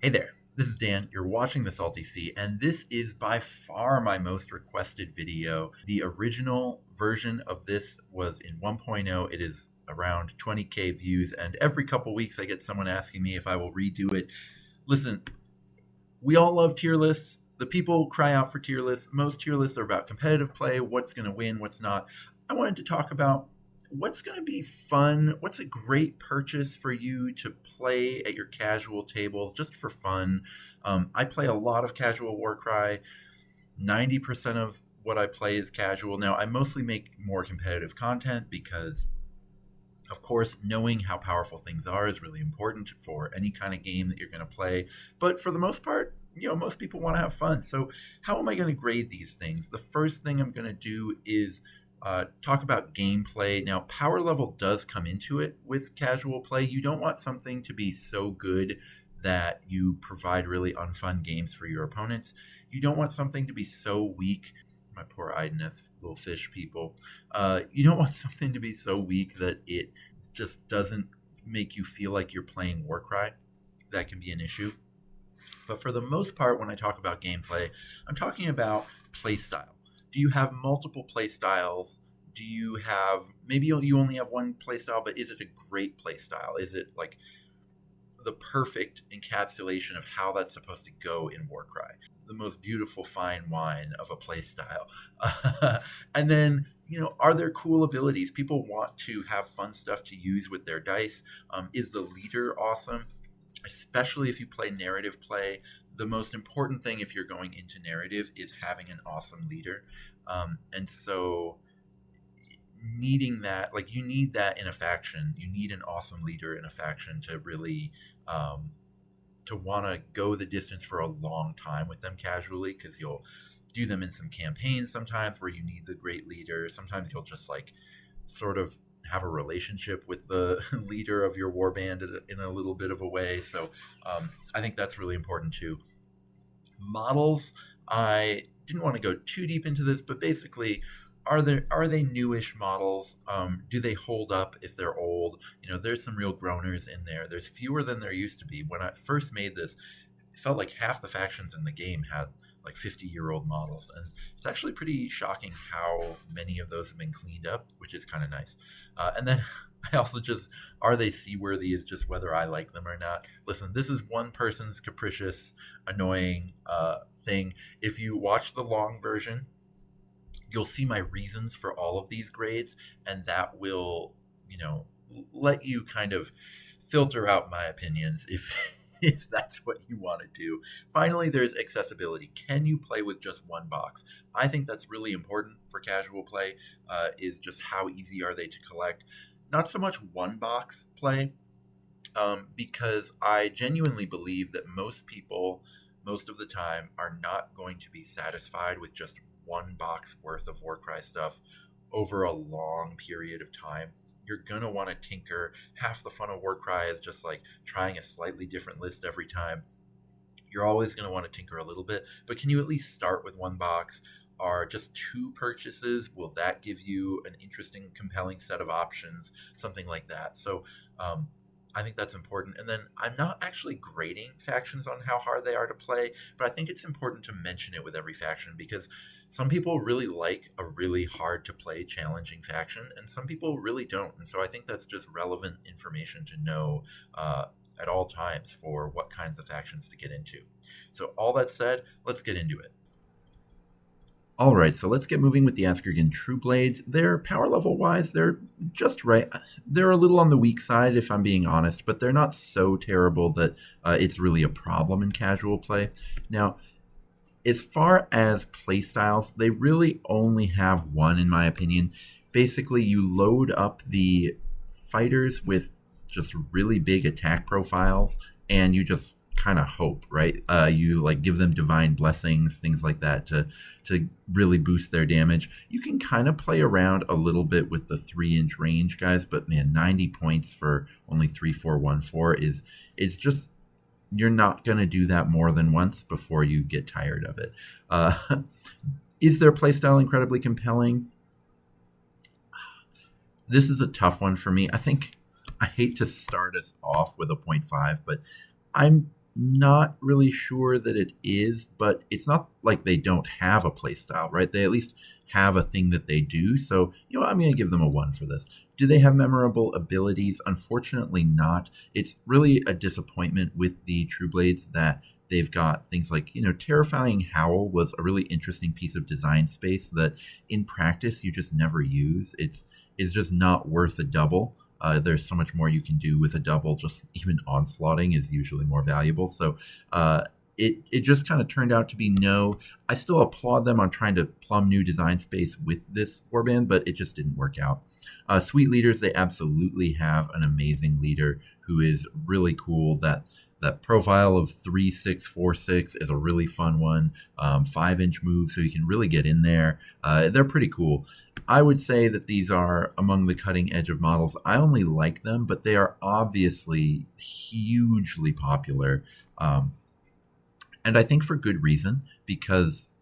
Hey there, this is Dan. You're watching the Salty Sea, and this is by far my most requested video. The original version of this was in 1.0. It is around 20K views, and every couple weeks I get someone asking me if I will redo it. Listen, we all love tier lists. The people cry out for tier lists. Most tier lists are about competitive play, what's going to win, what's not. I wanted to talk about what's going to be fun, what's a great purchase for you to play at your casual tables just for fun. I play a lot of casual Warcry. 90% of what I play is casual. Now, I mostly make more competitive content because, of course, knowing how powerful things are is really important for any kind of game that you're going to play. But for the most part, most people want to have fun. So how am I going to grade these things? The first thing I'm going to do is talk about gameplay. Now, power level does come into it with casual play. You don't want something to be so good that you provide really unfun games for your opponents. You don't want something to be so weak. My poor Idoneth, little fish people. You don't want something to be so weak that it just doesn't make you feel like you're playing Warcry. That can be an issue. But for the most part, when I talk about gameplay, I'm talking about playstyle. Do you have multiple play styles? Do you have, maybe you only have one play style, but is it a great play style? Is it like the perfect encapsulation of how that's supposed to go in Warcry? The most beautiful fine wine of a play style. And then, are there cool abilities? People want to have fun stuff to use with their dice. Is the leader awesome? Especially if you play narrative play, the most important thing if you're going into narrative is having an awesome leader. And so needing that, like you need that in a faction. You need an awesome leader in a faction to really to want to go the distance for a long time with them casually, because you'll do them in some campaigns sometimes where you need the great leader. Sometimes you'll just like sort of have a relationship with the leader of your warband in a little bit of a way. So I think that's really important too. Models, I didn't want to go too deep into this, but basically, are they newish models? Do they hold up if they're old? There's some real groaners in there. There's fewer than there used to be. When I first made this, it felt like half the factions in the game had like 50-year-old models, and it's actually pretty shocking how many of those have been cleaned up, which is kind of nice. And then I also just, are they seaworthy is just whether I like them or not. Listen, this is one person's capricious, annoying thing. If you watch the long version, you'll see my reasons for all of these grades, and that will, let you kind of filter out my opinions if that's what you want to do. Finally, there's accessibility. Can you play with just one box? I think that's really important for casual play, is just how easy are they to collect. Not so much one box play, because I genuinely believe that most people, most of the time, are not going to be satisfied with just one box worth of Warcry stuff over a long period of time. You're going to want to tinker. Half the fun of Warcry is just like trying a slightly different list every time. You're always going to want to tinker a little bit, but can you at least start with one box? Are just two purchases, will that give you an interesting, compelling set of options? Something like that. So I think that's important. And then I'm not actually grading factions on how hard they are to play, but I think it's important to mention it with every faction, because some people really like a really hard to play, challenging faction, and some people really don't. And so I think that's just relevant information to know at all times for what kinds of factions to get into. So all that said, let's get into it. All right, so let's get moving with the Askergan True Blades. They're power level wise, they're just right. They're a little on the weak side, if I'm being honest, but they're not so terrible that it's really a problem in casual play. Now, as far as play styles, they really only have one, in my opinion. Basically, you load up the fighters with just really big attack profiles, and you just kind of hope, right? You like give them divine blessings, things like that to really boost their damage. You can kind of play around a little bit with the 3-inch range guys, but man, 90 points for only 3-4-1-4 is just, you're not going to do that more than once before you get tired of it. Is their playstyle incredibly compelling? This is a tough one for me. I hate to start us off with a 0.5, but I'm Not really sure that it is, but it's not like they don't have a playstyle, right? They at least have a thing that they do. So, I'm going to give them a 1 for this. Do they have memorable abilities? Unfortunately, not. It's really a disappointment with the True Blades that they've got things like, Terrifying Howl was a really interesting piece of design space that in practice you just never use. It's just not worth a double. There's so much more you can do with a double. Just even onslaughting is usually more valuable. So it just kind of turned out to be no. I still applaud them on trying to plumb new design space with this warband, but it just didn't work out. Sweet leaders, they absolutely have an amazing leader who is really cool. That profile of 3-6-4-6 is a really fun one. 5-inch move, so you can really get in there. They're pretty cool. I would say that these are among the cutting edge of models. I only like them, but they are obviously hugely popular. And I think for good reason, because,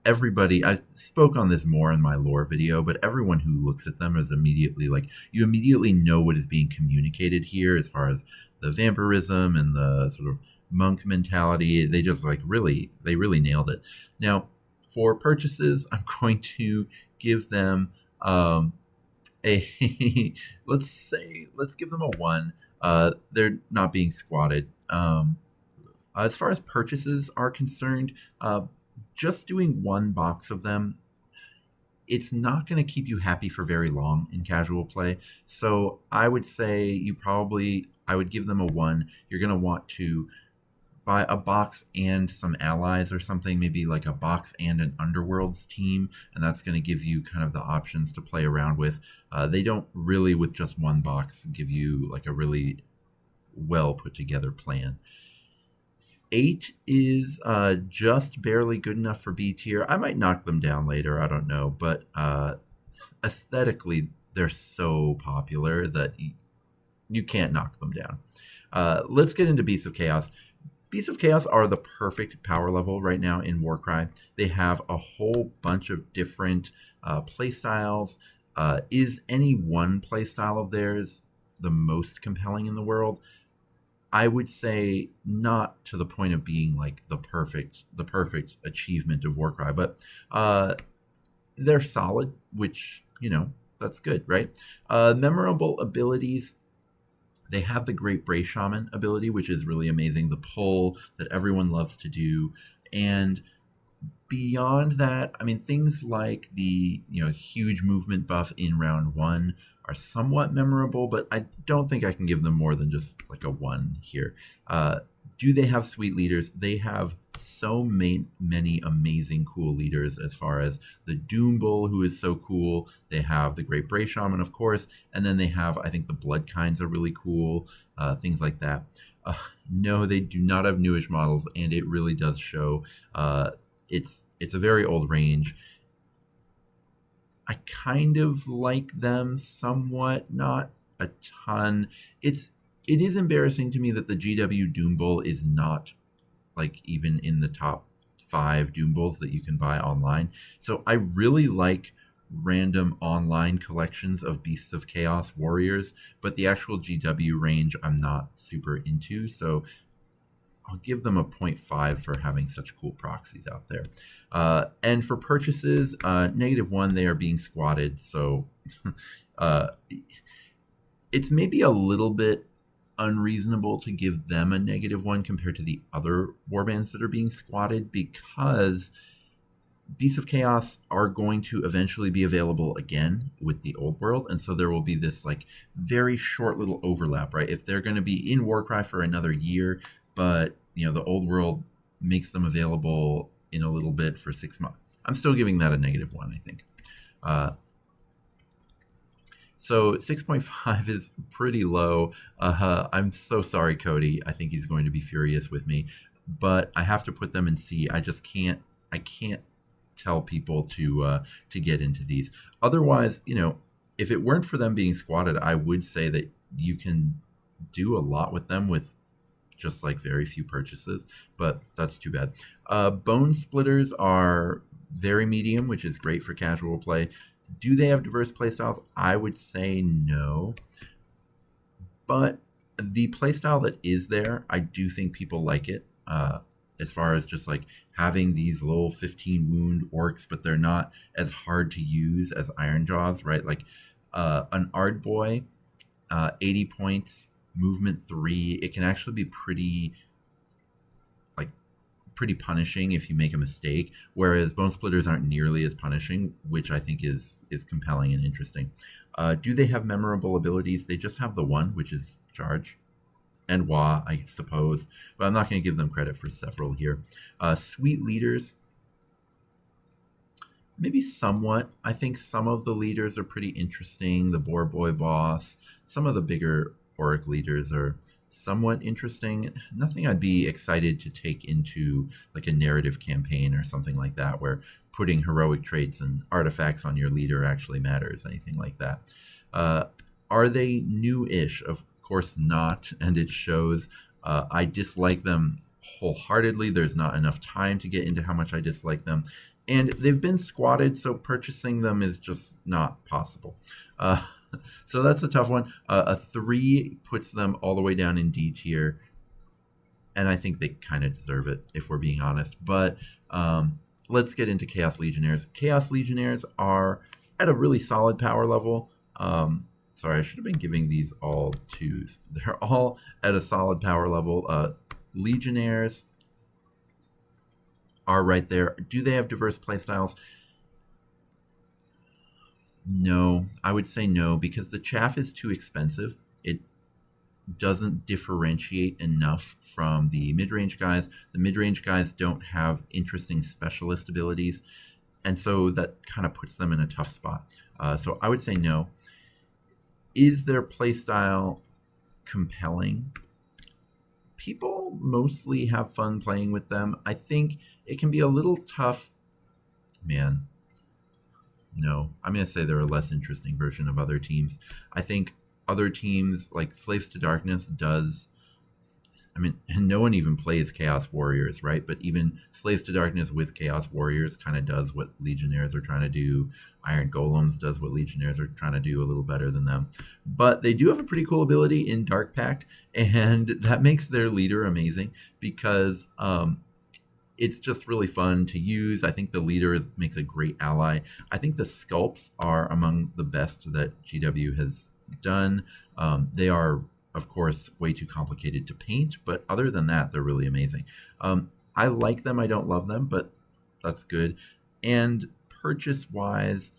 everybody, I spoke on this more in my lore video, but everyone who looks at them is immediately like, you immediately know what is being communicated here as far as the vampirism and the sort of monk mentality. They just they really nailed it. Now, for purchases, I'm going to give them a let's give them a 1. They're not being squatted. As far as purchases are concerned, just doing 1 box of them, it's not going to keep you happy for very long in casual play. So I would say I would give them a 1. You're going to want to buy a box and some allies or something, maybe like a box and an Underworlds team, and that's going to give you kind of the options to play around with. They don't really, with just 1 box, give you like a really well put together plan. 8 is just barely good enough for B tier. I might knock them down later, I don't know, but aesthetically, they're so popular that you can't knock them down. Let's get into Beasts of Chaos. Beasts of Chaos are the perfect power level right now in Warcry. They have a whole bunch of different playstyles. Is any one playstyle of theirs the most compelling in the world? I would say not to the point of being like the perfect achievement of Warcry, but they're solid, which, that's good, right? Memorable abilities. They have the Great Bray Shaman ability, which is really amazing. The pull that everyone loves to do. And beyond that, I mean, things like the huge movement buff in round 1 are somewhat memorable, but I don't think I can give them more than just like a 1 here. Do they have sweet leaders? They have so many amazing cool leaders, as far as the Doom Bull, who is so cool. They have the Great Bray Shaman, of course, and then they have, I think, the Blood Kinds are really cool, things like that. No, they do not have newish models, and it really does show. It's a very old range. I kind of like them somewhat, not a ton. It is embarrassing to me that the GW Doom Bull is not like even in the top 5 Doom Bulls that you can buy online. So I really like random online collections of Beasts of Chaos warriors, but the actual GW range I'm not super into. So I'll give them a 0.5 for having such cool proxies out there. And for purchases, -1, they are being squatted. So it's maybe a little bit unreasonable to give them a -1 compared to the other warbands that are being squatted, because Beasts of Chaos are going to eventually be available again with the old world, and so there will be this like very short little overlap, right? If they're going to be in Warcry for another year, but the old world makes them available in a little bit for 6 months, I'm still giving that a -1, I think. So 6.5 is pretty low. I'm so sorry, Cody. I think he's going to be furious with me, but I have to put them in C. I can't tell people to get into these. Otherwise, if it weren't for them being squatted, I would say that you can do a lot with them with just like very few purchases, but that's too bad. Bone Splitters are very medium, which is great for casual play. Do they have diverse playstyles? I would say no, but The playstyle that is there, I do think people like it. As far as just like having these low 15 wound orcs, but they're not as hard to use as Iron Jaws, right? Like an Ard Boy, 80 points, movement 3. It can actually be pretty punishing if you make a mistake, whereas Bone Splitters aren't nearly as punishing, which I think is compelling and interesting. Do they have memorable abilities? They just have the one, which is Charge and Wah, I suppose, but I'm not going to give them credit for several here. Sweet Leaders, maybe somewhat. I think some of the leaders are pretty interesting. The Boar Boy boss, some of the bigger Auric leaders are somewhat interesting. Nothing I'd be excited to take into like a narrative campaign or something like that, where putting heroic traits and artifacts on your leader actually matters, anything like that. Are they new-ish? Of course not, and it shows. I dislike them wholeheartedly. There's not enough time to get into how much I dislike them. And they've been squatted, so purchasing them is just not possible. So that's a tough one. A 3 puts them all the way down in D tier, and I think they kind of deserve it, if we're being honest. But let's get into Chaos Legionnaires. Chaos Legionnaires are at a really solid power level. Sorry, I should have been giving these all 2s. They're all at a solid power level. Legionnaires are right there. Do they have diverse playstyles? No, I would say no, because the chaff is too expensive. It doesn't differentiate enough from the mid-range guys. The mid-range guys don't have interesting specialist abilities, and so that kind of puts them in a tough spot. So I would say no. Is their playstyle compelling? People mostly have fun playing with them. I think it can be a little tough. Man, no, I'm going to say they're a less interesting version of other teams. I think other teams like Slaves to Darkness does. I mean, and no one even plays Chaos Warriors, right? But even Slaves to Darkness with Chaos Warriors kind of does what Legionnaires are trying to do. Iron Golems does what Legionnaires are trying to do a little better than them. But they do have a pretty cool ability in Dark Pact, and that makes their leader amazing because it's just really fun to use. I think the leader makes a great ally. I think the sculpts are among the best that GW has done. They are, of course, way too complicated to paint, but other than that, they're really amazing. I like them. I don't love them, but that's good. And purchase-wise,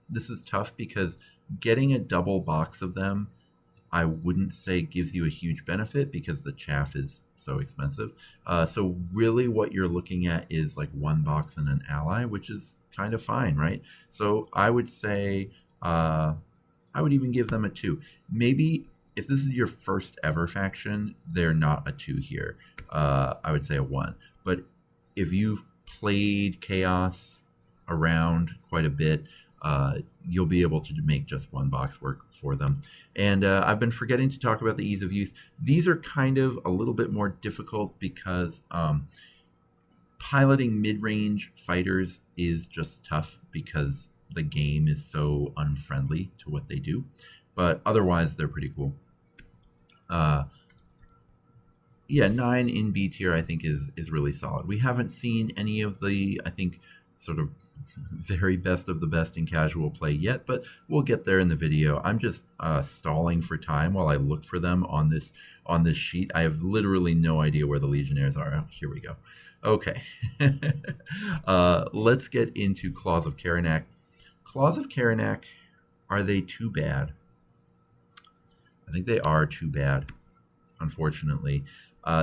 this is tough because getting a double box of them, I wouldn't say gives you a huge benefit because the chaff is so expensive. So really what you're looking at is like one box and an ally, which is kind of fine, right? So I would say I would even give them a 2. Maybe if this is your first ever faction, they're not a 2 here. I would say a 1. But if you've played Chaos around quite a bit, you'll be able to make just one box work for them. And I've been forgetting to talk about the ease of use. These are kind of a little bit more difficult because piloting mid-range fighters is just tough because the game is so unfriendly to what they do. But otherwise, they're pretty cool. Yeah, 9 in B tier I think is really solid. We haven't seen any of the, I think, sort of very best of the best in casual play yet, but we'll get there in the video. I'm just stalling for time while I look for them on this sheet. I have literally no idea where the Legionnaires are. Oh, here we go. Okay. Let's get into Claws of Karanak. Claws of Karanak, are they too bad? I think they are too bad, unfortunately.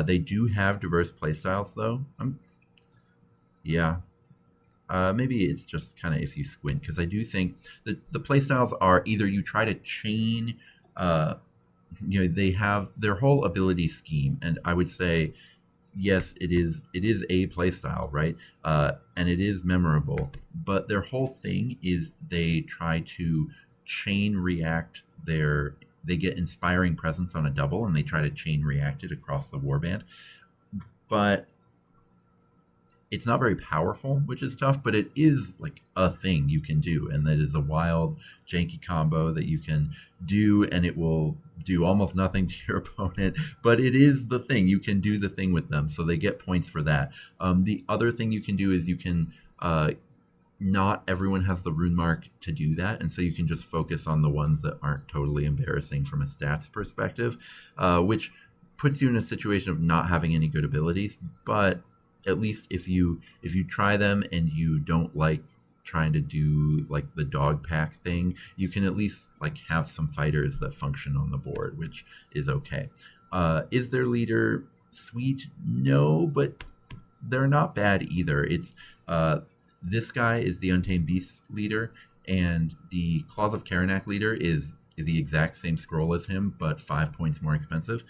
They do have diverse playstyles, though. Yeah. Maybe it's just kind of if you squint, because I do think that the playstyles are either you try to chain, they have their whole ability scheme, and I would say, yes, it is a playstyle, right? And it is memorable, but their whole thing is they try to chain react they get Inspiring Presence on a double, and they try to chain react it across the warband. But It's not very powerful, which is tough, but it is like a thing you can do, and that is a wild, janky combo that you can do, and it will do almost nothing to your opponent. But it is the thing you can do the thing with them, so they get points for that. The other thing you can do is you can. Not everyone has the rune mark to do that, and so you can just focus on the ones that aren't totally embarrassing from a stats perspective, which puts you in a situation of not having any good abilities. But at least if you try them and you don't like trying to do like the dog pack thing, you can at least like have some fighters that function on the board, which is okay. Is their leader sweet? No, but they're not bad either. It's this guy is the Untamed Beasts leader, and the Claws of Karanak leader is the exact same scroll as him, but 5 points more expensive.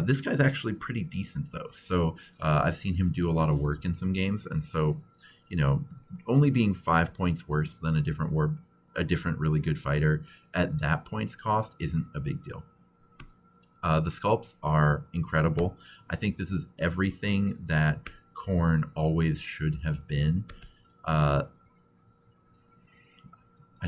This guy's actually pretty decent though, so I've seen him do a lot of work in some games, and so only being 5 points worse than a different really good fighter at that points cost isn't a big deal. The sculpts are incredible. I think this is everything that Khorne always should have been. I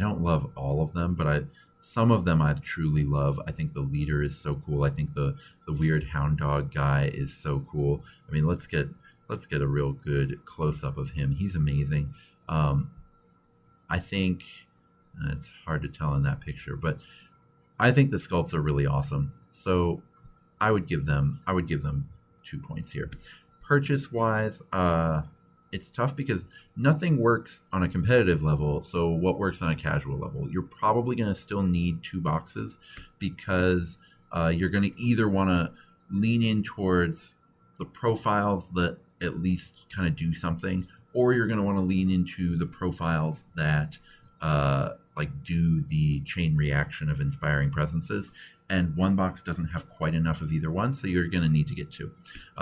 don't love all of them, but some of them I truly love. I think the leader is so cool. I think the weird hound dog guy is so cool. I mean, let's get a real good close up of him. He's amazing. I think it's hard to tell in that picture, but I think the sculpts are really awesome. So I would give them 2 points here. Purchase wise, it's tough because nothing works on a competitive level. So what works on a casual level? You're probably going to still need 2 boxes because you're going to either want to lean in towards the profiles that at least kind of do something, or you're going to want to lean into the profiles that like do the chain reaction of inspiring presences. And one box doesn't have quite enough of either one, so you're going to need to get 2.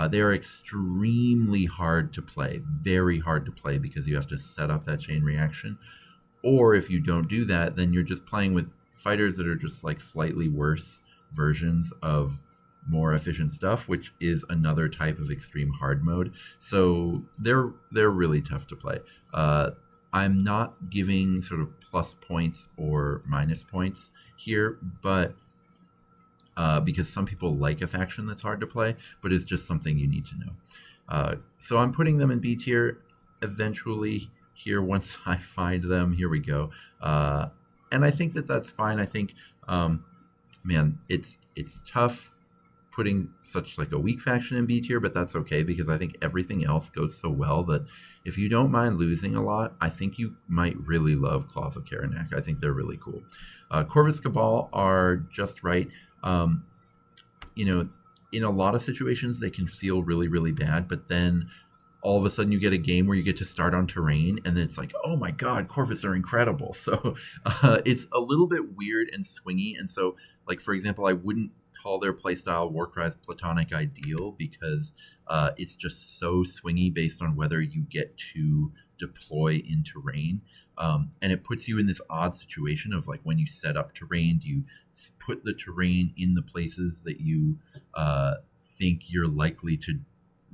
They are extremely hard to play, very hard to play, because you have to set up that chain reaction. Or if you don't do that, then you're just playing with fighters that are just like slightly worse versions of more efficient stuff, which is another type of extreme hard mode. So they're really tough to play. I'm not giving sort of plus points or minus points here, but because some people like a faction that's hard to play, but it's just something you need to know. So I'm putting them in B tier eventually here once I find them. Here we go. And I think that's fine. I think, man, it's tough putting such like a weak faction in B tier, but that's okay because I think everything else goes so well that if you don't mind losing a lot, I think you might really love Claws of Karanak. I think they're really cool. Corvus Cabal are just right. In a lot of situations, they can feel really, really bad, but then all of a sudden you get a game where you get to start on terrain, and then it's like, oh my god, Corvus are incredible. So it's a little bit weird and swingy, and so, like, for example, I wouldn't call their playstyle Warcry's Platonic Ideal because it's just so swingy based on whether you get to deploy in terrain. And it puts you in this odd situation of like when you set up terrain, do you put the terrain in the places that you think you're likely to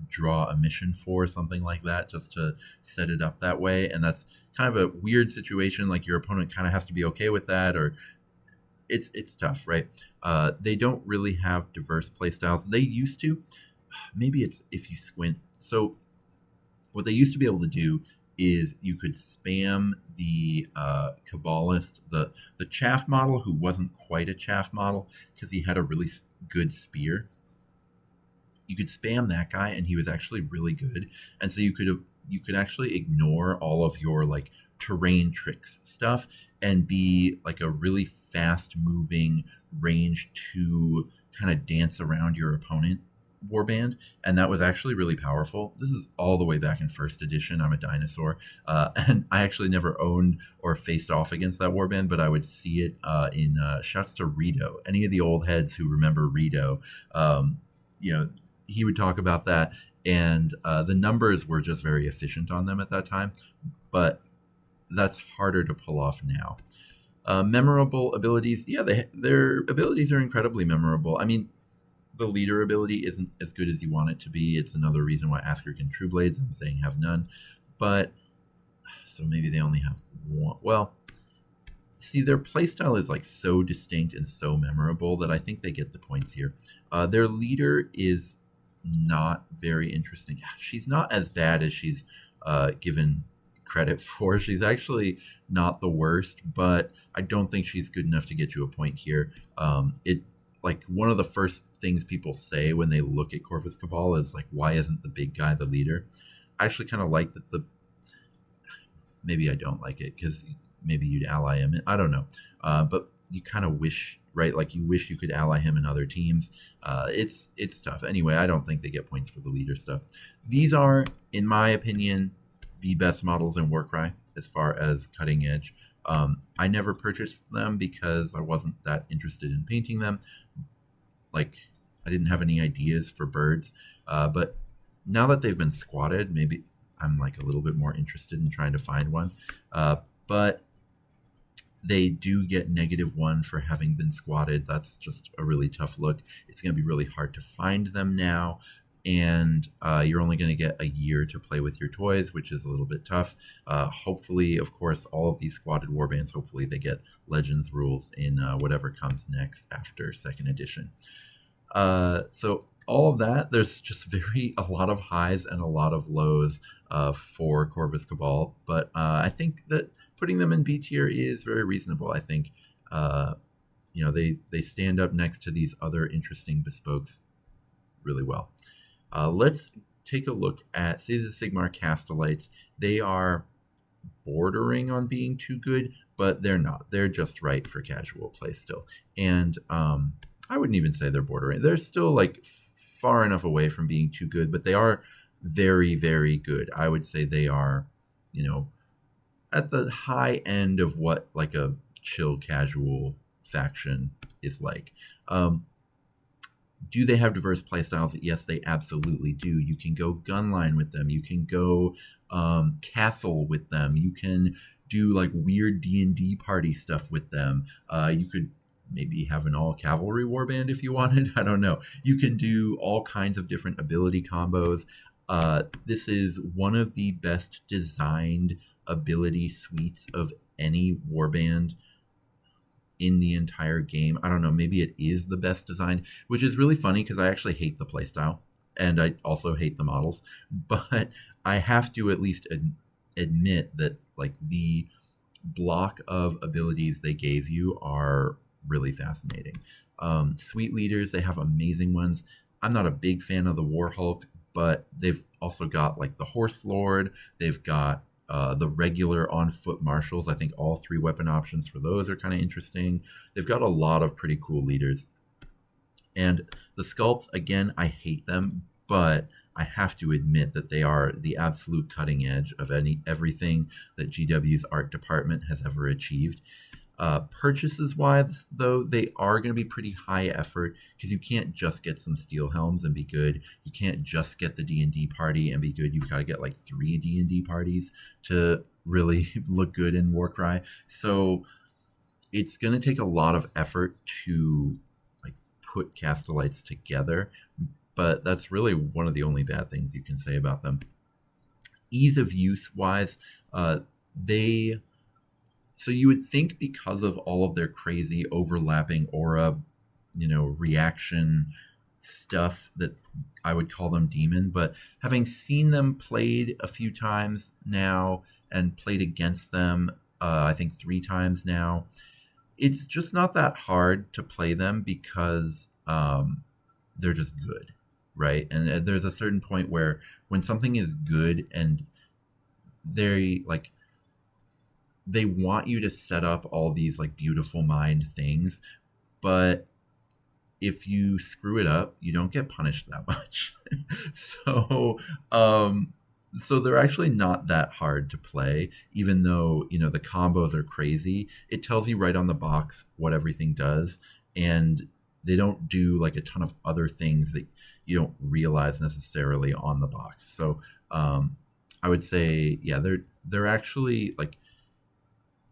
draw a mission for, something like that, just to set it up that way. And that's kind of a weird situation. Like your opponent kind of has to be okay with that, or it's tough, right? They don't really have diverse play styles. They used to. Maybe it's if you squint. So what they used to be able to do is you could spam the Kabbalist, the chaff model, who wasn't quite a chaff model because he had a really good spear. You could spam that guy, and he was actually really good. And so you could actually ignore all of your like terrain tricks stuff and be like a really fast moving range to kind of dance around your opponent warband, and that was actually really powerful. This is all the way back in first edition. I'm a dinosaur, and I actually never owned or faced off against that warband, but I would see it in shouts to Rito. Any of the old heads who remember Rito, he would talk about that, and the numbers were just very efficient on them at that time, but that's harder to pull off now. Memorable abilities, yeah, their abilities are incredibly memorable. I mean, the leader ability isn't as good as you want it to be. It's another reason why Asker can True Blades. I'm saying have none, but so maybe they only have one. Well, see, their playstyle is like so distinct and so memorable that I think they get the points here. Their leader is not very interesting. She's not as bad as she's given credit for. She's actually not the worst, but I don't think she's good enough to get you a point here. It like one of the first things people say when they look at Corvus Cabal is like, why isn't the big guy the leader? I actually kind of like that maybe I don't like it because maybe you'd ally him. I don't know. But you kind of wish, right? Like you wish you could ally him in other teams. It's tough. Anyway, I don't think they get points for the leader stuff. These are, in my opinion, the best models in Warcry as far as cutting edge. I never purchased them because I wasn't that interested in painting them. Like I didn't have any ideas for birds. But now that they've been squatted, maybe I'm like a little bit more interested in trying to find one. But they do get -1 for having been squatted. That's just a really tough look. It's going to be really hard to find them now. And you're only going to get a year to play with your toys, which is a little bit tough. Hopefully, of course, all of these squatted warbands, hopefully they get Legends rules in whatever comes next after 2nd edition. So all of that, there's just a lot of highs and a lot of lows for Corvus Cabal. But I think that putting them in B tier is very reasonable. I think, they stand up next to these other interesting bespokes really well. Let's take a look at, say, the Sigmar Castellites. They are bordering on being too good, but they're not. They're just right for casual play still. And I wouldn't even say they're bordering. They're still like far enough away from being too good, but they are very, very good. I would say they are, at the high end of what like a chill casual faction is like. Do they have diverse playstyles? Yes, they absolutely do. You can go gunline with them. You can go castle with them. You can do like weird D&D party stuff with them. You could maybe have an all cavalry warband if you wanted. I don't know. You can do all kinds of different ability combos. This is one of the best designed ability suites of any warband in the entire game. I don't know, maybe it is the best designed, which is really funny because I actually hate the playstyle and I also hate the models, but I have to at least admit that like the block of abilities they gave you are really fascinating. Sweet leaders, they have amazing ones. I'm not a big fan of the War Hulk, but they've also got like the Horse Lord. They've got the regular on-foot marshals. I think all 3 weapon options for those are kind of interesting. They've got a lot of pretty cool leaders. And the sculpts, again, I hate them, but I have to admit that they are the absolute cutting edge of everything that GW's art department has ever achieved. Purchases wise, though, they are going to be pretty high effort because you can't just get some steel helms and be good. You can't just get the D&D party and be good. You've got to get like 3 D&D parties to really look good in Warcry. So it's going to take a lot of effort to like put Castellites together, but that's really one of the only bad things you can say about them. Ease of use wise, so you would think because of all of their crazy overlapping aura, reaction stuff that I would call them demon, but having seen them played a few times now and played against them, I think 3 times now, it's just not that hard to play them because they're just good, right? And there's a certain point where when something is good and they want you to set up all these like beautiful mind things, but if you screw it up, you don't get punished that much. So they're actually not that hard to play, even though, the combos are crazy. It tells you right on the box what everything does, and they don't do like a ton of other things that you don't realize necessarily on the box. So I would say, yeah, they're actually like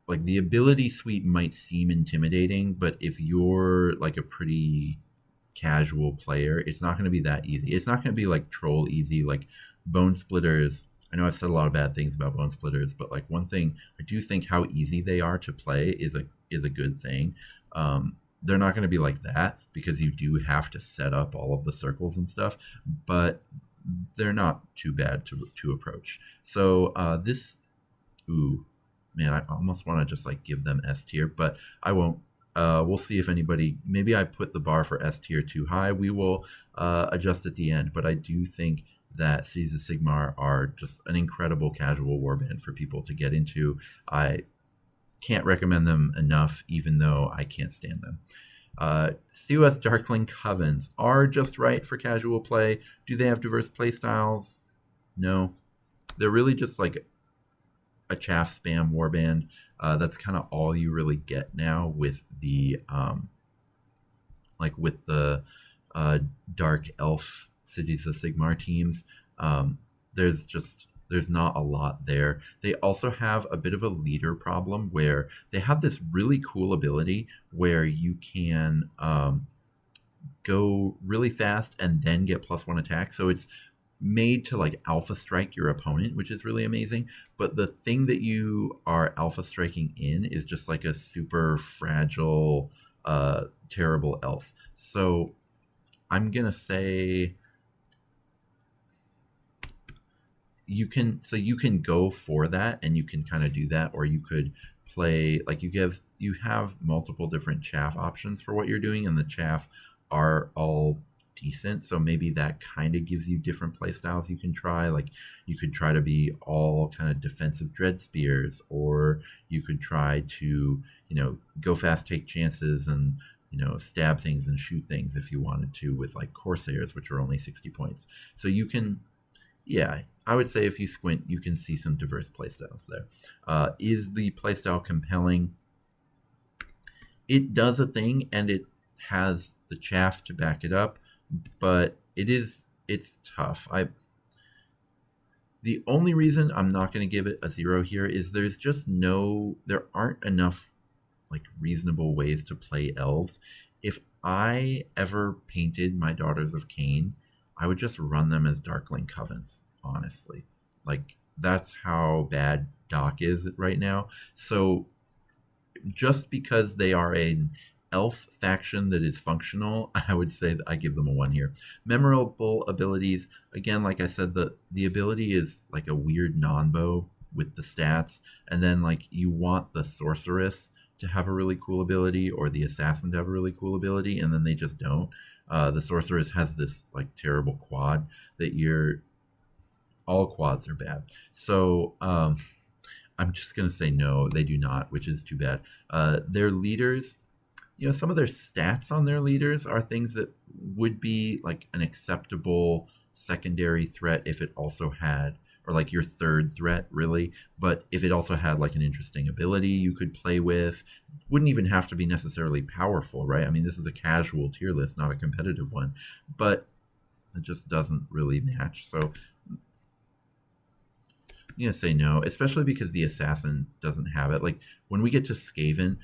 the ability suite might seem intimidating, but if you're like a pretty casual player, it's not going to be that easy. It's not going to be like troll easy, like Bone Splitters. I know I've said a lot of bad things about Bone Splitters, but like one thing I do think how easy they are to play is a good thing. They're not going to be like that because you do have to set up all of the circles and stuff, but they're not too bad to approach. So this, ooh, man, I almost want to just like give them S tier, but I won't. We'll see if anybody, maybe I put the bar for S tier too high. We will adjust at the end, but I do think that Cities of Sigmar are just an incredible casual warband for people to get into. I can't recommend them enough, even though I can't stand them. COS Darkling Covens are just right for casual play. Do they have diverse play styles? No. They're really just like a chaff spam warband. That's kind of all you really get now with the Dark Elf Cities of Sigmar teams. There's not a lot there. They also have a bit of a leader problem where they have this really cool ability where you can go really fast and then get +1 attack. So it's made to like alpha strike your opponent, which is really amazing. But the thing that you are alpha striking in is just like a super fragile, terrible elf. So I'm gonna say you can go for that and you can kind of do that, or you could play like you have multiple different chaff options for what you're doing, and the chaff are all decent, so maybe that kind of gives you different play styles you can try. Like you could try to be all kind of defensive dread spears, or you could try to go fast, take chances, and stab things and shoot things if you wanted to with like Corsairs, which are only 60 points. So you can, yeah, I would say if you squint, you can see some diverse playstyles there. Is the playstyle compelling? It does a thing, and it has the chaff to back it up, but it's tough. The only reason I'm not going to give it a 0 here is there aren't enough like reasonable ways to play elves. If I ever painted my Daughters of Cain, I would just run them as Darkling Covens, honestly. Like, that's how bad Doc is right now. So, just because they are an elf faction that is functional, I would say that I give them a 1 here. Memorable abilities, again, like I said, the ability is like a weird non-bow with the stats, and then like you want the Sorceress to have a really cool ability or the Assassin to have a really cool ability, and then they just don't. The Sorceress has this like terrible quad that all quads are bad. So I'm just going to say no, they do not, which is too bad. Their leaders, some of their stats on their leaders are things that would be like an acceptable secondary threat if it also had, or like your third threat really, but if it also had like an interesting ability you could play with. Wouldn't even have to be necessarily powerful, right? I mean, this is a casual tier list, not a competitive one, but it just doesn't really match. So I'm going to say no, especially because the Assassin doesn't have it. Like, when we get to Skaven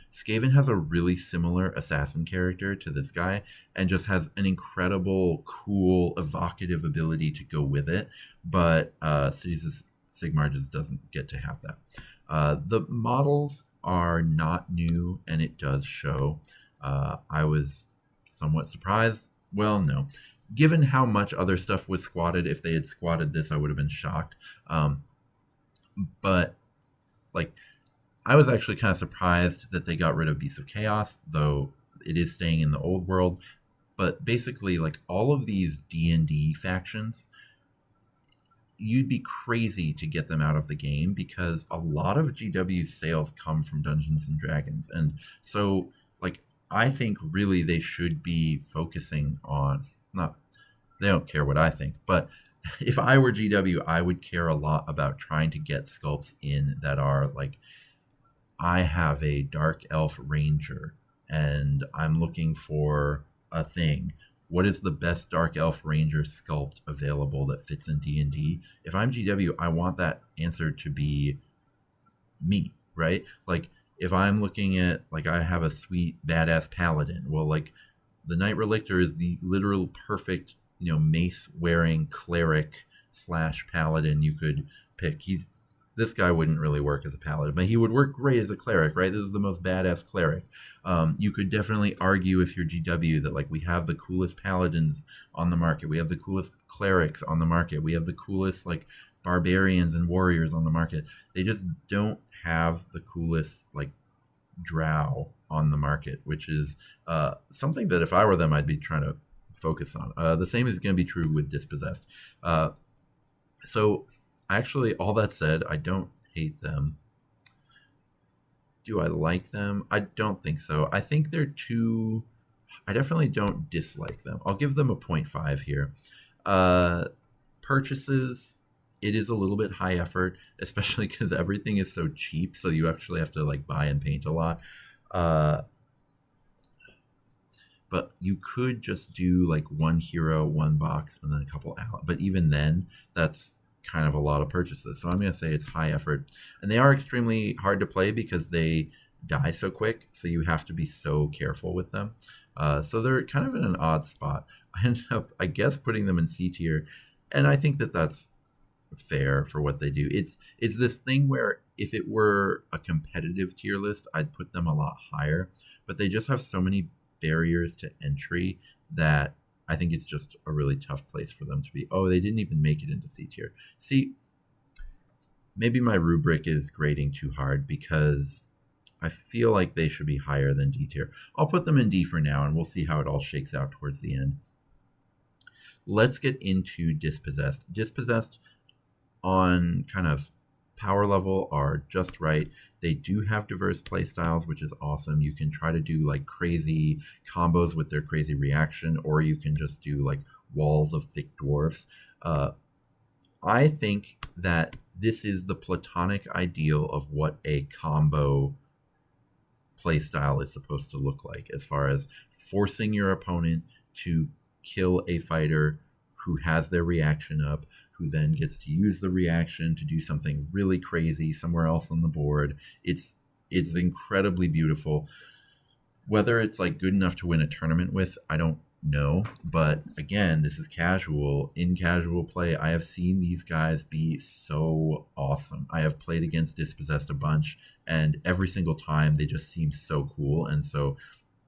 has a really similar Assassin character to this guy and just has an incredible, cool, evocative ability to go with it. But Cities of Sigmar just doesn't get to have that. The models are not new, and it does show. I was somewhat surprised. Well, no. Given how much other stuff was squatted, if they had squatted this, I would have been shocked. But like, I was actually kind of surprised that they got rid of Beasts of Chaos, though it is staying in the old world. But basically, like, all of these D&D factions, you'd be crazy to get them out of the game because a lot of GW's sales come from Dungeons and Dragons. And so, like, I think really they should be focusing on, they don't care what I think, but if I were GW, I would care a lot about trying to get sculpts in that are like, I have a Dark Elf Ranger and I'm looking for a thing. What is the best Dark Elf Ranger sculpt available that fits in D&D? If I'm GW, I want that answer to be me, right? Like, if I'm looking at, like, I have a sweet badass paladin, well, like, The Knight Relictor is the literal perfect, mace wearing cleric slash paladin you could pick. This guy wouldn't really work as a paladin, but he would work great as a cleric, right? This is the most badass cleric. You could definitely argue if you're GW that like we have the coolest paladins on the market, we have the coolest clerics on the market, we have the coolest like barbarians and warriors on the market. They just don't have the coolest like drow on the market, which is something that if I were them, I'd be trying to focus on. The same is going to be true with Dispossessed. So actually, all that said, I don't hate them. Do I like them? I don't think so. I think they're too... I definitely don't dislike them. I'll give them a 0.5 here. Purchases, it is a little bit high effort, especially because everything is so cheap, so you actually have to like buy and paint a lot. But you could just do like one hero, one box, and then a couple out. But even then, that's kind of a lot of purchases. So I'm going to say it's high effort. And they are extremely hard to play because they die so quick. So you have to be so careful with them. So they're kind of in an odd spot. I ended up, I guess, putting them in C tier. And I think that that's fair for what they do. It's this thing where if it were a competitive tier list, I'd put them a lot higher. But they just have so many barriers to entry that I think it's just a really tough place for them to be. Oh, they didn't even make it into C tier. See, maybe my rubric is grading too hard because I feel like they should be higher than D tier. I'll put them in D for now, and we'll see how it all shakes out towards the end. Let's get into Dispossessed. Dispossessed on kind of power level are just right. They do have diverse play styles, which is awesome. You can try to do like crazy combos with their crazy reaction, or you can just do like walls of thick dwarfs. I think that this is the platonic ideal of what a combo play style is supposed to look like, as far as forcing your opponent to kill a fighter who has their reaction up, who then gets to use the reaction to do something really crazy somewhere else on the board. It's incredibly beautiful. Whether it's like good enough to win a tournament with, I don't know. But again, this is casual. In casual play, I have seen these guys be so awesome. I have played against Dispossessed a bunch, and every single time they just seem so cool. And so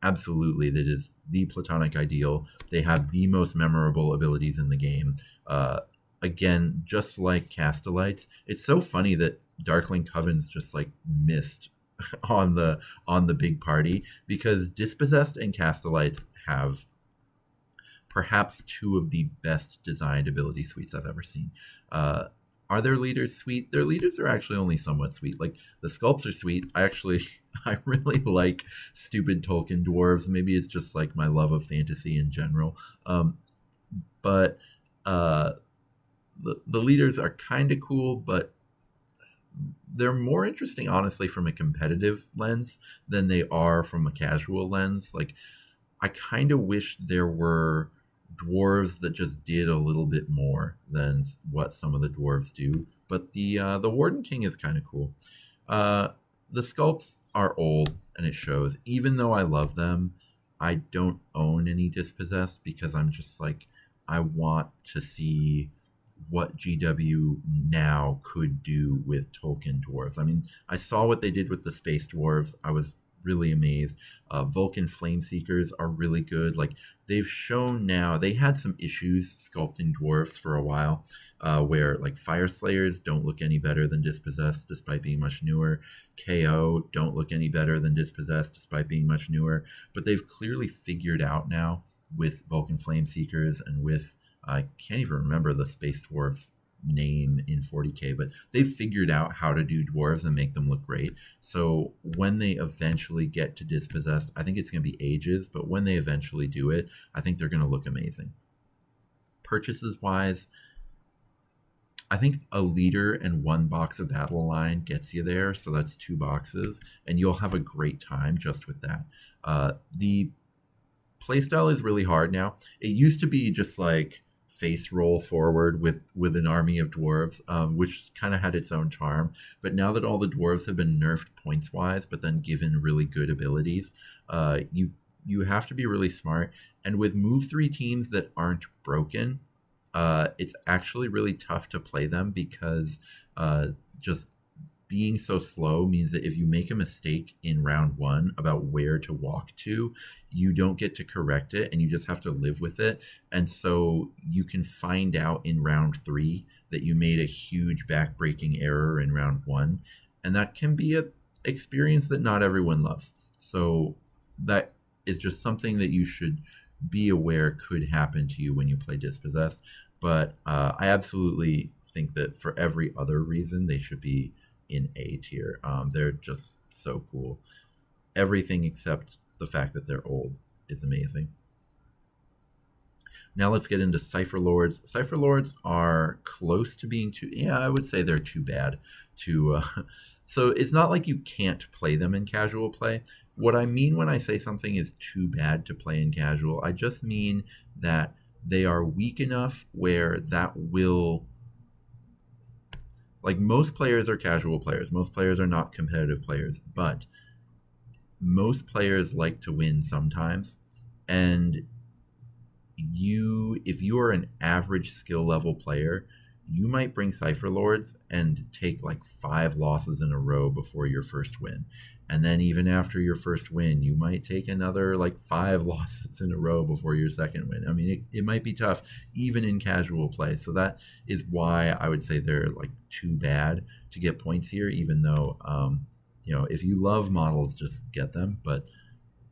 absolutely, that is the platonic ideal. They have the most memorable abilities in the game. Again, just like Castellites, it's so funny that Darkling Covens just like missed on the big party, because Dispossessed and Castellites have perhaps two of the best designed ability suites I've ever seen. Are their leaders sweet? Their leaders are actually only somewhat sweet. Like, the sculpts are sweet. I really like stupid Tolkien dwarves. Maybe it's just like my love of fantasy in general. But the leaders are kind of cool, but they're more interesting, honestly, from a competitive lens than they are from a casual lens. Like, I kind of wish there were dwarves that just did a little bit more than what some of the dwarves do. But the Warden King is kind of cool. The sculpts are old, and it shows. Even though I love them, I don't own any Dispossessed because I'm just like, I want to see what GW now could do with Tolkien dwarves. I mean, I saw what they did with the space dwarves. I was really amazed. Vulcan Flameseekers are really good. Like, they've shown now, they had some issues sculpting dwarves for a while, where like Fire Slayers don't look any better than Dispossessed despite being much newer. KO don't look any better than Dispossessed despite being much newer. But they've clearly figured out now with Vulcan Flameseekers and with, I can't even remember the space dwarves name in 40k, but they've figured out how to do dwarves and make them look great. So when they eventually get to Dispossessed, I think it's going to be ages, but when they eventually do it, I think they're going to look amazing. Purchases wise, I think a leader and one box of battle line gets you there, so that's 2 boxes, and you'll have a great time just with that. The playstyle is really hard now. It used to be just like face roll forward with an army of dwarves, which kind of had its own charm. But now that all the dwarves have been nerfed points wise, but then given really good abilities, you you have to be really smart. And with move 3 teams that aren't broken, it's actually really tough to play them because just being so slow means that if you make a mistake in round 1 about where to walk to, you don't get to correct it and you just have to live with it. And so you can find out in round 3 that you made a huge backbreaking error in round 1, and that can be a experience that not everyone loves. So that is just something that you should be aware could happen to you when you play Dispossessed. But I absolutely think that for every other reason, they should be in A tier. They're just so cool. Everything except the fact that they're old is amazing. Now let's get into Cypher Lords. Cypher Lords are close to being too... Yeah, I would say they're too bad to... So it's not like you can't play them in casual play. What I mean when I say something is too bad to play in casual, I just mean that they are weak enough where that will... Like, most players are casual players. Most players are not competitive players. But most players like to win sometimes. And if you are an average skill level player, you might bring Cypher Lords and take like 5 losses in a row before your first win. And then even after your first win, you might take another like 5 losses in a row before your second win. I mean, it might be tough even in casual play. So that is why I would say they're like too bad to get points here, even though, if you love models, just get them. But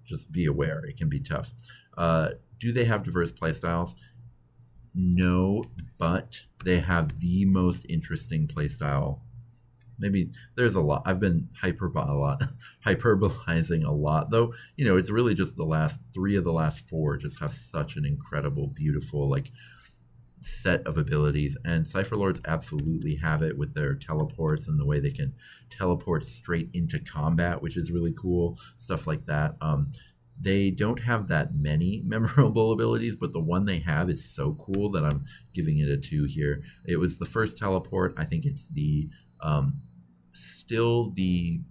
just be aware, it can be tough. Do they have diverse playstyles? No, but they have the most interesting playstyle. Maybe there's a lot. I've been hyperbolizing a lot, though. It's really just the last 3 of the last 4 just have such an incredible, beautiful, like, set of abilities. And Cypher Lords absolutely have it with their teleports and the way they can teleport straight into combat, which is really cool. Stuff like that. They don't have that many memorable abilities, but the one they have is so cool that I'm giving it a 2 here. It was the first teleport. I think it's the still the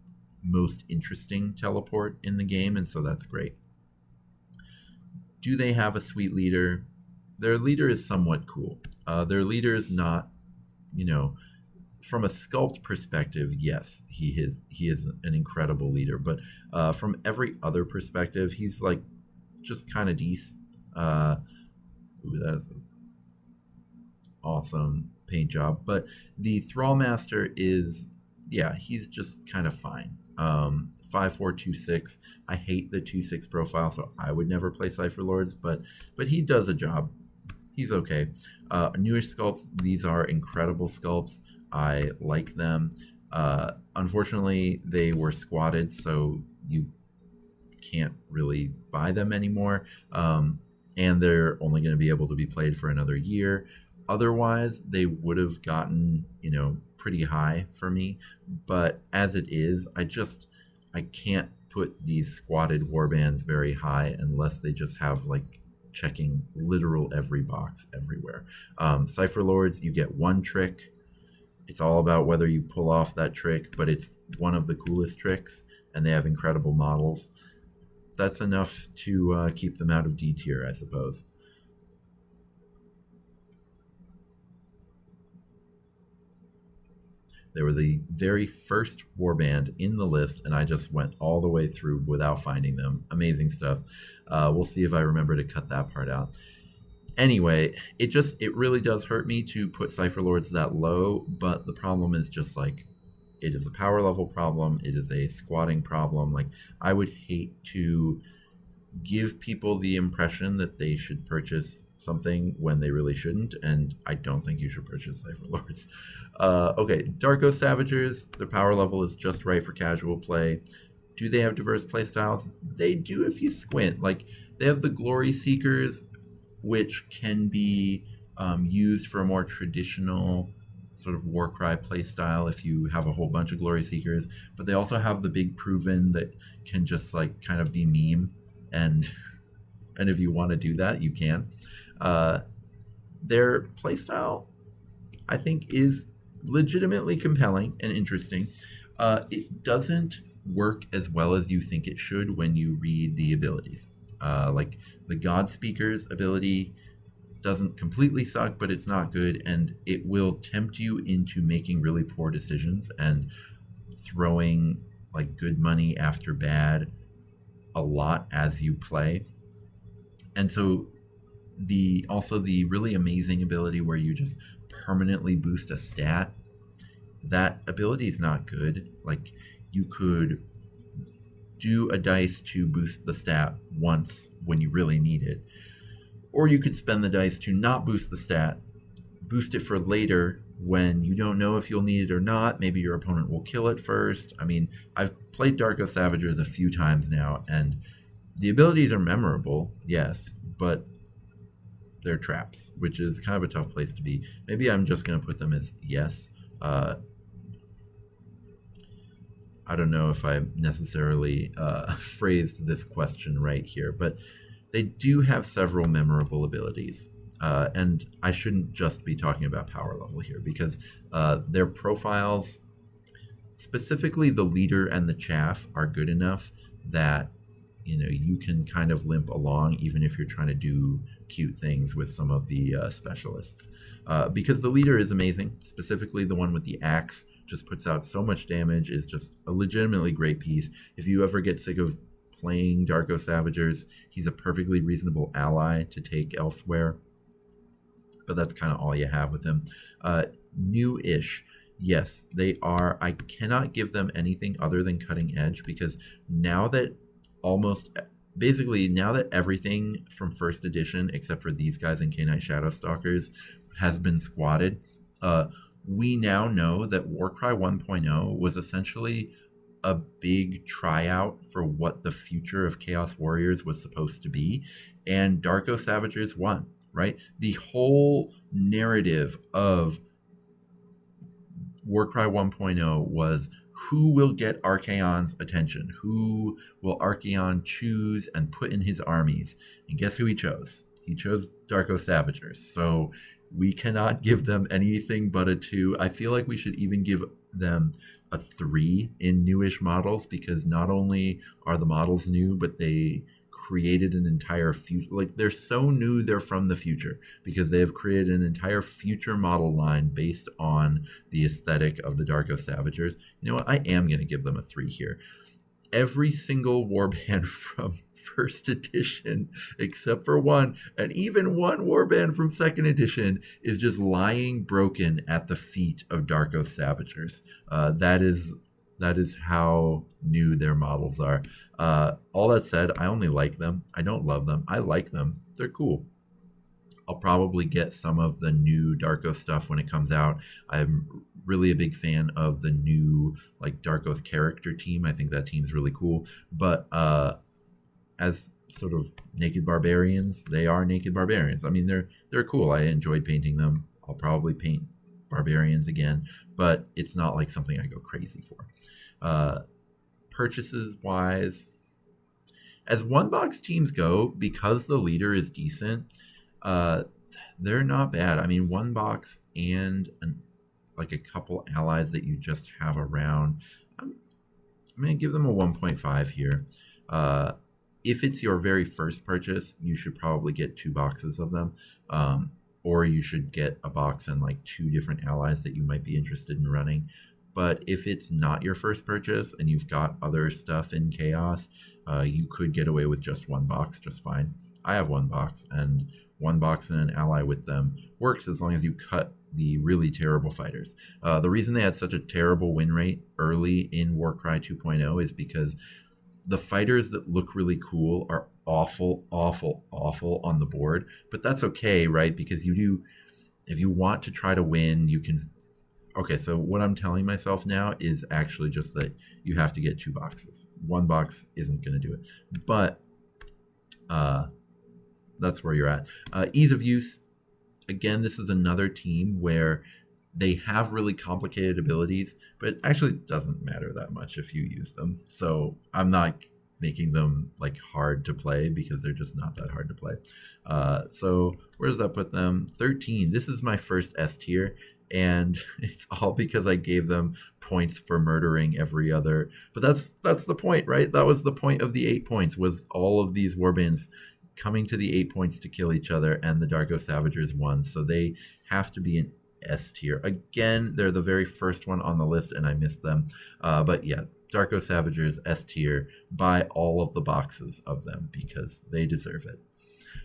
most interesting teleport in the game, and so that's great. Do they have a sweet leader? Their leader is somewhat cool. Their leader is not, from a sculpt perspective, yes, he is an incredible leader. But from every other perspective, he's like just kind of decent. That's an awesome paint job. But the Thrall Master is, yeah, he's just kind of fine. 5-4-2-6. I hate the 2-6 profile, so I would never play Cypher Lords. But he does a job. He's okay. Newish sculpts. These are incredible sculpts. I like them. Unfortunately, they were squatted, so you can't really buy them anymore. And they're only going to be able to be played for another year. Otherwise, they would have gotten, pretty high for me. But as it is, I can't put these squatted warbands very high unless they just have, like, checking literal every box everywhere. Cypher Lords, you get 1 trick. It's all about whether you pull off that trick, but it's one of the coolest tricks, and they have incredible models. That's enough to keep them out of D tier, I suppose. They were the very first warband in the list, and I just went all the way through without finding them. Amazing stuff. We'll see if I remember to cut that part out. Anyway, it really does hurt me to put Cypher Lords that low, but the problem is just, like, it is a power level problem. It is a squatting problem. Like, I would hate to give people the impression that they should purchase something when they really shouldn't, and I don't think you should purchase Cypher Lords. Okay, Darko Savagers, their power level is just right for casual play. Do they have diverse playstyles? They do if you squint. Like, they have the Glory Seekers, which can be used for a more traditional sort of Warcry playstyle if you have a whole bunch of Glory Seekers. But they also have the big Proven that can just, like, kind of be meme, and if you want to do that, you can. Their playstyle, I think, is legitimately compelling and interesting. It doesn't work as well as you think it should when you read the abilities. Like the God Speaker's ability doesn't completely suck, but it's not good, and it will tempt you into making really poor decisions and throwing like good money after bad a lot as you play. And so the really amazing ability where you just permanently boost a stat, that ability is not good. Like you could do a dice to boost the stat once when you really need it, or you could spend the dice to not boost the stat, boost it for later when you don't know if you'll need it or not. Maybe your opponent will kill it first. I mean, I've played Darko Savagers a few times now, and the abilities are memorable, yes, but they're traps, which is kind of a tough place to be. Maybe I'm just going to put them as yes. I don't know if I necessarily phrased this question right here, but they do have several memorable abilities. And I shouldn't just be talking about power level here, because their profiles, specifically the leader and the chaff, are good enough that you can kind of limp along even if you're trying to do cute things with some of the specialists. Because the leader is amazing, specifically the one with the axe, just puts out so much damage, is just a legitimately great piece. If you ever get sick of playing Darko Savagers, he's a perfectly reasonable ally to take elsewhere. But that's kind of all you have with him. New-ish. Yes, they are. I cannot give them anything other than cutting edge, because now that everything from first edition, except for these guys in K-Knight Shadowstalkers, has been squatted, we now know that Warcry 1.0 was essentially a big tryout for what the future of Chaos Warriors was supposed to be, and Darko Savagers won, right? The whole narrative of Warcry 1.0 was who will get Archaon's attention, who will Archaon choose and put in his armies, and guess who he chose? He chose Darko Savagers. So we cannot give them anything but a 2. I feel like we should even give them a 3 in newish models, because not only are the models new, but they created an entire future. Like, they're so new, they're from the future, because they have created an entire future model line based on the aesthetic of the Darko Savagers. You know what? I am going to give them a 3 here. Every single warband from first edition, except for one, and even one warband from second edition, is just lying broken at the feet of Darko Savagers. That is how new their models are. All that said, I only like them. I don't love them. I like them. They're cool. I'll probably get some of the new Darko stuff when it comes out. I'm really a big fan of the new Darko character team. I think that team's really cool. But as sort of naked barbarians, they are naked barbarians. I mean, they're cool. I enjoyed painting them. I'll probably paint barbarians again, but it's not like something I go crazy for. Purchases wise, as one box teams go, because the leader is decent, they're not bad. I mean, one box and a couple allies that you just have around, I'm going to give them a 1.5 here. If it's your very first purchase, you should probably get 2 boxes of them. Or you should get a box and 2 different allies that you might be interested in running. But if it's not your first purchase and you've got other stuff in Chaos, you could get away with just 1 box just fine. I have 1 box, and 1 box and an ally with them works as long as you cut the really terrible fighters. The reason they had such a terrible win rate early in Warcry 2.0 is because the fighters that look really cool are awful on the board, but that's okay, right? Because if you want to try to win, you can. Okay, so what I'm telling myself now is actually just that you have to get 2 boxes. 1 box isn't going to do it, but that's where you're at. Ease of use. Again, this is another team where they have really complicated abilities, but it actually doesn't matter that much if you use them. So I'm not making them hard to play, because they're just not that hard to play. So where does that put them? 13. This is my first S tier, and it's all because I gave them points for murdering every other. But that's the point, right? That was the point of the 8 points, was all of these warbands coming to the 8 points to kill each other, and the Darko Savagers won. So they have to be an S tier. Again, they're the very first one on the list, and I missed them. But yeah, Darko Savagers S tier. Buy all of the boxes of them because they deserve it.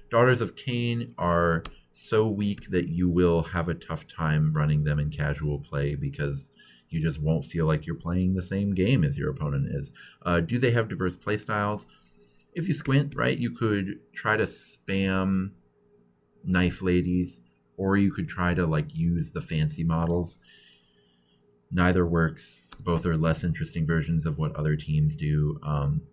Daughters of Cain are so weak that you will have a tough time running them in casual play because you just won't feel like you're playing the same game as your opponent is. Do they have diverse playstyles? If you squint, right, you could try to spam knife ladies, or you could try to like use the fancy models. Neither works. Both are less interesting versions of what other teams do.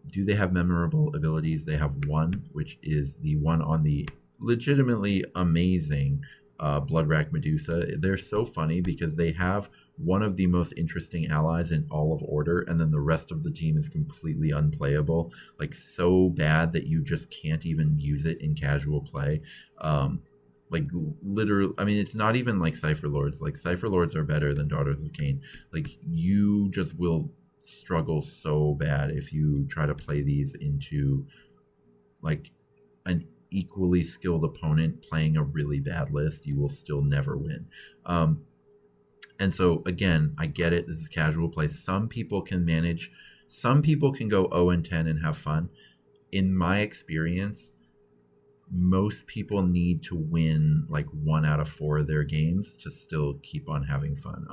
Do they have memorable abilities? They have one, which is the one on the legitimately amazing Bloodrack Medusa. They're so funny because they have one of the most interesting allies in all of Order, and then the rest of the team is completely unplayable, like so bad that you just can't even use it in casual play. Like literally, I mean, it's not even like Cypher Lords. Like Cypher Lords are better than Daughters of Cain. Like you just will struggle so bad if you try to play these into like an equally skilled opponent playing a really bad list. You will still never win. And so again, I get it. This is casual play. Some people can manage. Some people can go 0-10 and have fun. In my experience, most people need to win like 1 out of 4 of their games to still keep on having fun.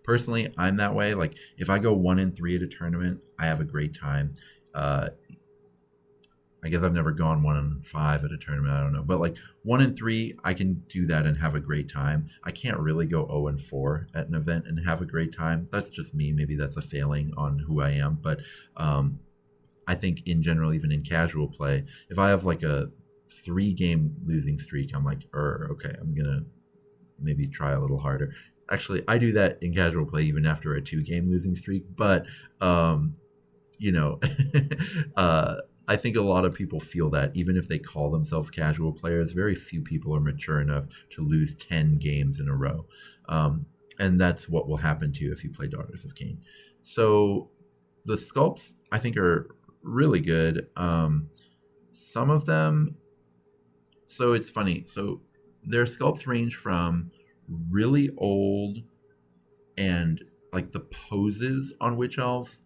Personally, I'm that way. Like if I go 1-3 at a tournament, I have a great time. I guess I've never gone 1-5 at a tournament. I don't know, but like 1-3, I can do that and have a great time. I can't really go 0-4 at an event and have a great time. That's just me. Maybe that's a failing on who I am. But I think in general, even in casual play, if I have like a 3-game losing streak, I'm like, okay, I'm gonna maybe try a little harder. Actually, I do that in casual play even after a 2-game losing streak, but you know, I think a lot of people feel that even if they call themselves casual players, very few people are mature enough to lose 10 games in a row. And that's what will happen to you if you play Daughters of Cain. So the sculpts, I think, are really good. Some of them, so it's funny. So their sculpts range from really old, and like the poses on witch elves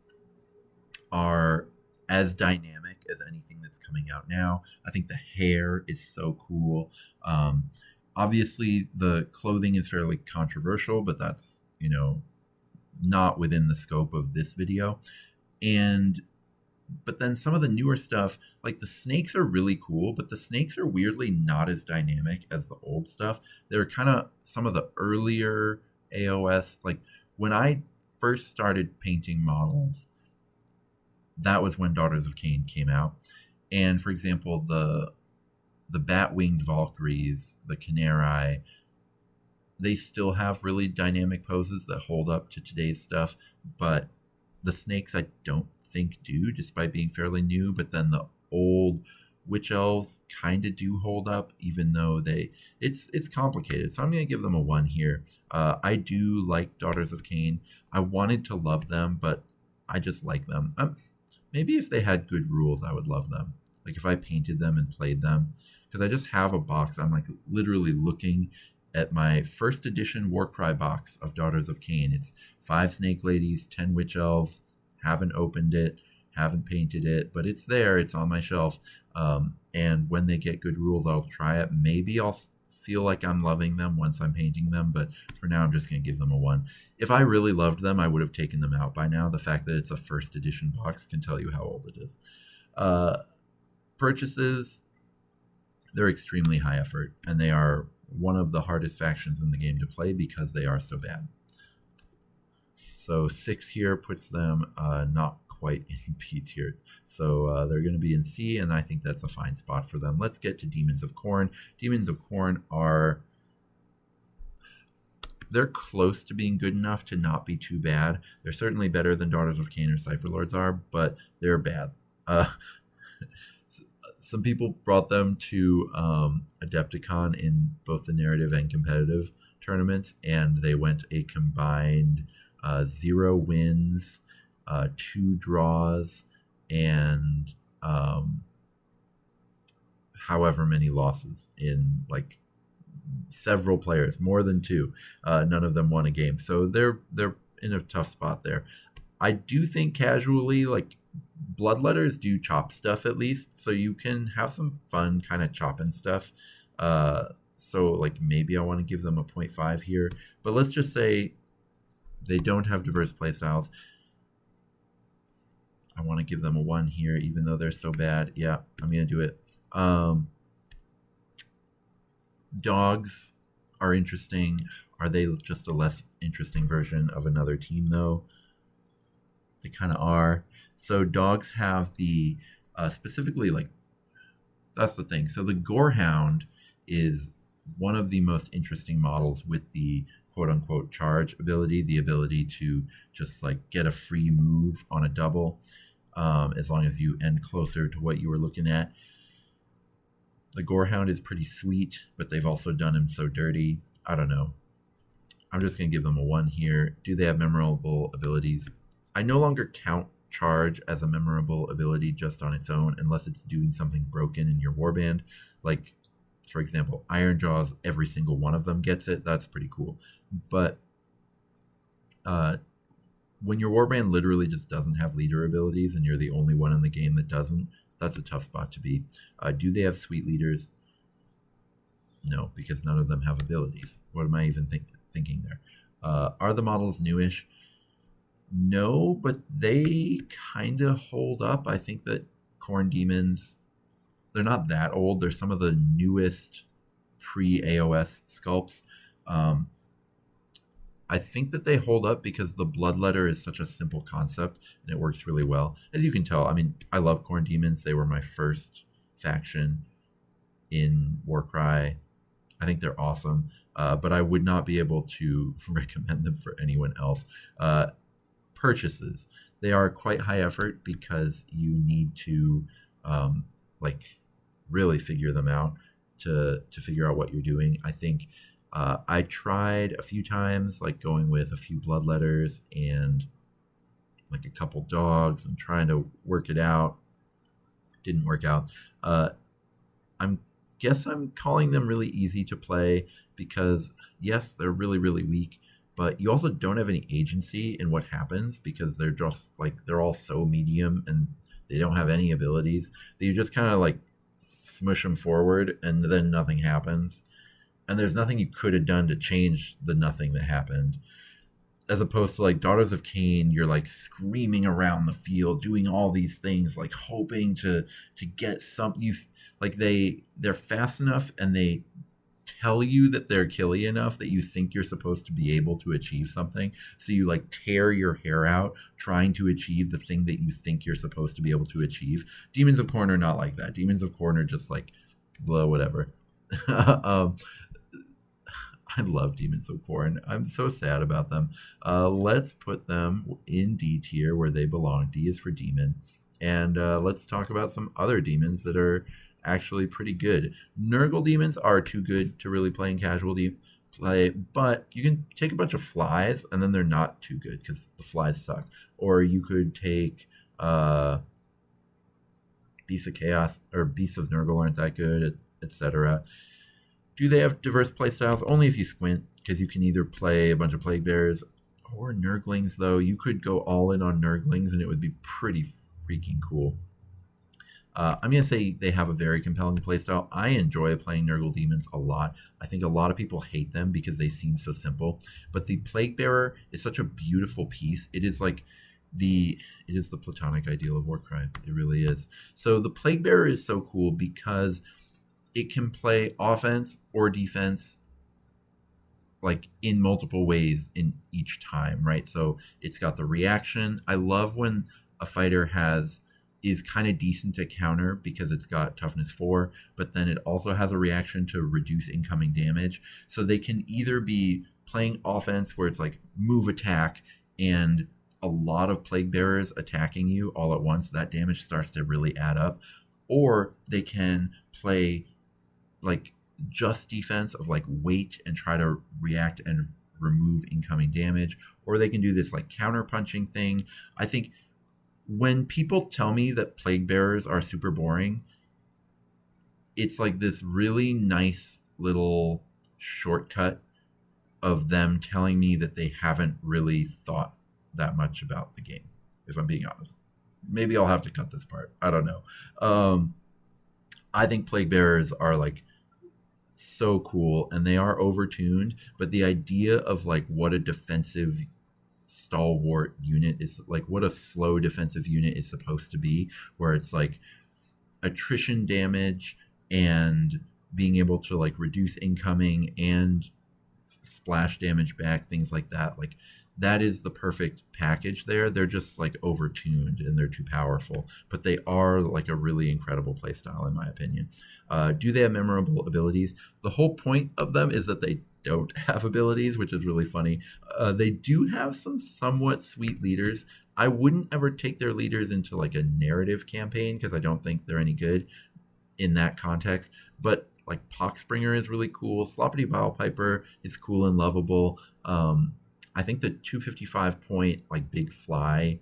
are as dynamic as anything that's coming out now. I think the hair is so cool. Obviously, the clothing is fairly controversial, but that's, not within the scope of this video. But then some of the newer stuff, like the snakes are really cool, but the snakes are weirdly not as dynamic as the old stuff. They're kind of some of the earlier AOS. Like when I first started painting models, that was when Daughters of Cain came out. And for example, the bat-winged Valkyries, the Canary, they still have really dynamic poses that hold up to today's stuff, but the snakes I don't think do, despite being fairly new. But then the old witch elves kind of do hold up, even though it's complicated. So I'm going to give them a 1 here. I do like Daughters of Cain. I wanted to love them, but I just like them. Maybe if they had good rules, I would love them. Like if I painted them and played them, because I just have a box. I'm like literally looking at my first edition Warcry box of Daughters of Cain. It's 5 snake ladies, 10 witch elves. Haven't opened it, haven't painted it, but it's there. It's on my shelf. And when they get good rules, I'll try it. Maybe I'll feel like I'm loving them once I'm painting them, but for now I'm just going to give them a 1. If I really loved them, I would have taken them out by now. The fact that it's a first edition box can tell you how old it is. Purchases, they're extremely high effort, and they are one of the hardest factions in the game to play because they are so bad. So 6 here puts them not quite in B tier. So they're going to be in C, and I think that's a fine spot for them. Let's get to Demons of Khorne. Demons of Khorne they're close to being good enough to not be too bad. They're certainly better than Daughters of Cain or Cypher Lords are, but they're bad. Some people brought them to Adepticon in both the narrative and competitive tournaments, and they went a combined 0 wins, 2 draws, and however many losses in like several players, more than 2. None of them won a game, so they're in a tough spot there. I do think casually, like, bloodletters do chop stuff at least, so you can have some fun kind of chopping stuff. So like maybe I want to give them a 0.5 here, but let's just say they don't have diverse playstyles. I want to give them a 1 here, even though they're so bad. Yeah, I'm gonna do it. Dogs are interesting. Are they just a less interesting version of another team though? They kind of are. So dogs have the specifically, like, that's the thing. So the Gorehound is one of the most interesting models with the quote unquote charge ability, the ability to just like get a free move on a double as long as you end closer to what you were looking at. The Gorehound is pretty sweet, but they've also done him so dirty. I don't know. I'm just going to give them a 1 here. Do they have memorable abilities? I no longer count charge as a memorable ability just on its own unless it's doing something broken in your warband. Like, for example, Iron Jaws, every single one of them gets it. That's pretty cool. But when your warband literally just doesn't have leader abilities and you're the only one in the game that doesn't, that's a tough spot to be. Do they have sweet leaders? No, because none of them have abilities. What am I even thinking there? Are the models newish? No, but they kind of hold up. I think that Khorne Demons, they're not that old. They're some of the newest pre-AOS sculpts. I think that they hold up because the Bloodletter is such a simple concept and it works really well. As you can tell, I mean, I love Khorne Demons. They were my first faction in Warcry. I think they're awesome, but I would not be able to recommend them for anyone else. Purchases. They are quite high effort because you need to really figure them out to figure out what you're doing. I think I tried a few times, like going with a few Bloodletters and like a couple dogs and trying to work it out. Didn't work out. I'm calling them really easy to play because yes, they're really, really weak, but you also don't have any agency in what happens because they're just like, they're all so medium and they don't have any abilities that you just kind of like smush them forward and then nothing happens. And there's nothing you could have done to change the nothing that happened. As opposed to like Daughters of Cain, you're like screaming around the field, doing all these things, like hoping to get something. Like they're fast enough and they tell you that they're killy enough that you think you're supposed to be able to achieve something. So you like tear your hair out trying to achieve the thing that you think you're supposed to be able to achieve. Demons of Khorne are not like that. Demons of Khorne are just like, blah, whatever. I love Demons of Khorne. I'm so sad about them. Let's put them in D tier where they belong. D is for demon. And let's talk about some other demons that are actually pretty good. Nurgle demons are too good to really play in casual play, but you can take a bunch of flies and then they're not too good because the flies suck. Or you could take Beasts of Chaos or Beasts of Nurgle aren't that good, etc. Do they have diverse playstyles? Only if you squint, because you can either play a bunch of Plague Bearers or Nurglings, though. You could go all in on Nurglings, and it would be pretty freaking cool. I'm going to say they have a very compelling playstyle. I enjoy playing Nurgle Demons a lot. I think a lot of people hate them because they seem so simple. But the Plague Bearer is such a beautiful piece. It is like it is the platonic ideal of Warcry. It really is. So the Plague Bearer is so cool because it can play offense or defense like in multiple ways in each time, right? So it's got the reaction. I love when a fighter is kind of decent to counter because it's got toughness 4, but then it also has a reaction to reduce incoming damage. So they can either be playing offense where it's like move attack and a lot of Plague Bearers attacking you all at once. That damage starts to really add up. Or they can play like just defense of like wait and try to react and remove incoming damage, or they can do this like counter punching thing. I think when people tell me that plague bearers are super boring, it's like this really nice little shortcut of them telling me that they haven't really thought that much about the game, if I'm being honest. Maybe I'll have to cut this part. I don't know. I think plague bearers are like so cool, and they are overtuned, but the idea of like what a defensive stalwart unit is, like what a slow defensive unit is supposed to be, where it's like attrition damage and being able to like reduce incoming and splash damage back, things like that. Like that is the perfect package there. They're just like overtuned and they're too powerful, but they are like a really incredible playstyle in my opinion. Do they have memorable abilities? The whole point of them is that they don't have abilities, which is really funny. They do have some somewhat sweet leaders. I wouldn't ever take their leaders into like a narrative campaign because I don't think they're any good in that context. But like Poxbringer is really cool. Sloppity Bilepiper is cool and lovable. I think the 255 point like Big Fly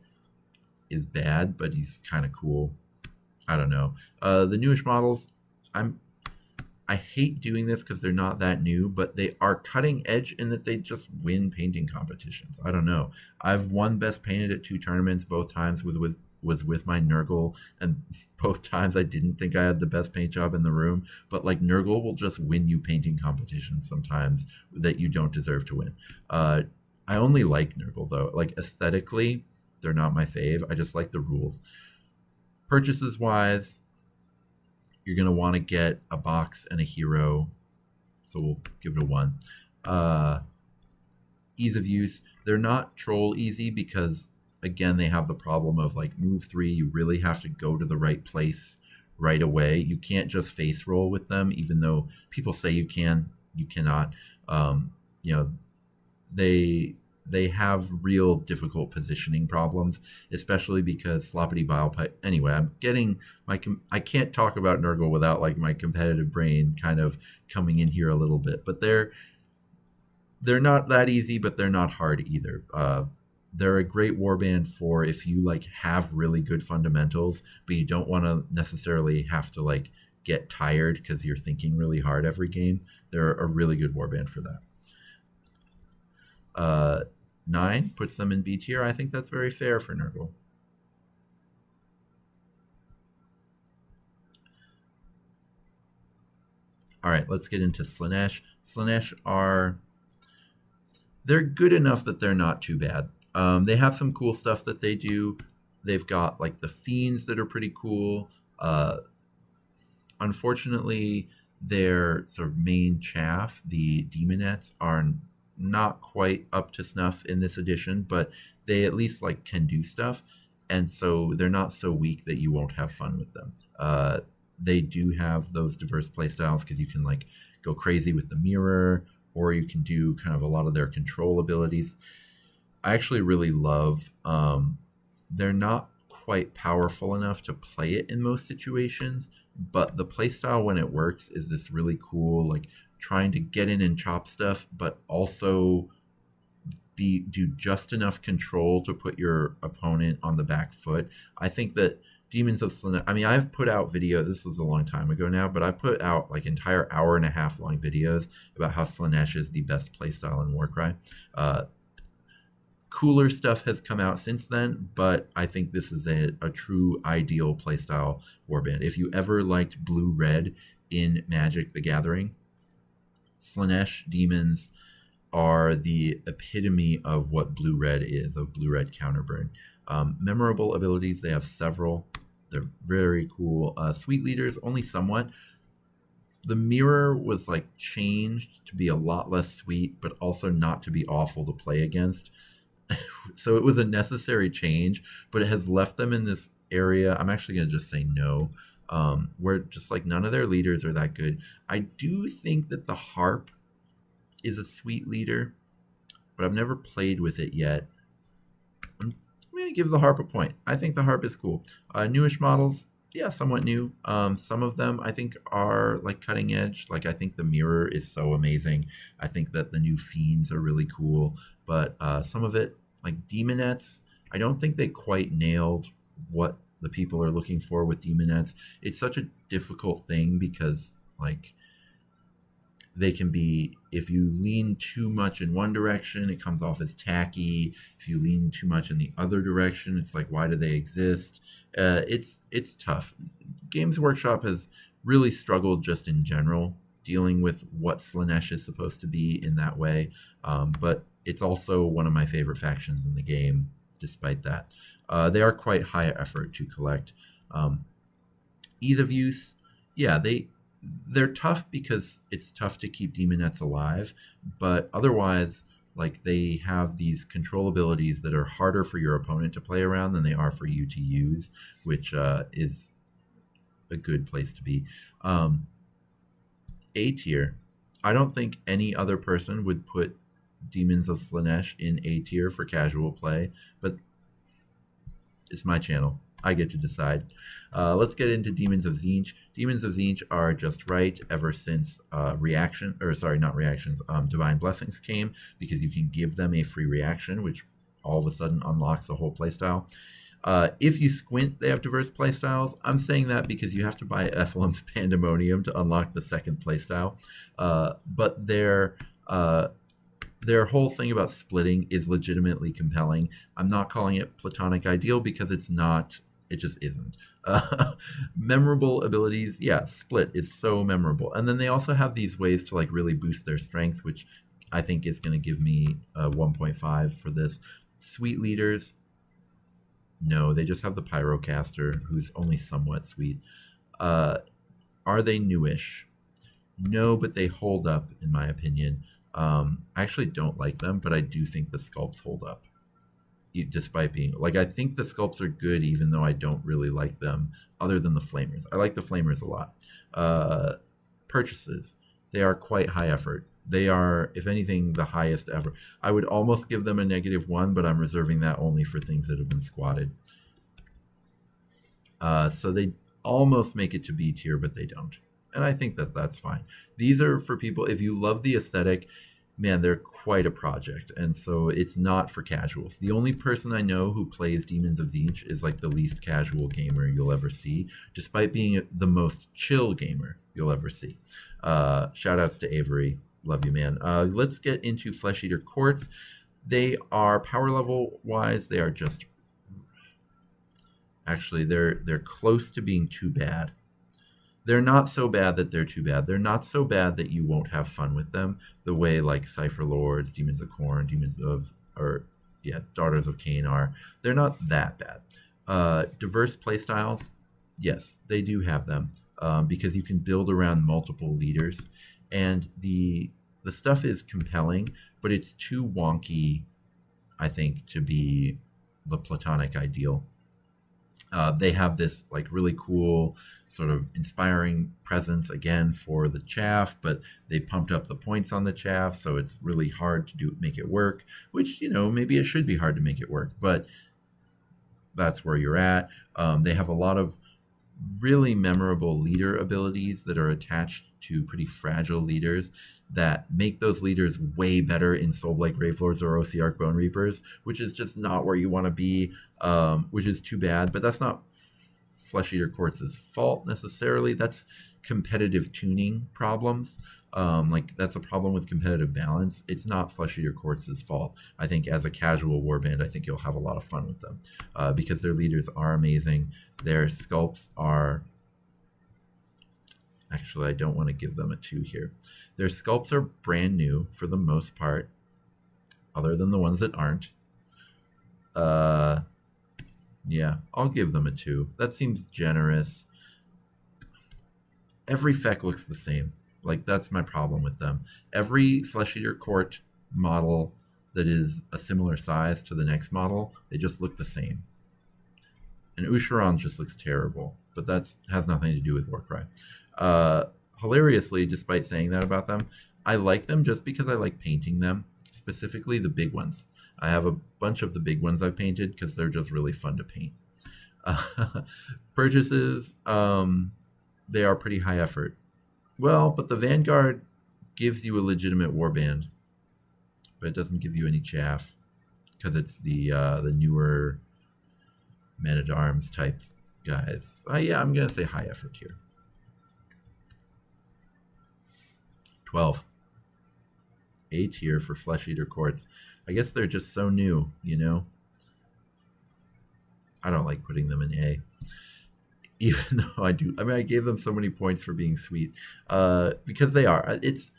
is bad, but he's kind of cool. I don't know. The newish models, I hate doing this because they're not that new, but they are cutting edge in that they just win painting competitions. I don't know. I've won best painted at 2 tournaments. Both times was with my Nurgle, and both times I didn't think I had the best paint job in the room. But like Nurgle will just win you painting competitions sometimes that you don't deserve to win. I only like Nurgle though. Like aesthetically, they're not my fave. I just like the rules. Purchases wise, you're going to want to get a box and a hero. So we'll give it a 1. Ease of use. They're not troll easy because, again, they have the problem of like move 3. You really have to go to the right place right away. You can't just face roll with them, even though people say you can. You cannot. They have real difficult positioning problems, especially because Sloppity Bilepipe. Anyway, I'm getting I can't talk about Nurgle without like my competitive brain kind of coming in here a little bit. But they're not that easy, but they're not hard either. They're a great warband for if you like have really good fundamentals, but you don't want to necessarily have to like get tired because you're thinking really hard every game. They're a really good warband for that. 9 puts them in B tier. I think that's very fair for Nurgle. All right, let's get into Slaanesh. Slaanesh they're good enough that they're not too bad. They have some cool stuff that they do. They've got like the Fiends that are pretty cool. Unfortunately, their sort of main chaff, the Demonettes, are not quite up to snuff in this edition, but they at least like can do stuff, and so they're not so weak that you won't have fun with them. They do have those diverse playstyles because you can like go crazy with the mirror, or you can do kind of a lot of their control abilities. I actually really love. They're not quite powerful enough to play it in most situations, but the playstyle when it works is this really cool like trying to get in and chop stuff, but also do just enough control to put your opponent on the back foot. I think that Demons of Slaanesh, I mean, I've put out videos, this was a long time ago now, but I've put out like entire 1.5 hour long videos about how Slaanesh is the best playstyle in Warcry. Cooler stuff has come out since then, but I think this is a true ideal playstyle warband. If you ever liked blue-red in Magic the Gathering, Slaanesh demons are the epitome of what blue-red is, of blue-red counterburn. Memorable abilities, they have several. They're very cool. Sweet leaders, only somewhat. The mirror was like changed to be a lot less sweet, but also not to be awful to play against. So it was a necessary change, but it has left them in this area. I'm actually going to just say no. Where just like none of their leaders are that good. I do think that the harp is a sweet leader, but I've never played with it yet. I'm going to give the harp a point. I think the harp is cool. Newish models, Yeah, somewhat new. Some of them I think are like cutting edge. Like I think the mirror is so amazing. I think that the new fiends are really cool. But some of it, like demonettes, I don't think they quite nailed what the people are looking for with demonettes. It's such a difficult thing because like they can be, if you lean too much in one direction it comes off as tacky. If you lean too much in the other direction it's like, why do they exist? It's tough. Games Workshop has really struggled just in general dealing with what Slanesh is supposed to be in that way. But it's also one of my favorite factions in the game despite that. They are quite high effort to collect. um, Ease of use, yeah, they're tough because it's tough to keep demonettes alive, but otherwise, like they have these control abilities that are harder for your opponent to play around than they are for you to use, which is a good place to be. Um, A tier, I don't think any other person would put Demons of Slanesh in A tier for casual play, but it's my channel. I get to decide. Let's get into Demons of Tzeentch. Demons of Tzeentch are just right ever since Divine Blessings came, because you can give them a free reaction, which all of a sudden unlocks a whole playstyle. If you squint, they have diverse playstyles. I'm saying that because you have to buy Ephelim's Pandemonium to unlock the second playstyle. But their whole thing about splitting is legitimately compelling. I'm not calling it platonic ideal because it's not. It just isn't. Memorable abilities, yeah, split is so memorable. And then they also have these ways to like really boost their strength, which I think is going to give me a 1.5 for this. Sweet leaders, no, they just have the Pyrocaster, who's only somewhat sweet. Are they newish? No, but they hold up, in my opinion. I actually don't like them, but I do think the sculpts hold up, despite being like, I think the sculpts are good, even though I don't really like them. Other than the flamers, I like the flamers a lot. Purchases, they are quite high effort. They are, if anything, the highest ever. I would almost give them a -1, but I'm reserving that only for things that have been squatted. So they almost make it to B tier, but they don't. And I think that that's fine. These are for people, if you love the aesthetic, man, they're quite a project. And so it's not for casuals. The only person I know who plays Demons of Tzeentch is like the least casual gamer you'll ever see, despite being the most chill gamer you'll ever see. Shout outs to Avery. Love you, man. Let's get into Flesh Eater Courts. They are power level wise, they are just, actually they're close to being too bad. They're not so bad that they're too bad. They're not so bad that you won't have fun with them, the way like Cypher Lords, Demons of Khorne, Daughters of Cain are. They're not that bad. Diverse playstyles, yes, they do have them, because you can build around multiple leaders, and the stuff is compelling, but it's too wonky, I think, to be the platonic ideal. They have this like really cool sort of inspiring presence again for the chaff, but they pumped up the points on the chaff, so it's really hard to make it work, which, maybe it should be hard to make it work, but that's where you're at. They have a lot of really memorable leader abilities that are attached to pretty fragile leaders that make those leaders way better in Soulblight Gravelords or OC Bone Reapers, which is just not where you want to be, which is too bad. But that's not Flesh Eater Courts' fault necessarily. That's competitive tuning problems. That's a problem with competitive balance. It's not Flesh Eater Courts' fault. I think as a casual warband, I think you'll have a lot of fun with them, because their leaders are amazing. Their sculpts are... Actually, I don't want to give them a 2 here. Their sculpts are brand new for the most part, other than the ones that aren't. Yeah, I'll give them a 2. That seems generous. Every feck looks the same. Like, that's my problem with them. Every Flesh Eater Court model that is a similar size to the next model, they just look the same. And Usharon just looks terrible, but that has nothing to do with Warcry. Hilariously, despite saying that about them, I like them just because I like painting them, specifically the big ones. I have a bunch of the big ones I've painted because they're just really fun to paint. Purchases, they are pretty high effort. Well, but the Vanguard gives you a legitimate warband, but it doesn't give you any chaff because it's the newer men at arms types guys. Yeah, I'm gonna say high effort here. 12. A tier for Flesh Eater Courts. I guess they're just so new, you know. I don't like putting them in A, even though I do. I mean, I gave them so many points for being sweet, because they are. It's,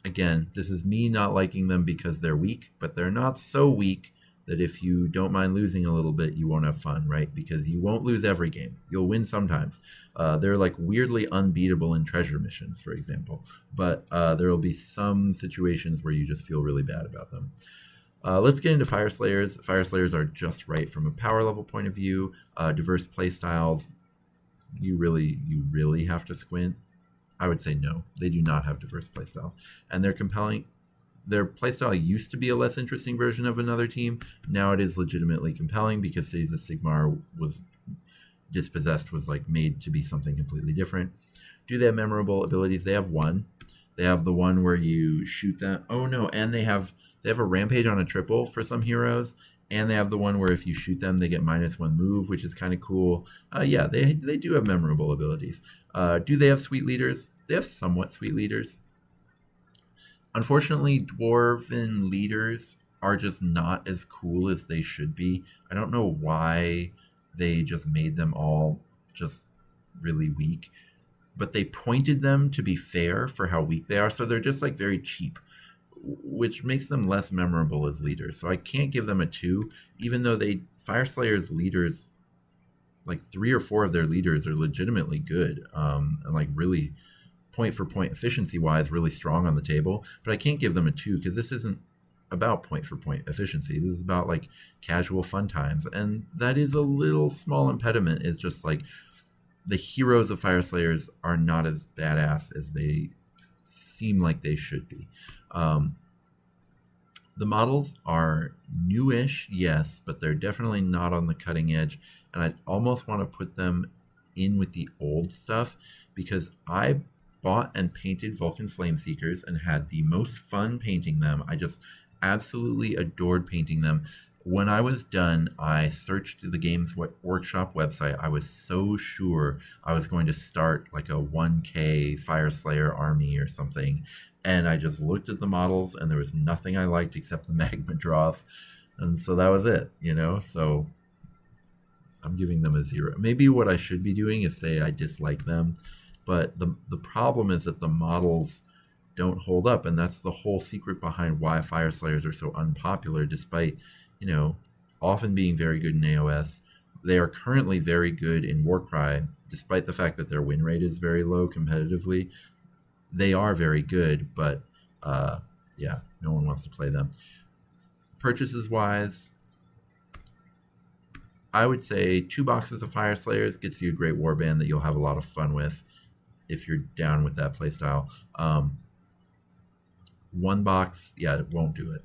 again, this is me not liking them because they're weak, but they're not so weak that if you don't mind losing a little bit, you won't have fun, right? Because you won't lose every game. You'll win sometimes. They're like weirdly unbeatable in treasure missions, for example, but there will be some situations where you just feel really bad about them. Let's get into Fire Slayers. Fire Slayers are just right from a power level point of view. Diverse play styles. You really have to squint. I would say no. They do not have diverse playstyles, and they're compelling. Their playstyle used to be a less interesting version of another team. Now it is legitimately compelling because Cities of Sigmar was dispossessed, was like made to be something completely different. Do they have memorable abilities? They have one. They have the one where you shoot them. Oh no, and they have a rampage on a triple for some heroes, and they have the one where if you shoot them, they get -1 move, which is kind of cool. Yeah, they do have memorable abilities. Do they have sweet leaders? They have somewhat sweet leaders. Unfortunately, dwarven leaders are just not as cool as they should be. I don't know why they just made them all just really weak, but they pointed them to be fair for how weak they are, so they're just like very cheap, which makes them less memorable as leaders. So I can't give them a 2, even though Fire Slayer's leaders, like 3 or 4 of their leaders are legitimately good, and like really point for point efficiency wise really strong on the table, but I can't give them a 2 because this isn't about point for point efficiency. This is about like casual fun times, and that is a little small impediment. Is just like the heroes of Fire Slayers are not as badass as they seem like they should be. The models are newish, yes, but they're definitely not on the cutting edge, and I almost want to put them in with the old stuff because I bought and painted Vulcan Flameseekers and had the most fun painting them. I just absolutely adored painting them. When I was done, I searched the Games Workshop website. I was so sure I was going to start like a 1K Fire Slayer army or something. And I just looked at the models and there was nothing I liked except the Magma Droth. And so that was it, you know? So I'm giving them a 0. Maybe what I should be doing is say I dislike them. But the problem is that the models don't hold up, and that's the whole secret behind why Fire Slayers are so unpopular, despite, you know, often being very good in AOS. They are currently very good in Warcry, despite the fact that their win rate is very low competitively. They are very good, but yeah, no one wants to play them. Purchases wise, I would say 2 boxes of Fire Slayers gets you a great warband that you'll have a lot of fun with if you're down with that playstyle. 1 box, yeah, it won't do it.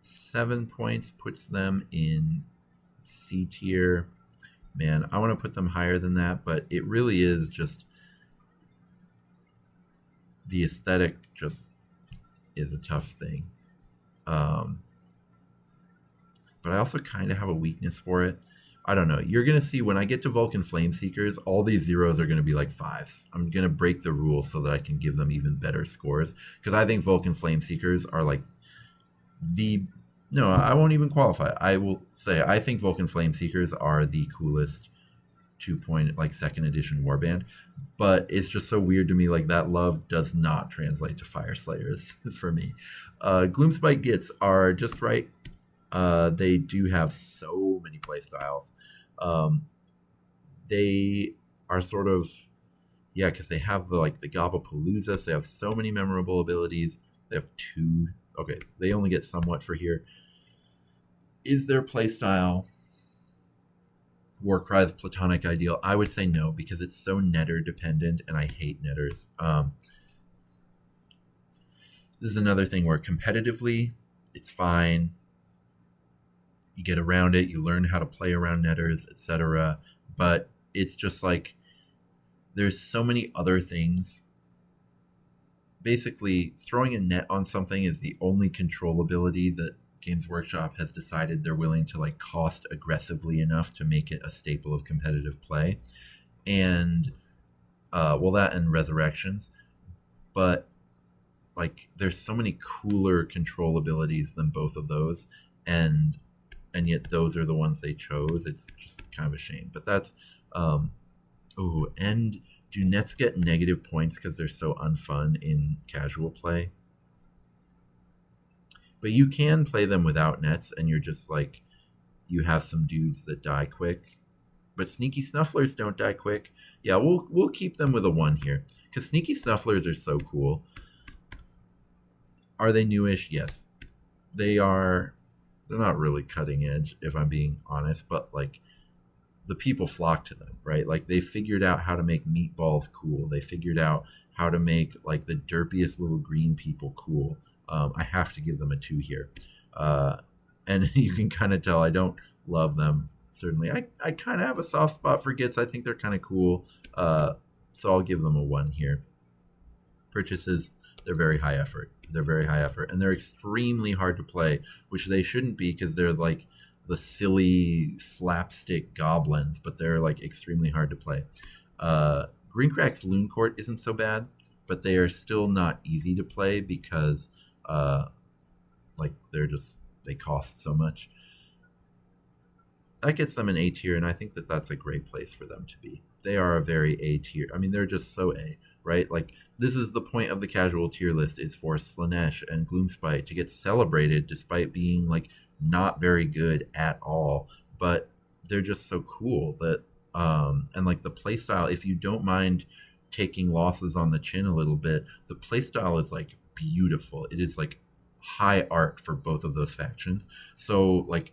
Seven points puts them in C tier. Man, I want to put them higher than that, but it really is just the aesthetic just is a tough thing. But I also kind of have a weakness for it. I don't know. You're going to see when I get to Vulcan Flameseekers, all these zeros are going to be like 5s. I'm going to break the rules so that I can give them even better scores. Because I think Vulcan Flameseekers are like no, I won't even qualify. I will say I think Vulcan Flameseekers are the coolest 2-point, like 2nd edition warband. But it's just so weird to me. Like that love does not translate to Fire Slayers for me. Gloomspite Gits are just right. They do have so many playstyles. They are sort of, yeah, because they have the Gobapalooza. So they have so many memorable abilities. They have 2. Okay, they only get somewhat for here. Is their playstyle Warcry's platonic ideal? I would say no, because it's so netter dependent, and I hate netters. This is another thing where competitively, it's fine. You get around it, you learn how to play around netters, etc. But it's just like there's so many other things. Basically, throwing a net on something is the only controllability that Games Workshop has decided they're willing to like cost aggressively enough to make it a staple of competitive play. And that and Resurrections. But like there's so many cooler control abilities than both of those, and yet those are the ones they chose. It's just kind of a shame. But that's and do nets get negative points because they're so unfun in casual play? But you can play them without nets, and you're just like, you have some dudes that die quick. But Sneaky Snufflers don't die quick. Yeah, we'll keep them with a 1 here. Because Sneaky Snufflers are so cool. Are they newish? Yes. They are. They're not really cutting edge, if I'm being honest. But, like, the people flock to them, right? Like, they figured out how to make meatballs cool. They figured out how to make, like, the derpiest little green people cool. I have to give them a 2 here. And you can kind of tell I don't love them. Certainly, I kind of have a soft spot for Gits. I think they're kind of cool. So I'll give them a 1 here. Purchases, they're very high effort. And they're extremely hard to play, which they shouldn't be because they're like the silly slapstick goblins, but they're like extremely hard to play. Greencrack's Loon Court isn't so bad, but they are still not easy to play because they cost so much. That gets them an A tier, and I think that that's a great place for them to be. They are a very A tier. I mean, they're just so A, right? Like, this is the point of the casual tier list, is for Slanesh and Gloomspite to get celebrated despite being, like, not very good at all. But they're just so cool that, and, like, the playstyle, if you don't mind taking losses on the chin a little bit, the playstyle is, like, beautiful. It is, like, high art for both of those factions. So, like,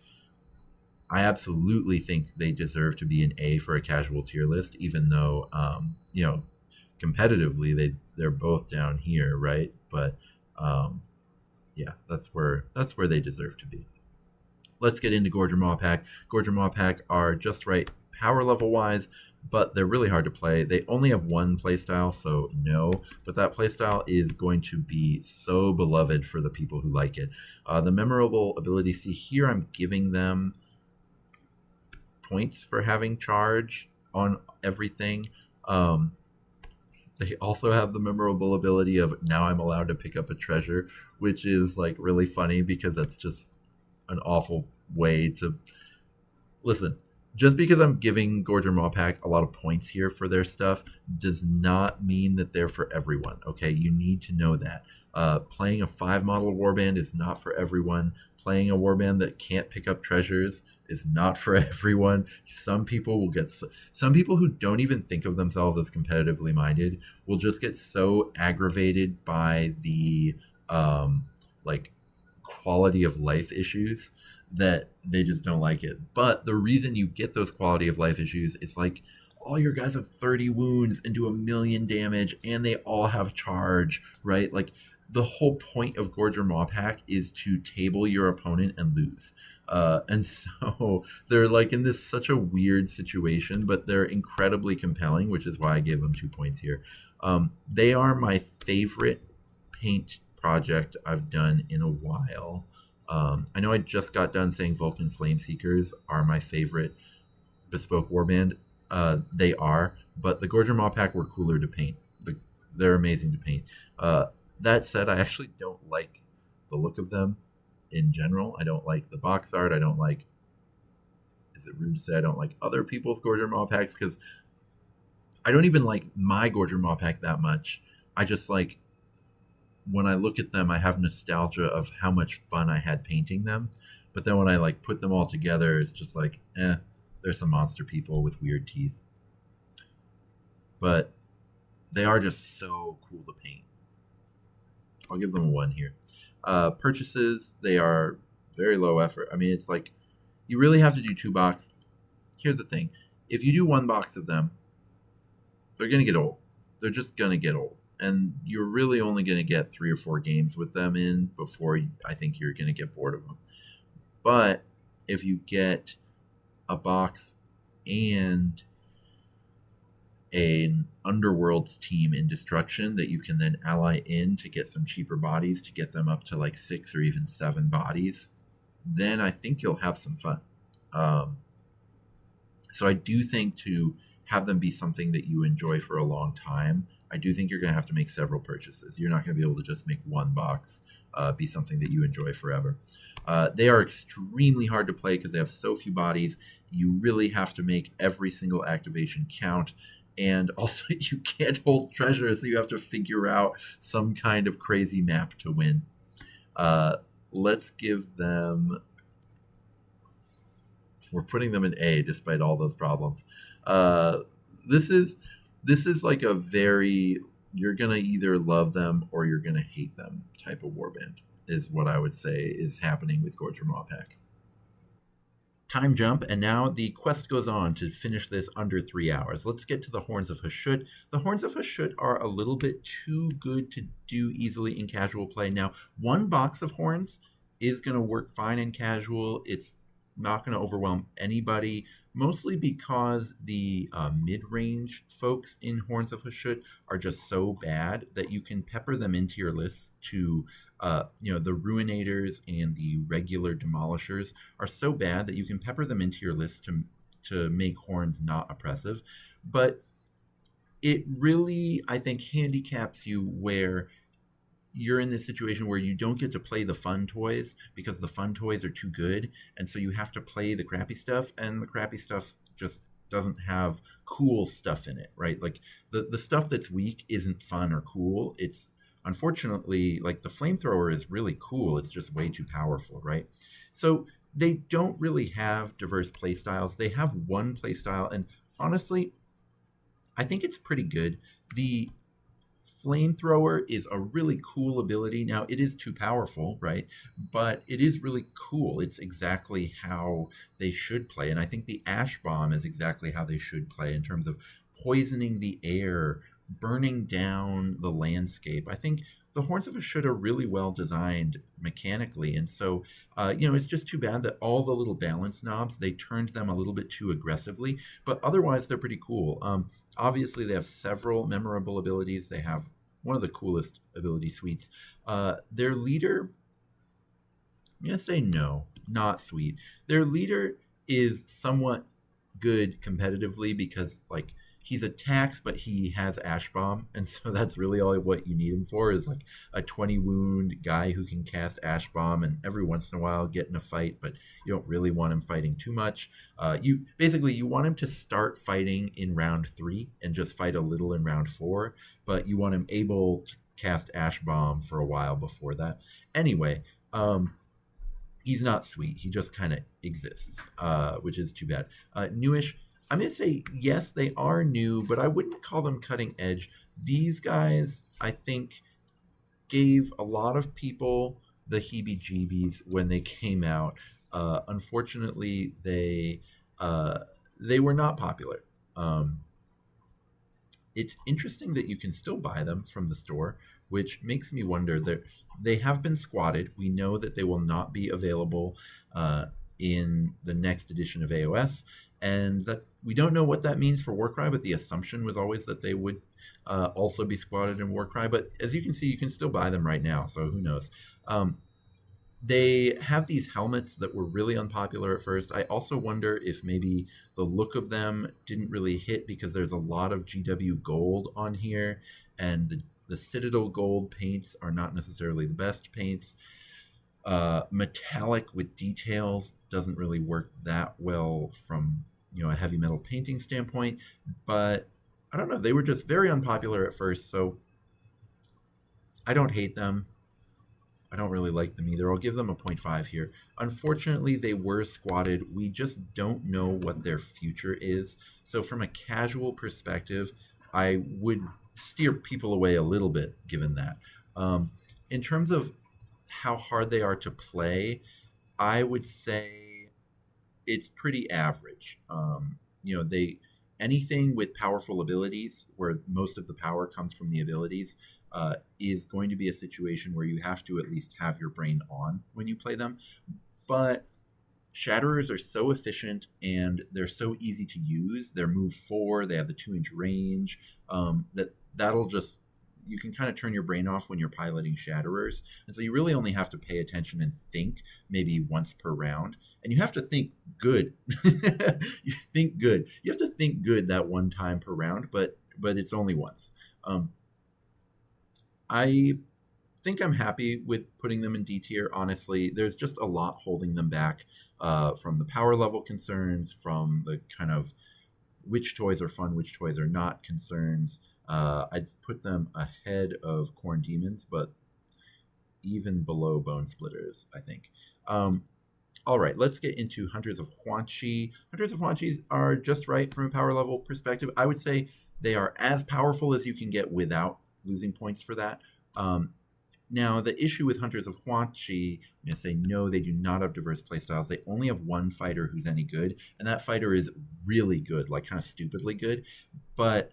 I absolutely think they deserve to be an A for a casual tier list, even though, competitively they're both down here, right? But yeah, that's where they deserve to be. Let's get into Gorger Mawpack. Gorger Mawpack are just right power level wise, but they're really hard to play. They only have one playstyle, so no, but that playstyle is going to be so beloved for the people who like it. The memorable ability, see here, I'm giving them points for having charge on everything. They also have the memorable ability of now I'm allowed to pick up a treasure, which is like really funny because that's just an awful way to listen. Just because I'm giving Gorger Mawpack a lot of points here for their stuff does not mean that they're for everyone. Okay, you need to know that. Playing a 5 model warband is not for everyone. Playing a warband that can't pick up treasures is not for everyone. Some people who don't even think of themselves as competitively minded will just get so aggravated by the quality of life issues that they just don't like it. But the reason you get those quality of life issues is like all your guys have 30 wounds and do 1,000,000 damage, and they all have charge, right? Like, the whole point of Gorger Mawpack is to table your opponent and lose. And so they're like in this such a weird situation, but they're incredibly compelling, which is why I gave them 2 points here. They are my favorite paint project I've done in a while. I know I just got done saying Vulcan Flameseekers are my favorite bespoke warband. They are, but the Gorger Mawpack were cooler to paint. They're amazing to paint. That said, I actually don't like the look of them in general. I don't like the box art. I don't like, is it rude to say I don't like other people's Gorger Mawpacks? Because I don't even like my Gorger Mawpack that much. I just like, when I look at them, I have nostalgia of how much fun I had painting them. But then when I like put them all together, it's just like, there's some monster people with weird teeth. But they are just so cool to paint. I'll give them a 1 here. Purchases, they are very low effort. I mean, it's like, you really have to do 2 box. Here's the thing. If you do 1 box of them, they're going to get old. They're just going to get old. and you're really only going to get 3 or 4 games with them in before I think you're going to get bored of them. But if you get a box and an Underworlds team in Destruction that you can then ally in to get some cheaper bodies to get them up to like 6 or even 7 bodies, then I think you'll have some fun. So I do think to have them be something that you enjoy for a long time, I do think you're going to have to make several purchases. You're not going to be able to just make one box be something that you enjoy forever. They are extremely hard to play because they have so few bodies. You really have to make every single activation count. And also, you can't hold treasure, so you have to figure out some kind of crazy map to win. Let's give them... We're putting them in A despite all those problems. This is like a very... You're going to either love them or you're going to hate them type of warband is what I would say is happening with Gorger Maw Pack. Time jump, and now the quest goes on to finish this under 3 hours. Let's get to the Horns of Hashut. The Horns of Hashut are a little bit too good to do easily in casual play. Now, 1 box of Horns is going to work fine in casual. It's not going to overwhelm anybody, mostly because the mid-range folks in Horns of Hashut are just so bad that you can pepper them into your lists to, the Ruinators and the regular Demolishers are so bad that you can pepper them into your list to make Horns not oppressive. But it really, I think, handicaps you where you're in this situation where you don't get to play the fun toys because the fun toys are too good, and so you have to play the crappy stuff, and the crappy stuff just doesn't have cool stuff in it, right? Like the stuff that's weak isn't fun or cool. It's unfortunately like the flamethrower is really cool. It's just way too powerful, right? So they don't really have diverse play styles. They have one play style, and honestly, I think it's pretty good. The Flamethrower is a really cool ability. Now, it is too powerful, right? But it is really cool. It's exactly how they should play. And I think the Ash Bomb is exactly how they should play in terms of poisoning the air, burning down the landscape. I think the Horns of Hashut are really well designed mechanically. And so, it's just too bad that all the little balance knobs, they turned them a little bit too aggressively. But otherwise, they're pretty cool. Obviously, they have several memorable abilities. They have one of the coolest ability suites. Their leader, I'm going to say no, not sweet. Their leader is somewhat good competitively because, like, he's attacks, but he has Ash Bomb, and so that's really all what you need him for is like a 20 wound guy who can cast Ash Bomb and every once in a while get in a fight, but you don't really want him fighting too much. You want him to start fighting in round 3 and just fight a little in round 4, but you want him able to cast Ash Bomb for a while before that. Anyway, he's not sweet. He just kind of exists, which is too bad. Newish. I'm going to say, yes, they are new, but I wouldn't call them cutting edge. These guys, I think, gave a lot of people the heebie-jeebies when they came out. Unfortunately, they were not popular. It's interesting that you can still buy them from the store, which makes me wonder. They have been squatted. We know that they will not be available in the next edition of AOS, and that we don't know what that means for Warcry, but the assumption was always that they would also be squatted in Warcry. But as you can see, you can still buy them right now, so who knows. They have these helmets that were really unpopular at first. I also wonder if maybe the look of them didn't really hit because there's a lot of GW gold on here, and the Citadel gold paints are not necessarily the best paints. Metallic with details doesn't really work that well from a heavy metal painting standpoint, but I don't know, they were just very unpopular at first, so I don't hate them. I don't really like them either. I'll give them a 0.5 here. Unfortunately, they were squatted. We just don't know what their future is. So from a casual perspective, I would steer people away a little bit given that. In terms of how hard they are to play, I would say it's pretty average. anything with powerful abilities, where most of the power comes from the abilities, is going to be a situation where you have to at least have your brain on when you play them. But Shatterers are so efficient and they're so easy to use. They're move 4, they have the 2-inch range, that'll just, you can kind of turn your brain off when you're piloting Shatterers. And so you really only have to pay attention and think maybe once per round. And you have to think good. You think good. You have to think good that one time per round, but it's only once. I think I'm happy with putting them in D tier. Honestly, there's just a lot holding them back, from the power level concerns, from the kind of which toys are fun, which toys are not concerns. I'd put them ahead of Corn Demons, but even below Bone Splitters, I think. All right, let's get into Hunters of Huanchi. Hunters of Huanchi are just right from a power level perspective. I would say they are as powerful as you can get without losing points for that. Now, the issue with Hunters of Huanchi, I'm going to say no, they do not have diverse playstyles. They only have one fighter who's any good, and that fighter is really good, like kind of stupidly good. But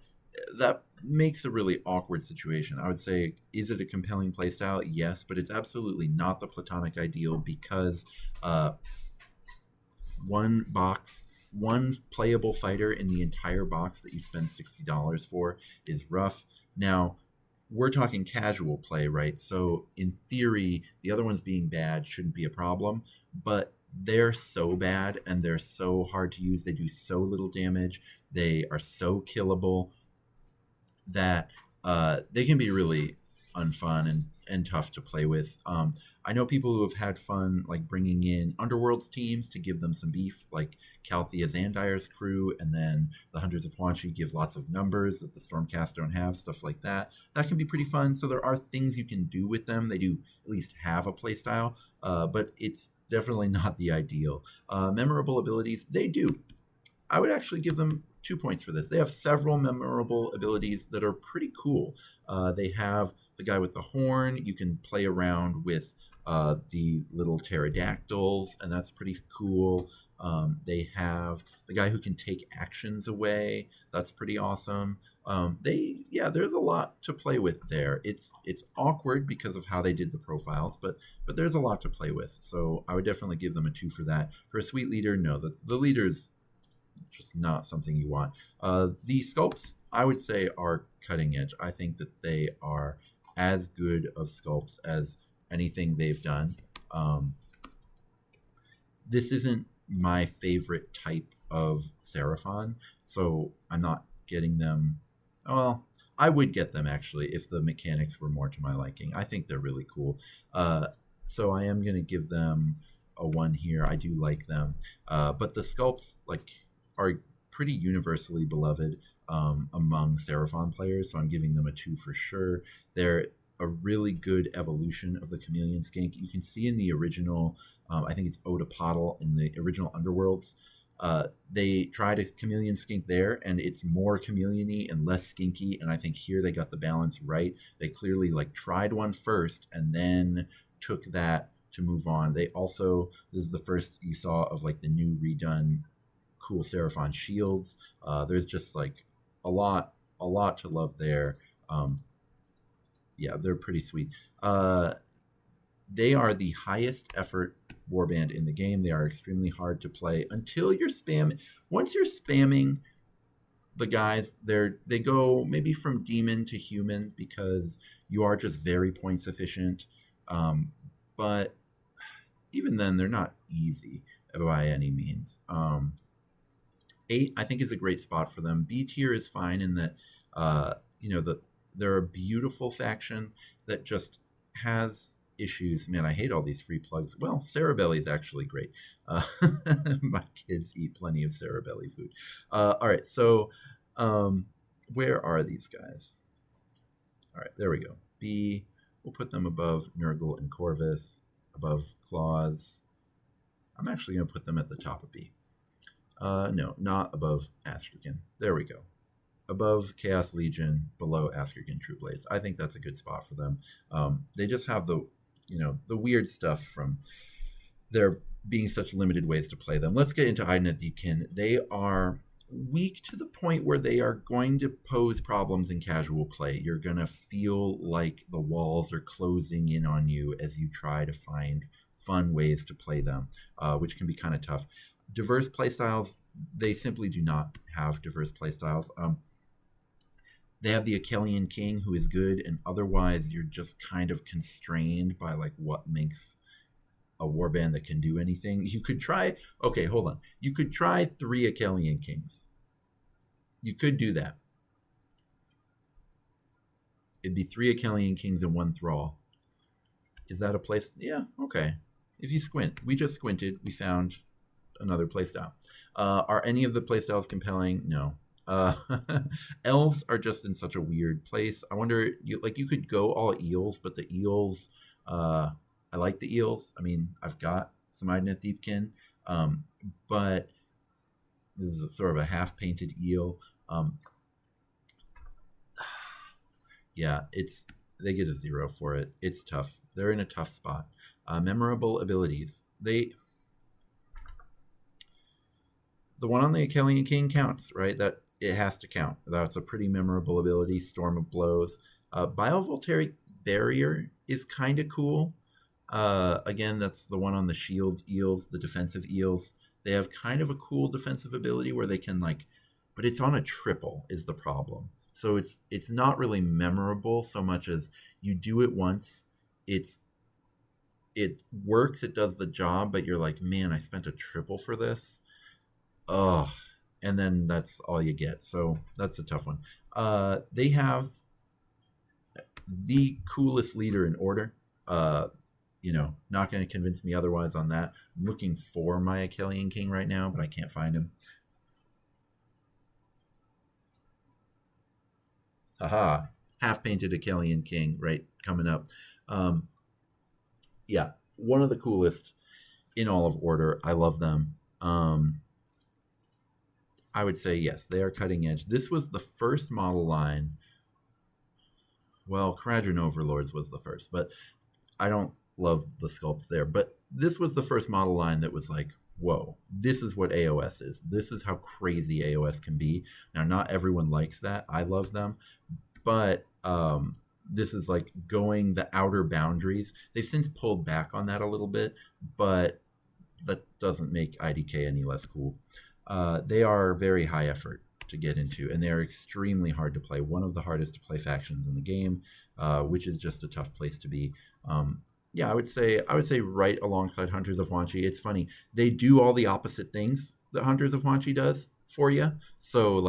that makes a really awkward situation. I would say, is it a compelling playstyle? Yes, but it's absolutely not the platonic ideal, because one playable fighter in the entire box that you spend $60 for is rough. Now, we're talking casual play, right? So in theory, the other ones being bad shouldn't be a problem, but they're so bad and they're so hard to use. They do so little damage. They are so killable that they can be really unfun and tough to play with. I know people who have had fun like bringing in Underworld's teams to give them some beef, like Calthea Zandire's crew, and then the Hunters of Huanchi give lots of numbers that the Stormcast don't have, stuff like that. That can be pretty fun. So there are things you can do with them. They do at least have a playstyle, but it's definitely not the ideal. Memorable abilities, they do. I would actually give them 2 points for this. They have several memorable abilities that are pretty cool. They have the guy with the horn. You can play around with the little pterodactyls, and that's pretty cool. They have the guy who can take actions away. That's pretty awesome. There's a lot to play with there. It's awkward because of how they did the profiles, but there's a lot to play with. So I would definitely give them a 2 for that. For a sweet leader, no, the leader's just not something you want. The sculpts, I would say, are cutting edge. I think that they are as good of sculpts as anything they've done. This isn't my favorite type of Seraphon, so I'm not getting them. Well, I would get them actually if the mechanics were more to my liking. I think they're really cool. So I am going to give them a 1 here. I do like them. But the sculpts are pretty universally beloved among Seraphon players, so I'm giving them a 2 for sure. They're a really good evolution of the Chameleon Skink. You can see in the original, I think it's Odapodal in the original Underworlds, they tried a Chameleon Skink there, and it's more chameleon-y and less skinky, and I think here they got the balance right. They clearly tried one first and then took that to move on. They also, this is the first you saw of the new redone cool Seraphon shields. There's just a lot to love there. They're pretty sweet. They are the highest effort warband in the game. They are extremely hard to play until you're spamming. Once you're spamming the guys, they go maybe from demon to human because you are just very points efficient. But even then, they're not easy by any means. 8, I think, is a great spot for them. B tier is fine in that, they're a beautiful faction that just has issues. Man, I hate all these free plugs. Well, Cerebelli is actually great. My kids eat plenty of Cerebelli food. All right, so where are these guys? All right, there we go. B, we'll put them above Nurgle and Corvus, above Claws. I'm actually going to put them at the top of B. No, not above Askergen. There we go. Above Chaos Legion, below Askergen True Blades. I think that's a good spot for them. They just have the weird stuff from there being such limited ways to play them. Let's get into Idoneth Deepkin. They are weak to the point where they are going to pose problems in casual play. You're going to feel like the walls are closing in on you as you try to find fun ways to play them, which can be kind of tough. Diverse playstyles, they simply do not have diverse playstyles. They have the Achillean King, who is good, and otherwise you're just kind of constrained by like what makes a warband that can do anything. You could try, okay, hold on. You could try 3 Achillean Kings. You could do that. It'd be 3 Achillean Kings and 1 Thrall. Is that a place? Yeah, okay. If you squint, we just squinted, we found another playstyle. Are any of the playstyles compelling? No. Elves are just in such a weird place. I wonder, you could go all eels, but the eels, I like the eels. I mean, I've got some Idoneth Deepkin, but this is sort of a half-painted eel. Yeah, they get a 0 for it. It's tough. They're in a tough spot. Memorable abilities. The one on the Achillean King counts, right? That it has to count. That's a pretty memorable ability. Storm of Blows. Biovoltaic Barrier is kind of cool. Again, that's the one on the shield eels, the defensive eels. They have kind of a cool defensive ability where they can but it's on a triple is the problem. So it's not really memorable so much as you do it once. It works, it does the job, but you're like, man, I spent a triple for this. Oh, and then that's all you get. So that's a tough one. They have the coolest leader in Order. Not going to convince me otherwise on that. I'm looking for my Achillean King right now, but I can't find him. Haha, half-painted Achillean King, right, coming up. Yeah, one of the coolest in all of Order. I love them. I would say, yes, they are cutting edge. This was the first model line. Well, Kharadron Overlords was the first, but I don't love the sculpts there. But this was the first model line that was like, whoa, this is what AOS is. This is how crazy AOS can be. Now, not everyone likes that. I love them. But this is like going the outer boundaries. They've since pulled back on that a little bit, but that doesn't make IDK any less cool. They are very high effort to get into, and they are extremely hard to play. One of the hardest to play factions in the game, which is just a tough place to be. Yeah, I would say right alongside Hunters of Wanchi. It's funny, they do all the opposite things that Hunters of Wanchi does for you. So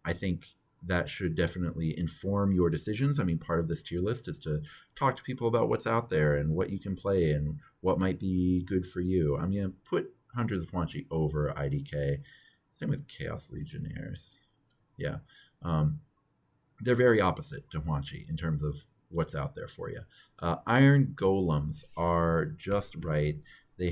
I think that should definitely inform your decisions. I mean, part of this tier list is to talk to people about what's out there and what you can play and what might be good for you. I'm going to put Hunters of Wanchi over IDK. Same with Chaos Legionnaires. Yeah. They're very opposite to Wanchi in terms of what's out there for you. Iron Golems are just right. They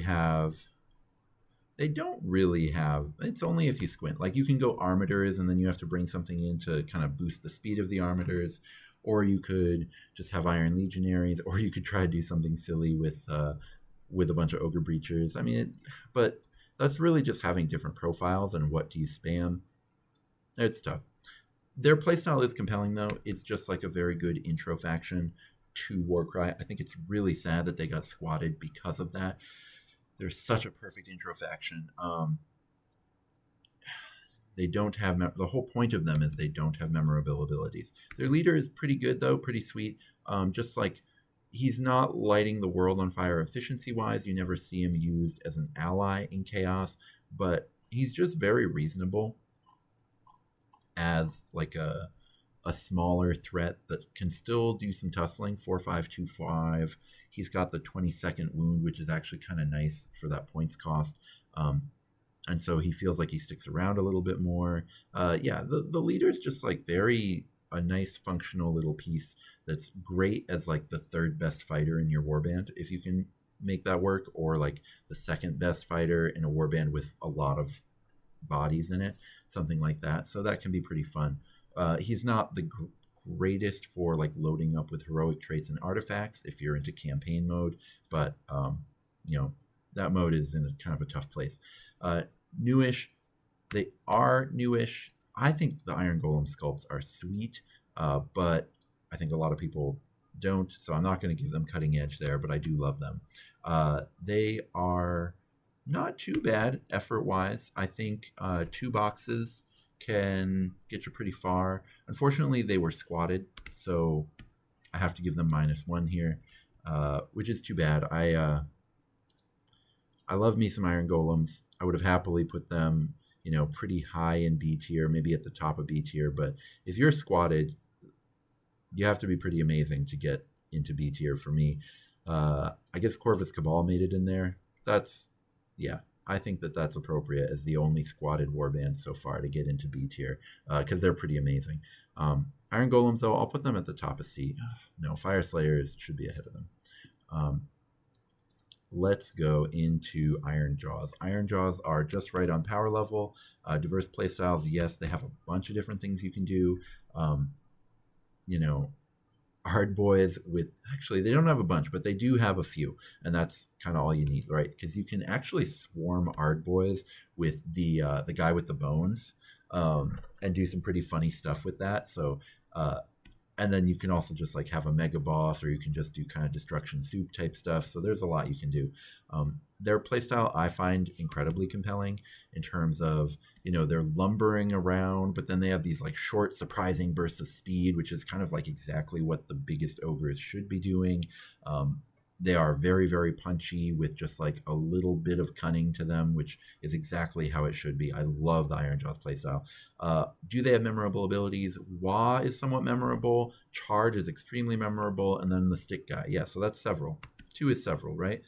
don't really have, it's only if you squint. You can go Armators and then you have to bring something in to kind of boost the speed of the Armators, or you could just have Iron Legionaries, or you could try to do something silly with a bunch of Ogre Breachers. I mean, but that's really just having different profiles and what do you spam. It's tough. Their playstyle is compelling, though. It's just like a very good intro faction to Warcry. I think it's really sad that they got squatted because of that. They're such a perfect intro faction. They don't have the whole point of them is they don't have memorable abilities. Their leader is pretty good, though, pretty sweet. Just he's not lighting the world on fire efficiency-wise. You never see him used as an ally in Chaos, but he's just very reasonable as a smaller threat that can still do some tussling. 4-5-2-5. He's got the 22nd wound, which is actually kind of nice for that points cost. And so he feels like he sticks around a little bit more. Yeah, the leader's just a nice functional little piece that's great as the third best fighter in your warband, if you can make that work, or the second best fighter in a warband with a lot of bodies in it, something like that. So that can be pretty fun. He's not the greatest for loading up with heroic traits and artifacts if you're into campaign mode, but that mode is in a kind of a tough place. Newish, They are newish. I think the Iron Golem sculpts are sweet, but I think a lot of people don't, so I'm not going to give them cutting edge there, but I do love them. They are not too bad effort wise. I think 2 boxes can get you pretty far. Unfortunately, they were squatted, so I have to give them -1 here, which is too bad. I love me some Iron Golems. I would have happily put them, pretty high in B tier, maybe at the top of B tier. But if you're squatted, you have to be pretty amazing to get into B tier for me. I guess Corvus Cabal made it in there. Yeah, I think that's appropriate as the only squatted warband so far to get into B tier because they're pretty amazing. Iron Golems, though, I'll put them at the top of C. No, Fire Slayers should be ahead of them. Let's go into Iron Jaws. Iron Jaws are just right on power level. Diverse playstyles, yes, they have a bunch of different things you can do. Hard boys with, actually, they don't have a bunch, but they do have a few, and that's kind of all you need, right? Because you can actually swarm hard boys with the guy with the bones, and do some pretty funny stuff with that. So and then you can also just like have a mega boss, or you can just do kind of destruction soup type stuff. So there's a lot you can do. Their playstyle I find incredibly compelling in terms of, they're lumbering around, but then they have these like short, surprising bursts of speed, which is kind of like exactly what the biggest ogres should be doing. They are very, very punchy with just like a little bit of cunning to them, which is exactly how it should be. I love the Iron Jaws playstyle. Do they have memorable abilities? Wah is somewhat memorable. Charge is extremely memorable. And then the stick guy. Yeah, so that's several. 2 is several, right?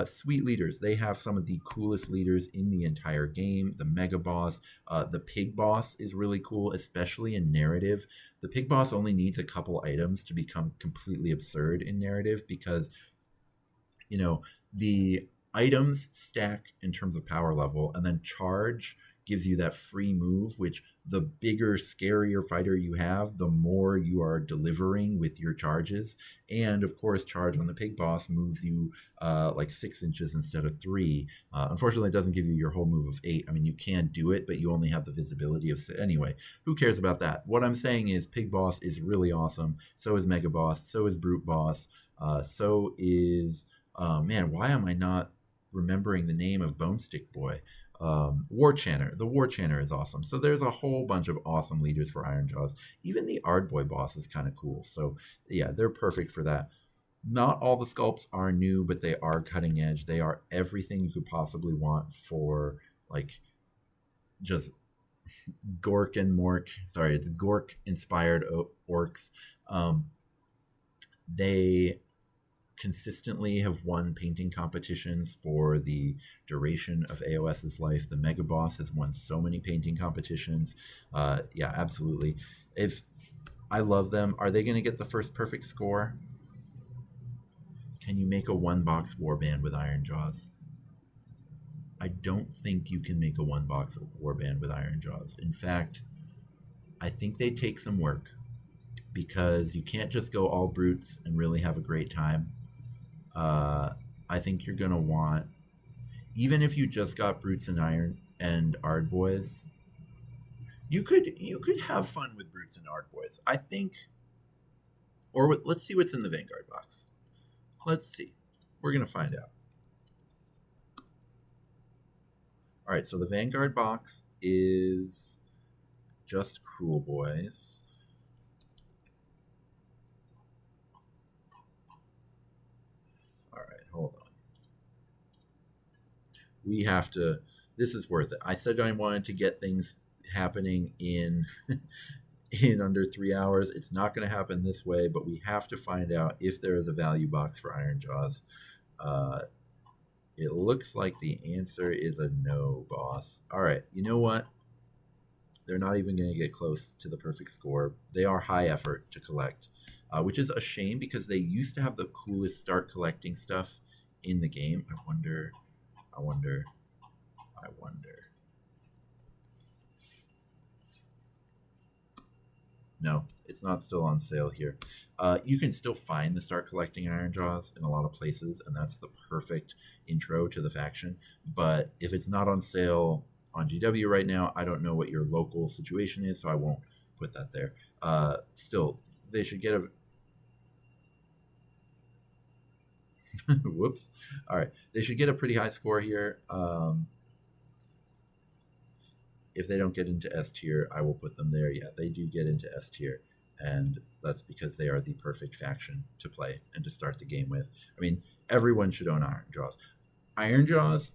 Sweet leaders. They have some of the coolest leaders in the entire game. The Mega Boss. The Pig Boss is really cool, especially in narrative. The Pig Boss only needs a couple items to become completely absurd in narrative because the items stack in terms of power level, and then charge gives you that free move, which the bigger, scarier fighter you have, the more you are delivering with your charges. And of course, charge on the Pig Boss moves you like 6 inches instead of 3. Unfortunately, it doesn't give you your whole move of 8. I mean, you can do it, but you only have the visibility of 6. Anyway, who cares about that? What I'm saying is Pig Boss is really awesome. So is Mega Boss. So is Brute Boss. So is... man, why am I not remembering the name of Bone Stick Boy? War Chanter. The War Chanter is awesome. So there's a whole bunch of awesome leaders for Iron Jaws. Even the Ardboy boss is kind of cool. So yeah, they're perfect for that. Not all the sculpts are new, but they are cutting edge. They are everything you could possibly want for like just Gork and Mork. Sorry, it's Gork inspired orcs. They consistently have won painting competitions for the duration of AOS's life. The Mega Boss has won so many painting competitions. Yeah, absolutely. If I love them, are they going to get the first perfect score? Can you make a 1-box warband with Iron Jaws? I don't think you can make a 1-box warband with Iron Jaws. In fact, I think they take some work because you can't just go all brutes and really have a great time. I think you're going to want, even if you just got brutes and iron and Ardboys, you could have fun with brutes and Ardboys. I think, or let's see what's in the Vanguard box. Let's see. We're going to find out. All right, so the Vanguard box is just Cruel Boys. Hold on. We have to, this is worth it. I said I wanted to get things happening in under 3 hours. It's not going to happen this way, but we have to find out if there is a value box for Iron Jaws. It looks like the answer is a no, boss. All right, you know what? They're not even going to get close to the perfect score. They are high effort to collect. Which is a shame because they used to have the coolest start collecting stuff in the game. I wonder. No, it's not still on sale here. You can still find the start collecting Iron Jaws in a lot of places, and that's the perfect intro to the faction. But if it's not on sale, on GW right now. I don't know what your local situation is, so I won't put that there. Still, they should get a whoops. All right, they should get a pretty high score here. If they don't get into S tier, I will put them there. Yeah, they do get into S tier, and that's because they are the perfect faction to play and to start the game with. I mean, everyone should own Iron Jaws. Iron Jaws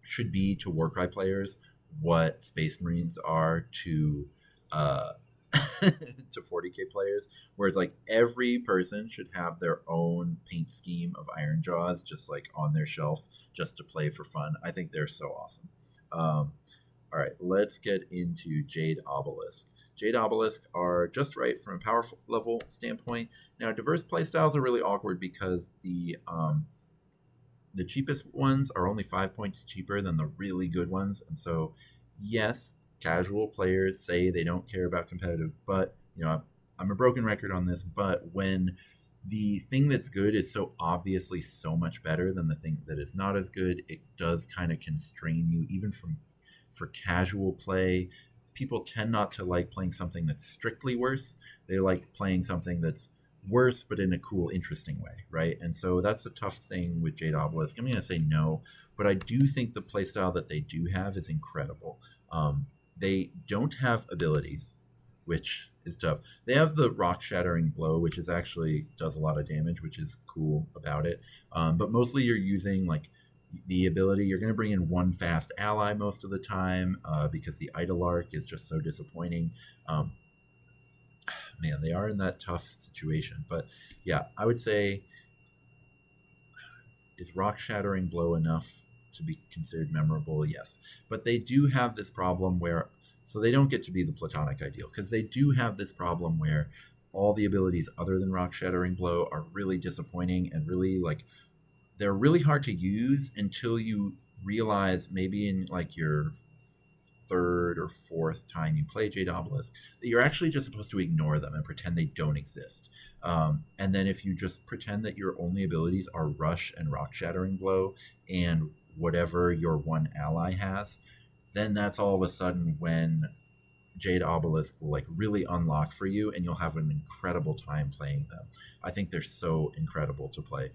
should be to Warcry players what Space Marines are to to 40k players, where it's like every person should have their own paint scheme of Iron Jaws just like on their shelf just to play for fun. I think they're so awesome. All right, let's get into Jade Obelisk. Jade Obelisk are just right from a power level standpoint. Now, diverse playstyles are really awkward because the cheapest ones are only 5 points cheaper than the really good ones, and so yes, casual players say they don't care about competitive, but I'm a broken record on this. But when the thing that's good is so obviously so much better than the thing that is not as good, it does kind of constrain you, even for casual play. People tend not to like playing something that's strictly worse. They like playing something that's worse, but in a cool, interesting way, right? And so that's the tough thing with Jade Obelisk. I'm going to say no, but I do think the playstyle that they do have is incredible. They don't have abilities, which is tough. They have the rock shattering blow, which is actually does a lot of damage, which is cool about it. But mostly you're using like the ability. You're going to bring in one fast ally most of the time because the Idol Arc is just so disappointing. Man, they are in that tough situation. But yeah, I would say, is rock shattering blow enough to be considered memorable? Yes. But they do have this problem where, so they don't get to be the platonic ideal, because they do have this problem where all the abilities other than rock shattering blow are really disappointing and really like, they're really hard to use until you realize maybe in like your third or fourth time you play Jade Obelisk that you're actually just supposed to ignore them and pretend they don't exist. And then if you just pretend that your only abilities are Rush and Rock Shattering Blow and whatever your one ally has, then that's all of a sudden when Jade Obelisk will like really unlock for you, and you'll have an incredible time playing them. I think they're so incredible to play,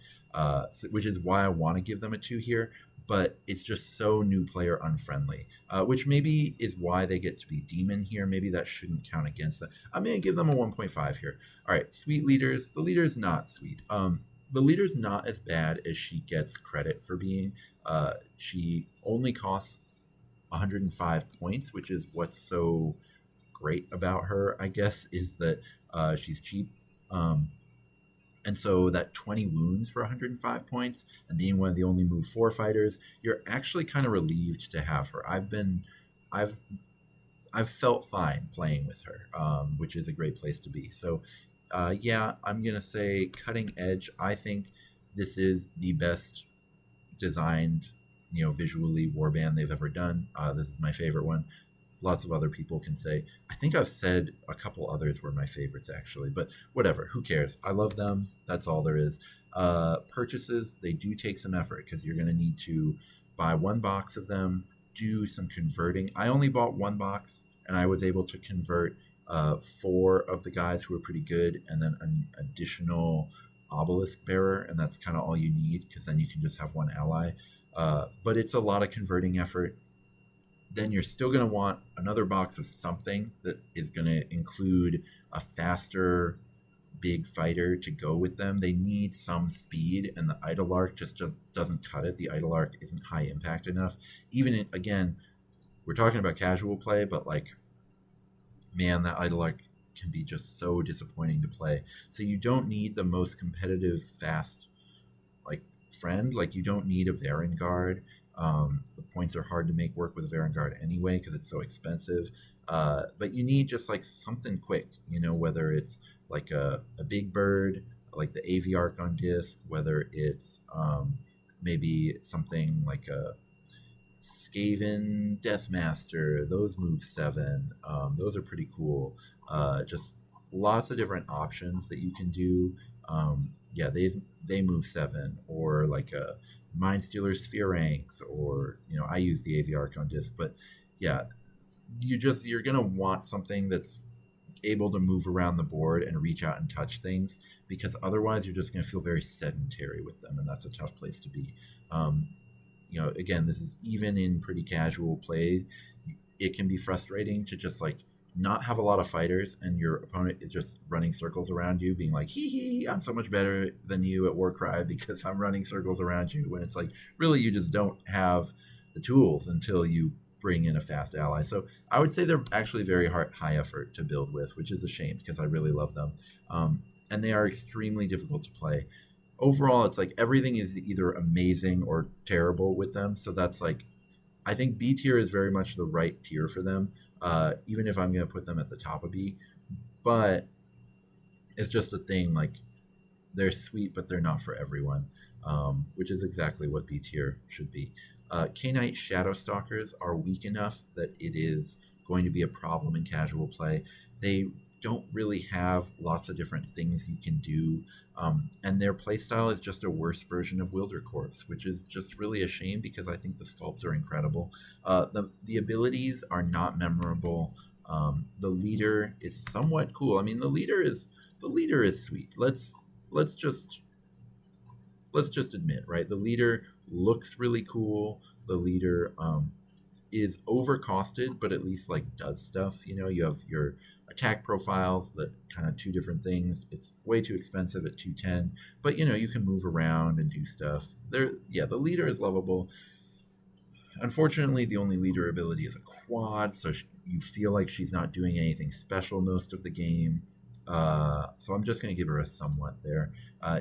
which is why I want to give them a 2 here. But it's just so new player unfriendly, which maybe is why they get to be demon here. Maybe that shouldn't count against them. I'm going to give them a 1.5 here. All right, sweet leaders. The leader's not sweet. The leader's not as bad as she gets credit for being. She only costs 105 points, which is what's so great about her, I guess, is that she's cheap. And so that 20 wounds for 105 points and being one of the only move 4 fighters, you're actually kind of relieved to have her. I've felt fine playing with her, which is a great place to be. So yeah, I'm going to say cutting edge. I think this is the best designed, visually warband they've ever done. This is my favorite one. Lots of other people can say. I think I've said a couple others were my favorites actually, but whatever, who cares? I love them. That's all there is. Purchases, they do take some effort because you're going to need to buy 1 box of them, do some converting. I only bought 1 box and I was able to convert 4 of the guys who were pretty good, and then an additional obelisk bearer, and that's kind of all you need because then you can just have 1 ally. But it's a lot of converting effort. Then you're still going to want another box of something that is going to include a faster big fighter to go with them. They need some speed, and the Idol Arc just doesn't cut it. The Idol Arc isn't high impact enough. Even again, we're talking about casual play, but like, man, that Idol Arc can be just so disappointing to play. So you don't need the most competitive fast like friend. Like, you don't need a Varangard. The points are hard to make work with a Varangard anyway because it's so expensive. But you need just like something quick, whether it's like a big bird, like the AV Arc on disc, whether it's maybe something like a Skaven Deathmaster. Those move 7. Those are pretty cool. Just lots of different options that you can do. yeah, they move 7, or like a Mind Stealer Sphere Ranks, or I use the AV Archon disc, but yeah, you're gonna want something that's able to move around the board and reach out and touch things, because otherwise you're just going to feel very sedentary with them, and that's a tough place to be. um, Again, this is even in pretty casual play. It can be frustrating to just like not have a lot of fighters, and your opponent is just running circles around you, being like, hee hee, I'm so much better than you at Warcry because I'm running circles around you, when it's like, really, you just don't have the tools until you bring in a fast ally. So I would say they're actually very high effort to build with, which is a shame because I really love them. And they are extremely difficult to play. Overall, it's like everything is either amazing or terrible with them. So that's like, I think B tier is very much the right tier for them, even if I'm going to put them at the top of B. But it's just a thing, like, they're sweet, but they're not for everyone, which is exactly what B tier should be. K-Knight Shadow Stalkers are weak enough that it is going to be a problem in casual play. They don't really have lots of different things you can do, and their playstyle is just a worse version of Wilder Corpse, which is just really a shame because I think the sculpts are incredible. The abilities are not memorable. The leader is somewhat cool. I mean, the leader is sweet. Let's just admit, right? The leader looks really cool. The leader is overcosted, but at least like does stuff. You have your attack profiles that kind of two different things. It's way too expensive at 210, but you can move around and do stuff. The leader is lovable. Unfortunately, the only leader ability is a quad, so you feel like she's not doing anything special most of the game. So I'm just going to give her a somewhat there.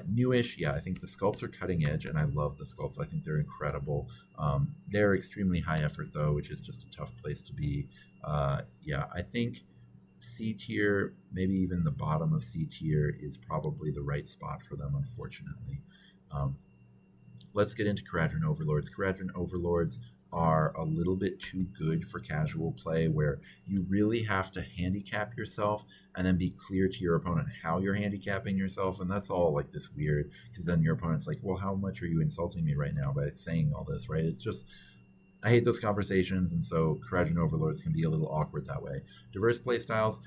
Newish, yeah, I think the sculpts are cutting edge, and I love the sculpts. I think they're incredible. They're extremely high effort, though, which is just a tough place to be. I think C tier, maybe even the bottom of C tier, is probably the right spot for them, unfortunately. Let's get into Kharadron Overlords. Kharadron Overlords are a little bit too good for casual play, where you really have to handicap yourself and then be clear to your opponent how you're handicapping yourself. And that's all like this weird, because then your opponent's like, well, how much are you insulting me right now by saying all this, right? It's just, I hate those conversations, and so Kharadron Overlords can be a little awkward that way. Diverse play styles,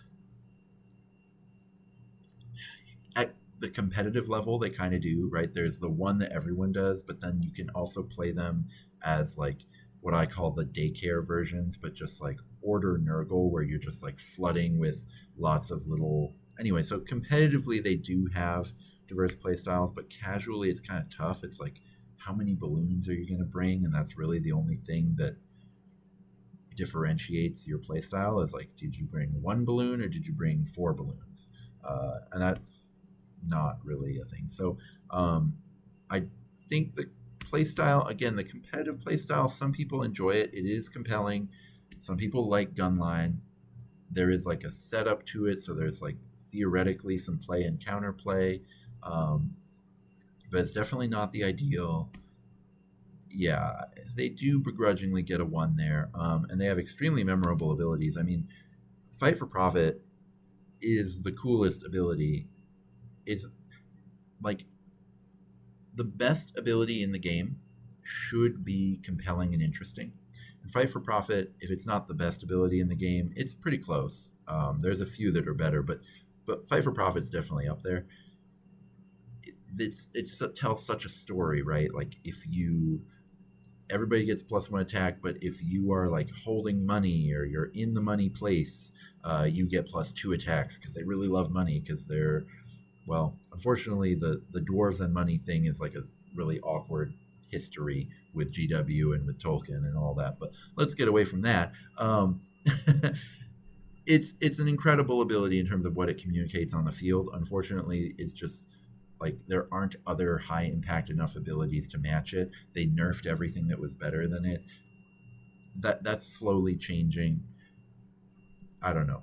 at the competitive level, they kind of do, right? There's the one that everyone does, but then you can also play them as like what I call the daycare versions, but just like Order Nurgle, where you're just like flooding with lots of little. Anyway, so competitively, they do have diverse play styles, but casually, it's kind of tough. It's like, how many balloons are you going to bring? And that's really the only thing that differentiates your play style, is like, did you bring one balloon or did you bring 4 balloons? And that's not really a thing. So I think the playstyle, again, the competitive playstyle, some people enjoy it. It is compelling. Some people like Gunline. There is like a setup to it, so there's like theoretically some play and counterplay, but it's definitely not the ideal. Yeah, they do begrudgingly get a 1 there, and they have extremely memorable abilities. I mean, Fight for Profit is the coolest ability. It's like the best ability in the game should be compelling and interesting. And Fight for Profit, if it's not the best ability in the game, it's pretty close. There's a few that are better, but Fight for Profit's definitely up there. It tells such a story, right? Like, everybody gets +1 attack, but if you are like holding money or you're in the money place, you get +2 attacks, because they really love money, because they're, well, unfortunately, the dwarves and money thing is like a really awkward history with GW and with Tolkien and all that. But let's get away from that. It's an incredible ability in terms of what it communicates on the field. Unfortunately, it's just like there aren't other high impact enough abilities to match it. They nerfed everything that was better than it. That's slowly changing. I don't know.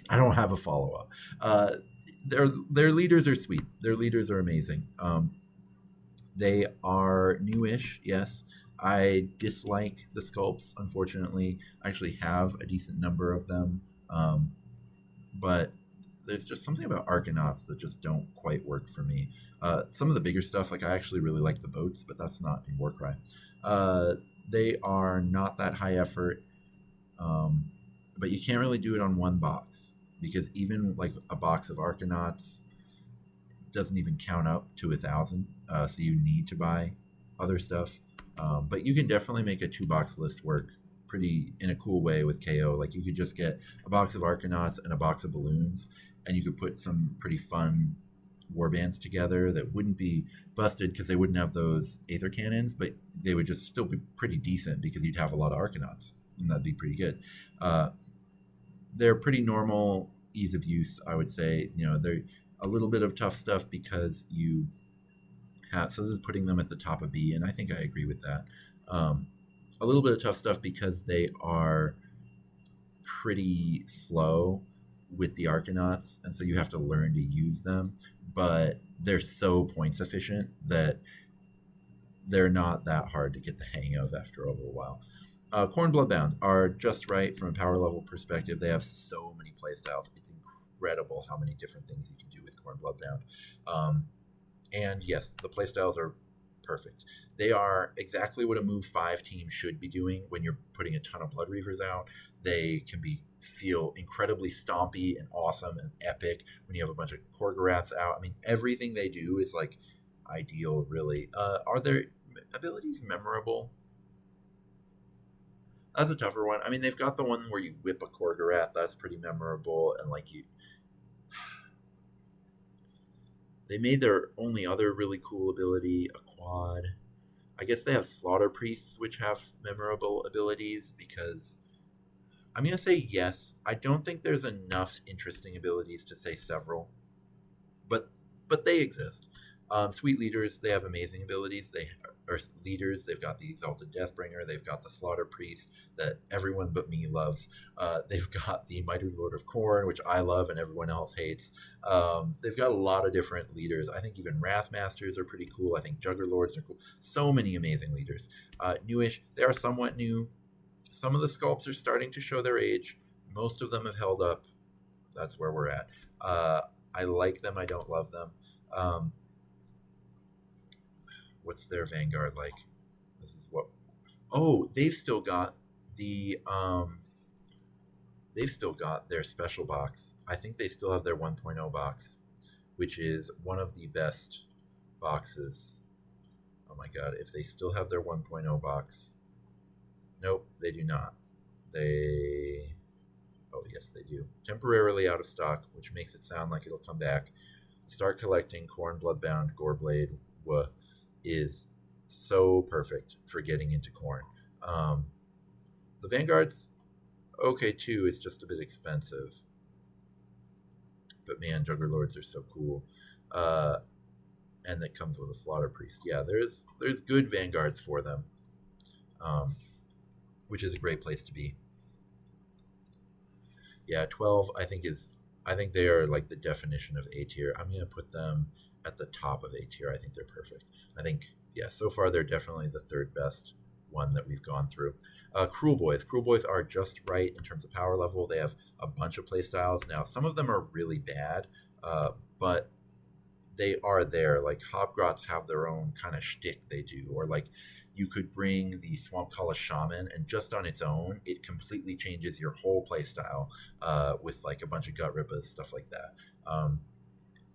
I don't have a follow up. Their leaders are sweet. Their leaders are amazing. They are newish, yes. I dislike the sculpts, unfortunately. I actually have a decent number of them, but there's just something about Argonauts that just don't quite work for me. Some of the bigger stuff, like I actually really like the boats, but that's not in Warcry. They are not that high effort, but you can't really do it on one box because even like a box of Argonauts doesn't even count up to 1,000. So you need to buy other stuff. But you can definitely make a 2-box list work pretty in a cool way with KO. Like you could just get a box of Argonauts and a box of balloons, and you could put some pretty fun warbands together that wouldn't be busted because they wouldn't have those Aether cannons, but they would just still be pretty decent because you'd have a lot of Argonauts, and that'd be pretty good. They're pretty normal ease of use, I would say. They're a little bit of tough stuff because you have, so this is putting them at the top of B, and I think I agree with that. A little bit of tough stuff because they are pretty slow with the Argonauts, and so you have to learn to use them, but they're so points efficient that they're not that hard to get the hang of after a little while. Khorne Bloodbound are just right from a power level perspective. They have so many playstyles. It's incredible how many different things you can do with Khorne Bloodbound. And yes, the playstyles are perfect. They are exactly what a move 5 team should be doing when you're putting a ton of Blood Reavers out. They can feel incredibly stompy and awesome and epic when you have a bunch of Korgoraths out. I mean, everything they do is like ideal, really. Are their abilities memorable? That's a tougher one. I mean, they've got the one where you whip a Korgorath. That's pretty memorable. And like they made their only other really cool ability a quad. I guess they have Slaughter Priests, which have memorable abilities because I'm going to say yes. I don't think there's enough interesting abilities to say several, but they exist. Sweet Leaders, they have amazing abilities. They are leaders. They've got the Exalted Deathbringer. They've got the Slaughter Priest that everyone but me loves. They've got the Mighty Lord of Khorne, which I love and everyone else hates. They've got a lot of different leaders. I think even Wrathmasters are pretty cool. I think Juggerlords are cool. So many amazing leaders. Newish, they are somewhat new. Some of the sculpts are starting to show their age. Most of them have held up. That's where we're at. I like them. I don't love them. What's their Vanguard like? This is what. Oh, they've still got their special box. I think they still have their 1.0 box, which is one of the best boxes. Oh my god, if they still have their 1.0 box. Nope, they do not. Oh yes, they do. Temporarily out of stock, which makes it sound like it'll come back. Start collecting Khorne Bloodbound Goreblade is so perfect for getting into Khorne. The Vanguard's okay too. It's just a bit expensive, but man, Juggerlords are so cool. And that comes with a Slaughter Priest. Yeah, there's good Vanguards for them, which is a great place to be. Yeah, 12 I think they are like the definition of A tier. I'm going to put them at the top of A tier. I think they're perfect. I think, yeah, so far they're definitely the third best one that we've gone through. Cruel Boys. Cruel Boys are just right in terms of power level. They have a bunch of playstyles. Now, some of them are really bad, but they are there. Like, Hobgrots have their own kind of shtick they do. Or, like, you could bring the Swamp Kala Shaman, and just on its own, it completely changes your whole playstyle with, like, a bunch of Gut Rippas, stuff like that.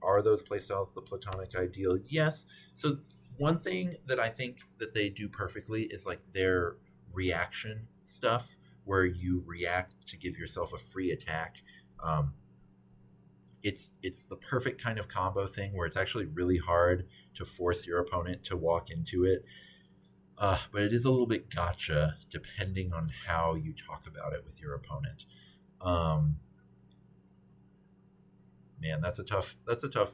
Are those playstyles the platonic ideal? Yes. So one thing that I think that they do perfectly is like their reaction stuff, where you react to give yourself a free attack. It's the perfect kind of combo thing where it's actually really hard to force your opponent to walk into it. But it is a little bit gotcha depending on how you talk about it with your opponent. Man, that's a tough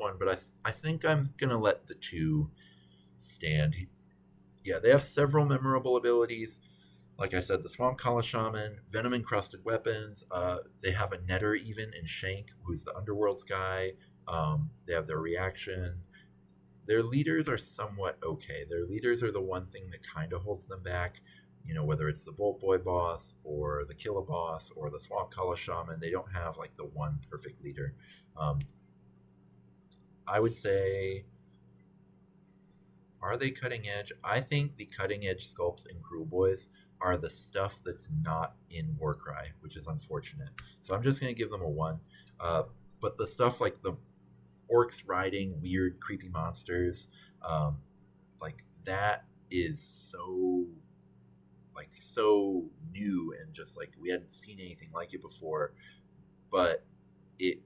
one, but I think I'm gonna let the 2 stand. Yeah, they have several memorable abilities. Like I said, the Swamp Kala Shaman, Venom Encrusted Weapons. They have a Netter even in Shank, who's the Underworld's guy. They have their reaction. Their leaders are somewhat okay. Their leaders are the one thing that kind of holds them back. You know, whether it's the Bolt Boy boss or the Killa boss or the Swamp Color Shaman, they don't have like the one perfect leader. Um, I would say, are they cutting edge? I think the cutting edge sculpts in Cruel Boys are the stuff that's not in Warcry, which is unfortunate. So I'm just going to give them a 1. Uh, but the stuff like the orcs riding weird, creepy monsters, like that is so new and just like we hadn't seen anything like it before. But it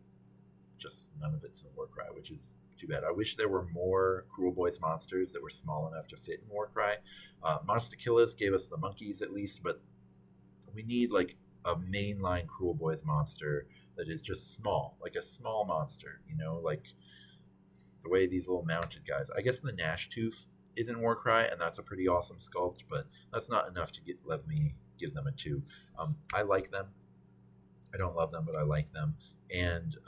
just none of it's in Warcry, which is too bad. I wish there were more Cruel Boys monsters that were small enough to fit in Warcry. Monster Killers gave us the monkeys at least, but we need like a mainline Cruel Boys monster that is just small, like a small monster, you know, like the way these little mounted guys. I guess the Gnash Tooth is in Warcry, and that's a pretty awesome sculpt, but that's not enough to let me give them a 2. I like them. I don't love them, but I like them. And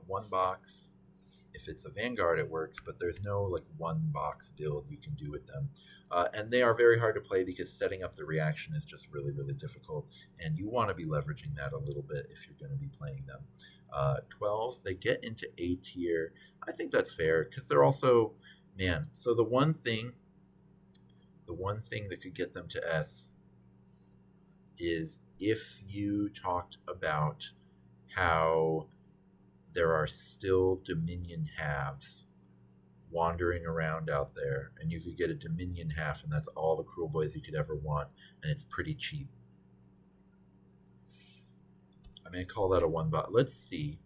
one box, if it's a Vanguard, it works, but there's no like one box build you can do with them. And they are very hard to play because setting up the reaction is just really, really difficult. And you want to be leveraging that a little bit if you're going to be playing them. 12, they get into A tier. I think that's fair because they're also, man, so the one thing that could get them to S is if you talked about how there are still Dominion halves wandering around out there, and you could get a Dominion half, and that's all the Cruel Boys you could ever want, and it's pretty cheap. I'm going to call that a 1 bot. Let's see.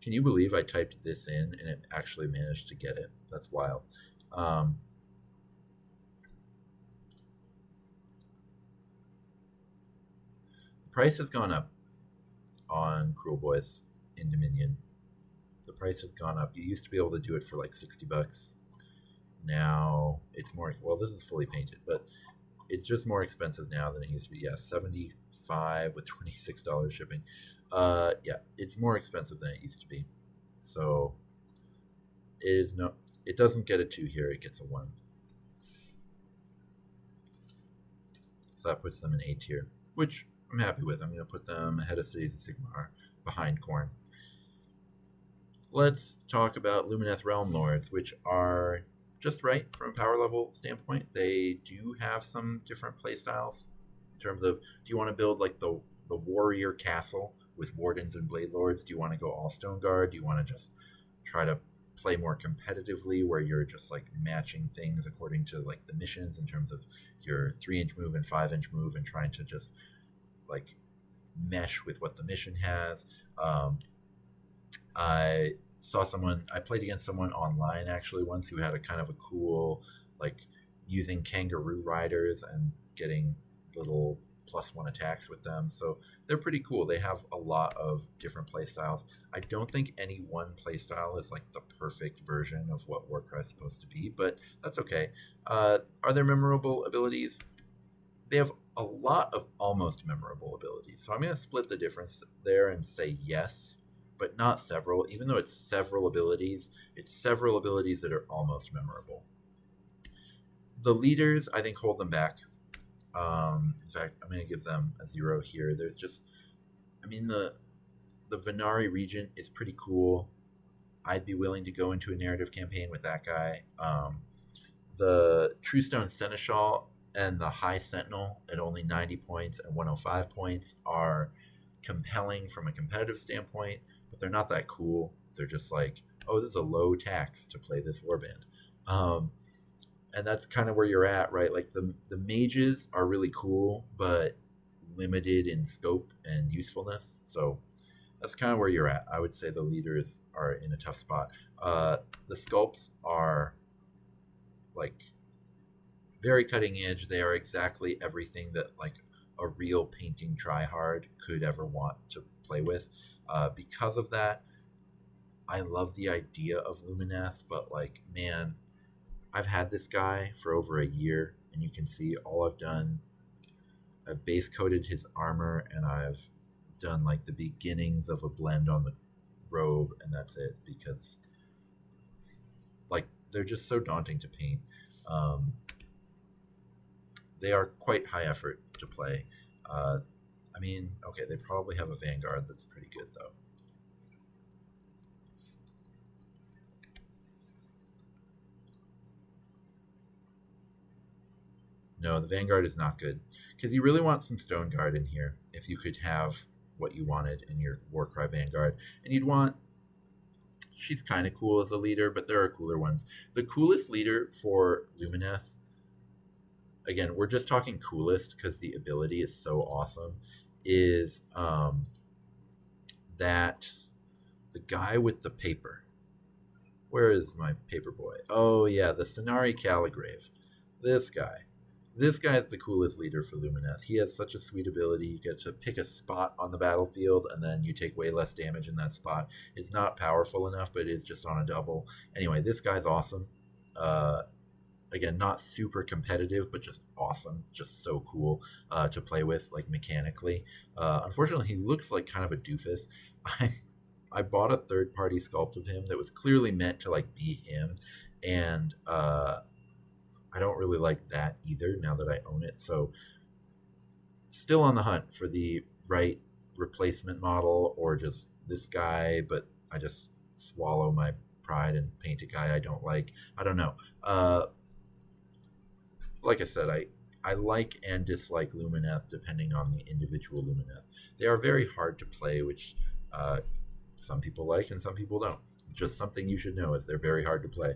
Can you believe I typed this in and it actually managed to get it? That's wild. The price has gone up on Cruel Boys in Dominion. The price has gone up. You used to be able to do it for like $60. Now it's more. Well, this is fully painted, but it's just more expensive now than it used to be. Yeah, $75 with $26 shipping. Yeah, it's more expensive than it used to be. So it is no. It doesn't get a 2 here. It gets a 1. So that puts them in A tier, which I'm happy with. I'm going to put them ahead of Cities of Sigmar, behind Khorne. Let's talk about Lumineth Realm Lords, which are just right from a power level standpoint. They do have some different playstyles in terms of, do you want to build like the warrior castle with wardens and blade lords? Do you want to go all stone guard? Do you want to just try to play more competitively where you're just like matching things according to like the missions in terms of your 3-inch move and 5-inch move and trying to just like mesh with what the mission has? I played against someone online actually once who had a kind of a cool, like using kangaroo riders and getting little +1 attacks with them. So they're pretty cool. They have a lot of different play styles. I don't think any one play style is like the perfect version of what Warcry is supposed to be, but that's okay. Are there memorable abilities? They have a lot of almost memorable abilities. So I'm going to split the difference there and say yes, but not several. Even though it's several abilities that are almost memorable. The leaders, I think, hold them back. In fact, I'm going to give them a 0 here. There's just, I mean, the Venari region is pretty cool. I'd be willing to go into a narrative campaign with that guy. The Truestone Seneschal and the High Sentinel at only 90 points and 105 points are compelling from a competitive standpoint, but they're not that cool. They're just like, oh, this is a low tax to play this warband. And that's kind of where you're at, right? Like the mages are really cool, but limited in scope and usefulness. So that's kind of where you're at. I would say the leaders are in a tough spot. The sculpts are like very cutting edge. They are exactly everything that like a real painting tryhard could ever want to play with. Because of that, I love the idea of Lumineth, but like, man, I've had this guy for over a year, and you can see all I've done. I've base coated his armor, and I've done like the beginnings of a blend on the robe, and that's it, because like they're just so daunting to paint. They are quite high effort to play. I mean, okay, they probably have a Vanguard that's pretty good though. No, the Vanguard is not good, because you really want some Stone Guard in here if you could have what you wanted in your Warcry Vanguard. And you'd want, she's kind of cool as a leader, but there are cooler ones. The coolest leader for Lumineth, again, we're just talking coolest because the ability is so awesome, is that the guy with the paper. Where is my paper boy? Oh yeah, the Cenari Caligrave. This guy. This guy is the coolest leader for Lumineth. He has such a sweet ability. You get to pick a spot on the battlefield, and then you take way less damage in that spot. It's not powerful enough, but it is just on a double. Anyway, this guy's awesome. Again, not super competitive, but just awesome. Just so cool to play with, like mechanically. Unfortunately, he looks like kind of a doofus. I bought a third-party sculpt of him that was clearly meant to like be him, and I don't really like that either now that I own it. So still on the hunt for the right replacement model, or just this guy, but I just swallow my pride and paint a guy I don't like. I don't know. Like I said, I like and dislike Lumineth depending on the individual Lumineth. They are very hard to play, which some people like and some people don't. Just something you should know is they're very hard to play.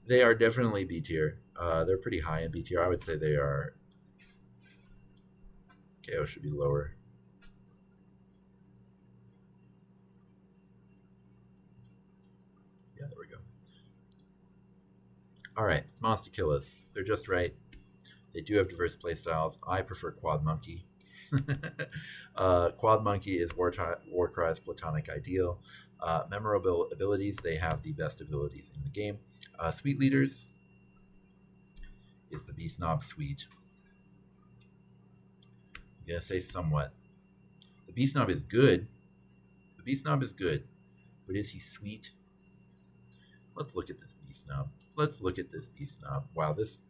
They are definitely B tier. They're pretty high in B tier. I would say they are. KO should be lower. Yeah, there we go. All right, Monster Killers. They're just right. They do have diverse playstyles. I prefer Quad Monkey. Quad Monkey is Warcry's platonic ideal. Memorable abilities. They have the best abilities in the game. Sweet Leaders is the Beast Knob Sweet. I'm going to say somewhat. The Beast Knob is good. The Beast Knob is good. But is he sweet? Let's look at this Beast Knob. Let's look at this Beast Knob. Wow, this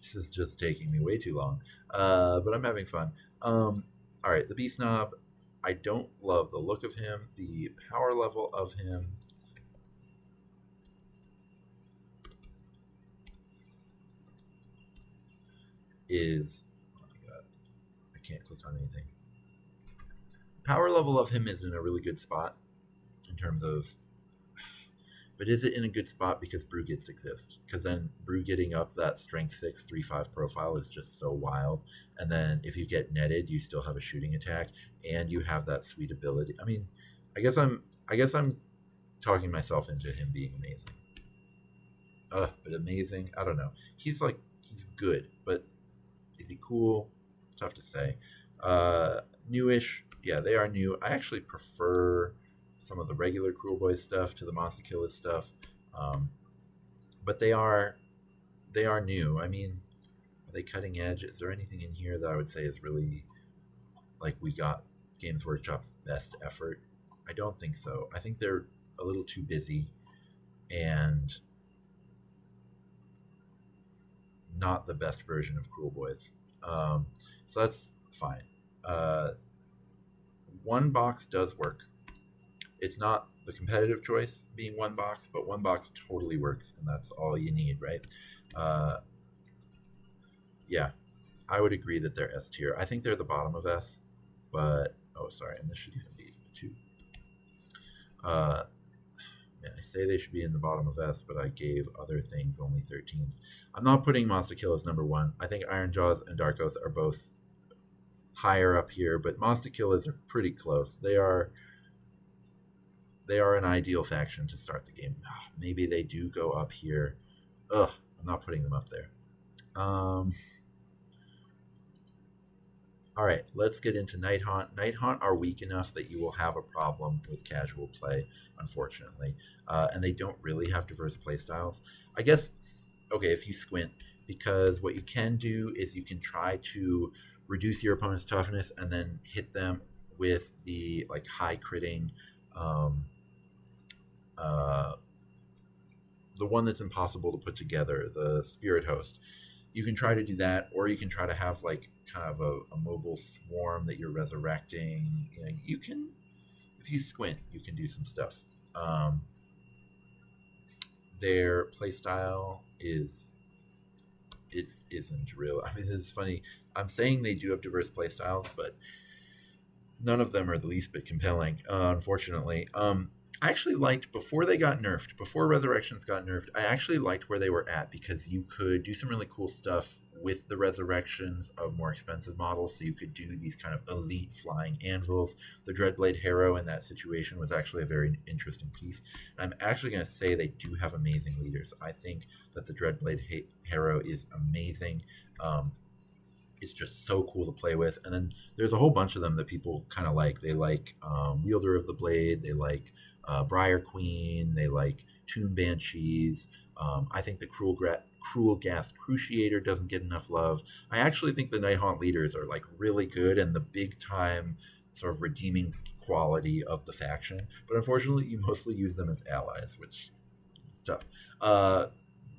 this is just taking me way too long. But I'm having fun. All right, the Beast Knob. I don't love the look of him. The power level of him is, oh my god, I can't click on anything. Power level of him is in a really good spot in terms of, but is it in a good spot because Brugits exist? Because then Brew getting up that strength 6 3-5 profile is just so wild. And then if you get netted, you still have a shooting attack and you have that sweet ability. I mean, I guess I'm talking myself into him being amazing. But amazing, I don't know. He's good, but is he cool? Tough to say. Newish, yeah, they are new. I actually prefer some of the regular Cruel Boys stuff to the Monster Killers stuff, but they are new. I mean, are they cutting edge? Is there anything in here that I would say is really like we got Games Workshop's best effort? I don't think so. I think they're a little too busy and not the best version of Cruel Boys. So that's fine. One box does work. It's not the competitive choice being one box, but one box totally works, and that's all you need, right? Yeah, I would agree that they're S tier. I think they're the bottom of S, but oh, sorry, and this should even be a 2. Man, I say they should be in the bottom of S, but I gave other things only 13s. I'm not putting Monster Kill as number 1. I think Iron Jaws and Dark Oath are both higher up here, but Monster Killers are pretty close. They are an ideal faction to start the game. Maybe they do go up here. I'm not putting them up there. All right, let's get into Night Haunt. Night Haunt are weak enough that you will have a problem with casual play, unfortunately. And they don't really have diverse play styles. I guess, okay, if you squint, because what you can do is you can try to reduce your opponent's toughness, and then hit them with the like high critting, uh, the one that's impossible to put together, the Spirit Host. You can try to do that, or you can try to have like kind of a mobile swarm that you're resurrecting. You know, you can, if you squint, you can do some stuff. Their playstyle isn't real. I mean, it's funny. I'm saying they do have diverse playstyles, but none of them are the least bit compelling, unfortunately. I actually liked, before they got nerfed, before Resurrections got nerfed, I actually liked where they were at, because you could do some really cool stuff with the Resurrections of more expensive models. So you could do these kind of elite flying anvils. The Dreadblade Harrow in that situation was actually a very interesting piece. And I'm actually going to say they do have amazing leaders. I think that the Dreadblade Harrow is amazing. It's just so cool to play with. And then there's a whole bunch of them that people kind of like. They like Wielder of the Blade. They like Briar Queen. They like Toon Banshees. I think the Cruel Ghast Cruciator doesn't get enough love. I actually think the Nighthaunt leaders are like really good and the big time sort of redeeming quality of the faction. But unfortunately, you mostly use them as allies, which is tough. The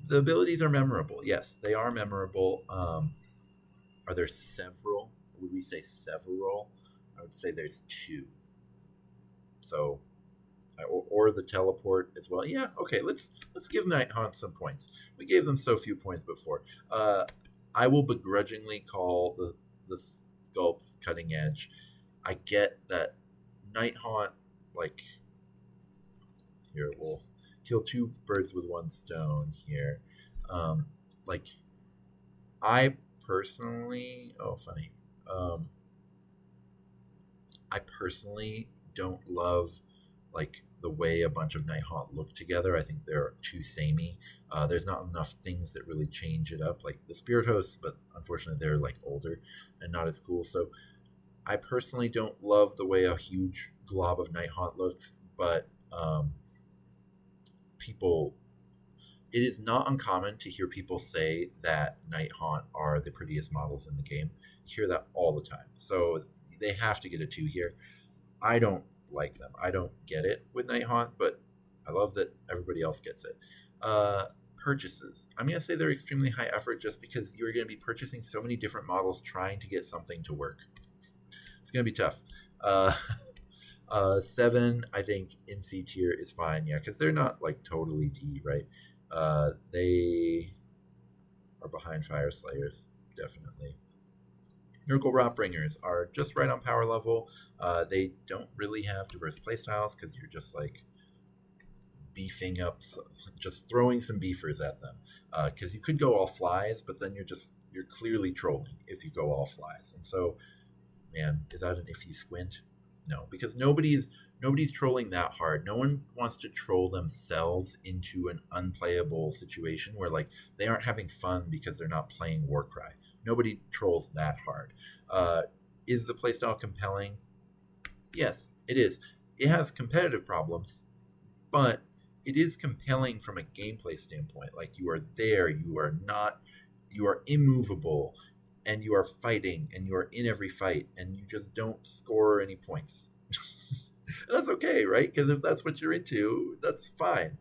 abilities are memorable. Yes, they are memorable. Are there several? Would we say several? I would say there's two. So, or the teleport as well. Yeah, okay. Let's give Nighthaunt some points. We gave them so few points before. I will begrudgingly call the sculpts cutting edge. I get that Nighthaunt, like, here, we'll kill two birds with one stone here. Like, I personally, I personally don't love like the way a bunch of Nighthaunt look together. I think they're too samey. There's not enough things that really change it up, like the Spirit Hosts, but unfortunately they're like older and not as cool. So I personally don't love the way a huge glob of Nighthaunt looks, but it is not uncommon to hear people say that Nighthaunt are the prettiest models in the game. You hear that all the time. So they have to get a 2 here. I don't like them. I don't get it with Nighthaunt, but I love that everybody else gets it. Purchases. I'm going to say they're extremely high effort just because you're going to be purchasing so many different models trying to get something to work. It's going to be tough. 7, I think in C tier is fine, yeah, because they're not like totally D, right? They are behind Fire Slayers, definitely. Nurgle Rotbringers are just right on power level. They don't really have diverse playstyles because you're just like beefing up, just throwing some beefers at them. Because you could go all flies, but then you're clearly trolling if you go all flies. And so, man, is that an if you squint? No, because nobody's trolling that hard. No one wants to troll themselves into an unplayable situation where like they aren't having fun because they're not playing Warcry. Nobody trolls that hard. Is the playstyle compelling? Yes, it is. It has competitive problems, but it is compelling from a gameplay standpoint. Like you are there, you are immovable, and you are fighting, and you are in every fight, and you just don't score any points. That's okay, right? Because if that's what you're into, that's fine.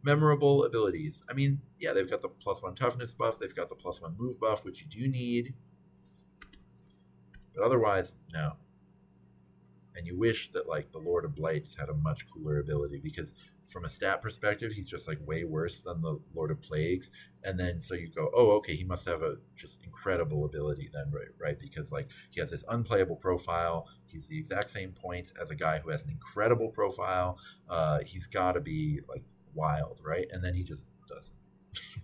Memorable abilities. I mean, yeah, they've got the +1 toughness buff. They've got the +1 move buff, which you do need. But otherwise, no. And you wish that, like, the Lord of Blights had a much cooler ability, because from a stat perspective, he's just, like, way worse than the Lord of Plagues. And then, so you go, oh, okay, he must have a just incredible ability then, right? Because, like, he has this unplayable profile. He's the exact same points as a guy who has an incredible profile. He's got to be, like, wild, right? And then he just doesn't,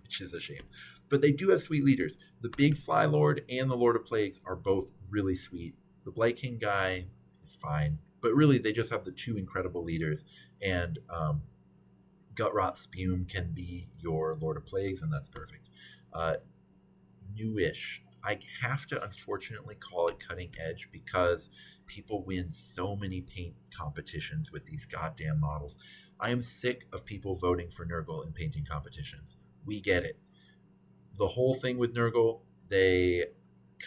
which is a shame. But they do have sweet leaders. The Big Fly Lord and the Lord of Plagues are both really sweet. The Blight King guy is fine, but really they just have the two incredible leaders, and Gutrot Spume can be your Lord of Plagues, and that's perfect. Newish. I have to unfortunately call it cutting edge because people win so many paint competitions with these goddamn models. I am sick of people voting for Nurgle in painting competitions. We get it. The whole thing with Nurgle, they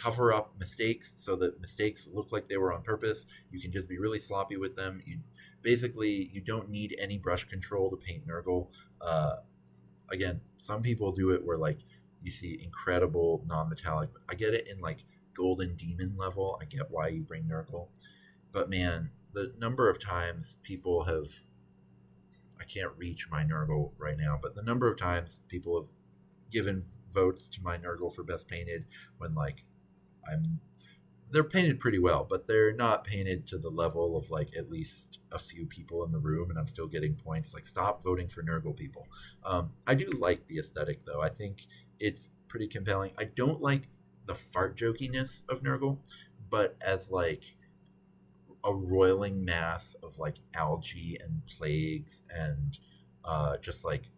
cover up mistakes so that mistakes look like they were on purpose. You can just be really sloppy with them. You don't need any brush control to paint Nurgle. Again, some people do it where like you see incredible non-metallic. I get it in like Golden Demon level. I get why you bring Nurgle, but man, the number of times people have, I can't reach my Nurgle right now, but the number of times people have given votes to my Nurgle for best painted when like they're painted pretty well, but they're not painted to the level of like at least a few people in the room, and I'm still getting points. Like, stop voting for Nurgle, people. I do like the aesthetic though. I think it's pretty compelling. I don't like the fart jokiness of Nurgle, but as like a roiling mass of like algae and plagues and just like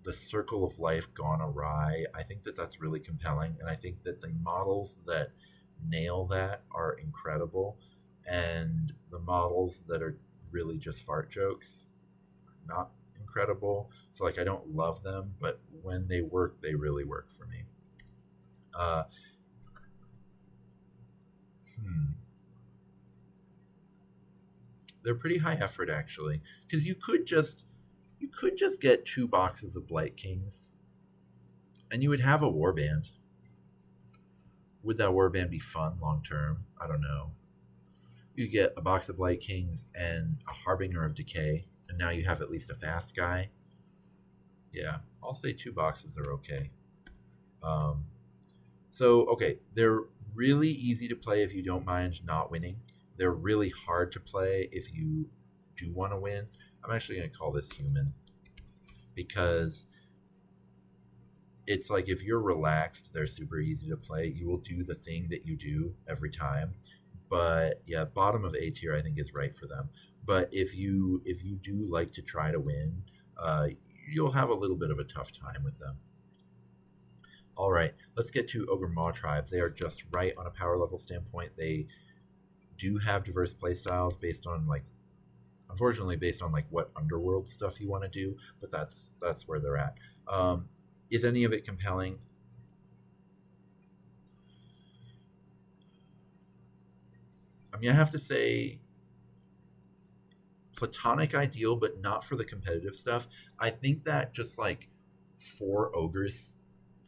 the circle of life gone awry, I think that that's really compelling, and I think that the models that nail that are incredible, and the models that are really just fart jokes are not incredible. So like, I don't love them, but when they work, they really work for me. uh they're pretty high effort actually, because you could just get 2 boxes of Blight Kings and you would have a warband. Would that warband be fun long term? I don't know. You get a box of Blight Kings and a Harbinger of Decay, and now you have at least a fast guy. Yeah, I'll say 2 boxes are okay. Um, okay, they're really easy to play if you don't mind not winning. They're really hard to play if you do want to win. I'm actually going to call this human because it's like if you're relaxed, they're super easy to play. You will do the thing that you do every time. But yeah, bottom of A tier I think is right for them. But if you do like to try to win, you'll have a little bit of a tough time with them. All right, let's get to Ogre Maw tribes. They are just right on a power level standpoint. They do have diverse playstyles based on like, unfortunately, based on like what underworld stuff you want to do, but that's where they're at. Is any of it compelling? I mean, I have to say platonic ideal, but not for the competitive stuff. I think that just like 4 ogres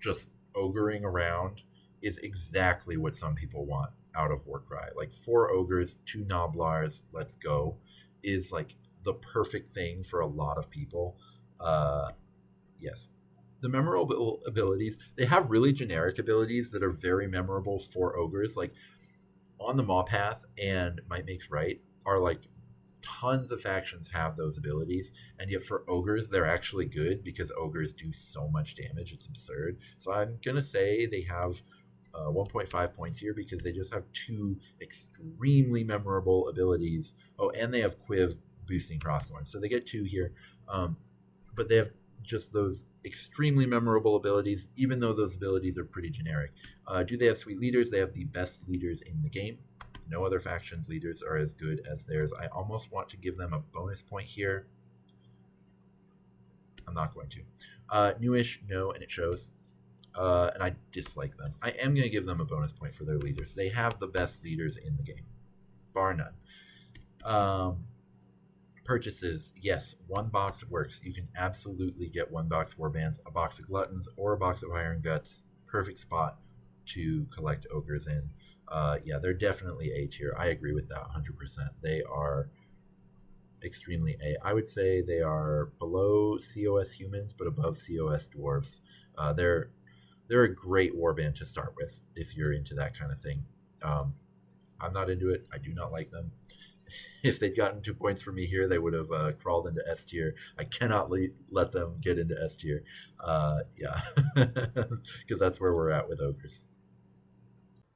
just ogering around is exactly what some people want out of Warcry. Like 4 ogres, 2 Noblars, let's go, is like the perfect thing for a lot of people. Yes. The memorable abilities, they have really generic abilities that are very memorable for ogres. Like On the Maw Path and Might Makes Right are like, tons of factions have those abilities, and yet for ogres they're actually good because ogres do so much damage, it's absurd. So I'm gonna say they have 1.5 points here because they just have 2 extremely memorable abilities. Oh, and they have Quiv boosting Hrothgorn, so they get 2 here. But they have just those extremely memorable abilities, even though those abilities are pretty generic. Do they have sweet leaders? They have the best leaders in the game. No other factions' leaders are as good as theirs. I almost want to give them a bonus point here. I'm not going to. Newish, no, and it shows. And I dislike them. I am going to give them a bonus point for their leaders. They have the best leaders in the game, bar none. Purchases, yes, 1 box works. You can absolutely get 1 box warbands, a box of gluttons, or a box of iron guts. Perfect spot to collect ogres in. Yeah, they're definitely A tier. I agree with that 100%. They are extremely A. I would say they are below COS humans, but above COS dwarves. They're a great warband to start with if you're into that kind of thing. I'm not into it. I do not like them. If they'd gotten 2 points from me here, they would have crawled into S tier. I cannot let them get into S tier. Yeah, because that's where we're at with ogres.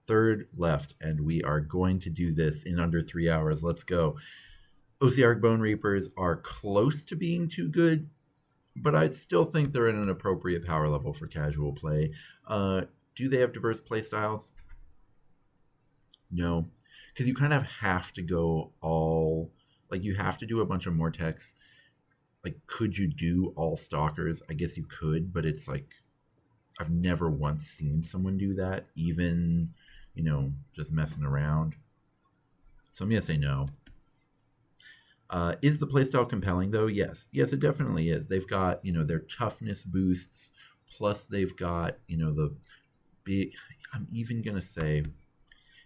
Third left, and we are going to do this in under 3 hours. Let's go. Ossiarch Bone Reapers are close to being too good, but I still think they're in an appropriate power level for casual play. Do they have diverse play styles? No, because you kind of have to go all, like, you have to do a bunch of Mortex. Like, could you do all Stalkers? I guess you could, but it's like, I've never once seen someone do that. Even just messing around. So I'm going to say no. Is the playstyle compelling though? Yes. Yes, it definitely is. They've got, their toughness boosts, plus they've got, the big, I'm even going to say,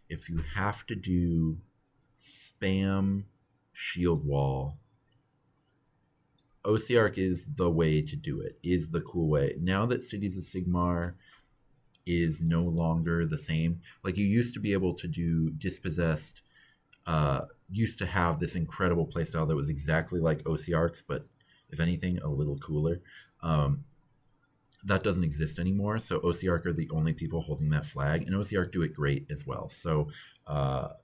if you have to do spam shield wall, OCARC is the way to do it, is the cool way. Now that Cities of Sigmar is no longer the same, like you used to be able to do Dispossessed, used to have this incredible playstyle that was exactly like OCARC's, but if anything, a little cooler. That doesn't exist anymore. So OCARC are the only people holding that flag, and OCARC do it great as well. So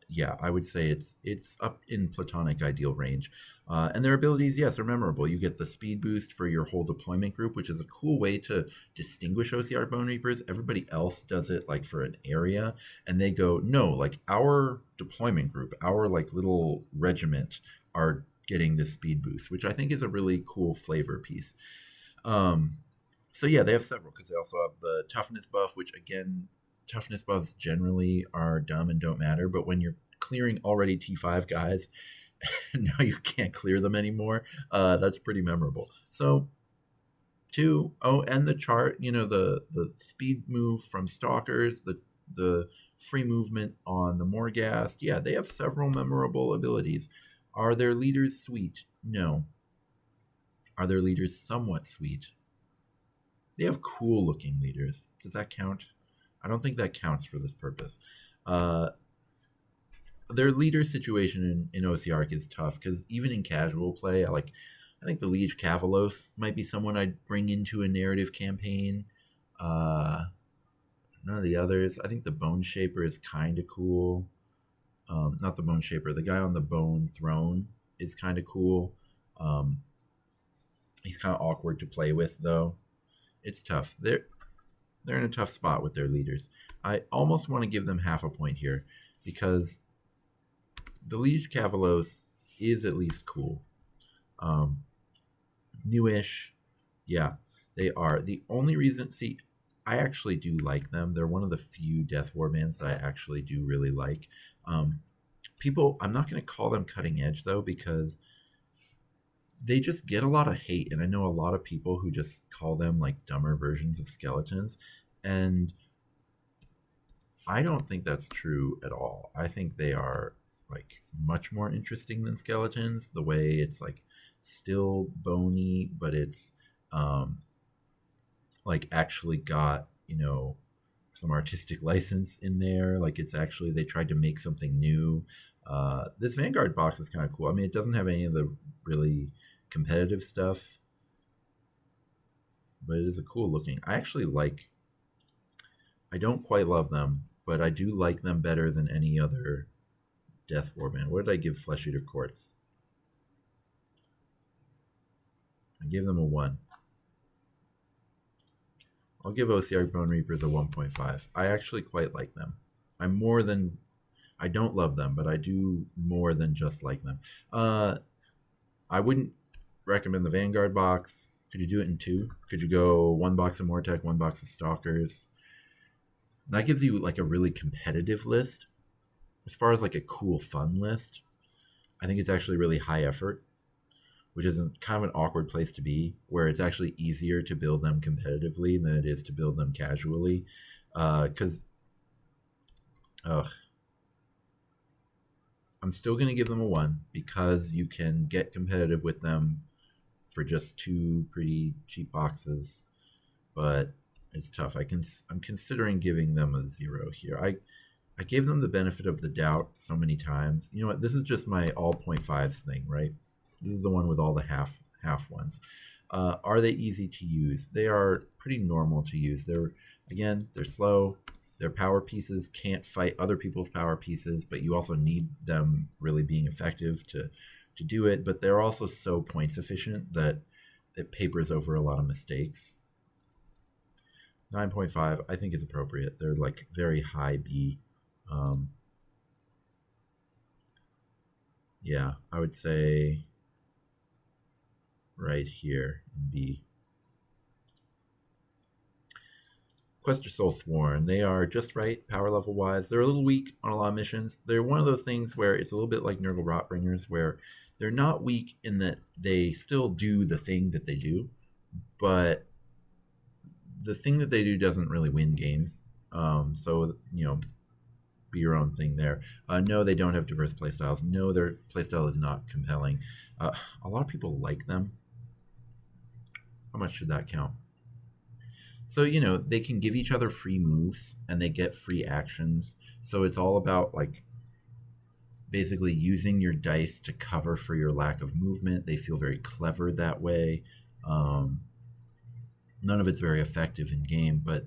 yeah, I would say it's up in platonic ideal range. And their abilities, yes, are memorable. You get the speed boost for your whole deployment group, which is a cool way to distinguish OCR Bone Reapers. Everybody else does it like for an area, and they go, no, like our deployment group, our like little regiment are getting this speed boost, which I think is a really cool flavor piece. So yeah, they have several because they also have the toughness buff, which again, toughness buffs generally are dumb and don't matter. But when you're clearing already T5 guys, and now you can't clear them anymore, that's pretty memorable. So and the chart, the speed move from Stalkers, the free movement on the Morghast. Yeah, they have several memorable abilities. Are their leaders sweet? No. Are their leaders somewhat sweet? They have cool looking leaders. Does that count? I don't think that counts for this purpose. Their leader situation in OCARC is tough because even in casual play, I think the Liege Cavalos might be someone I'd bring into a narrative campaign. None of the others. I think the Bone Shaper is kind of cool. Not the Bone Shaper. The guy on the Bone Throne is kind of cool. He's kind of awkward to play with, though. It's tough. They're in a tough spot with their leaders. I almost want to give them half a point here because the Liege Cavalos is at least cool. Newish. Yeah, they are. The only reason, see, I actually do like them. They're one of the few Death Warbands that I actually do really like. People, I'm not going to call them cutting edge, though, because they just get a lot of hate, and I know a lot of people who just call them like dumber versions of skeletons, and I don't think that's true at all. I think they are like much more interesting than skeletons, the way it's like still bony, but it's like actually got, some artistic license in there. Like it's actually, they tried to make something new. This Vanguard box is kind of cool. I mean, it doesn't have any of the really competitive stuff, but it is a cool looking. I don't quite love them, but I do like them better than any other Death Warband. What did I give Flesh Eater Courts? I gave them a 1. I'll give OCR Bone Reapers a 1.5. I actually quite like them. I don't love them, but I do more than just like them. I wouldn't recommend the Vanguard box. Could you do it in 2? Could you go 1 box of Mortec, 1 box of Stalkers? That gives you like a really competitive list. As far as like a cool, fun list, I think it's actually really high effort, which is kind of an awkward place to be, where it's actually easier to build them competitively than it is to build them casually. Because I'm still going to give them a 1 because you can get competitive with them for just 2 pretty cheap boxes, but it's tough. I'm considering giving them a 0 here. I gave them the benefit of the doubt so many times. You know what? This is just my all 0.5s thing, right? This is the one with all the half ones. Are they easy to use? They are pretty normal to use. They're slow. Their power pieces can't fight other people's power pieces, but you also need them really being effective to do it. But they're also so points efficient that it papers over a lot of mistakes. 9.5, I think is appropriate. They're like very high B. Yeah, I would say right here in B. Quester Soulsworn, they are just right power level wise. They're a little weak on a lot of missions. They're one of those things where it's a little bit like Nurgle Rotbringers, where they're not weak in that they still do the thing that they do, but the thing that they do doesn't really win games. So, be your own thing there. No, they don't have diverse playstyles. No, their playstyle is not compelling. A lot of people like them. How much should that count? So, they can give each other free moves and they get free actions. So it's all about like basically using your dice to cover for your lack of movement. They feel very clever that way. None of it's very effective in game, but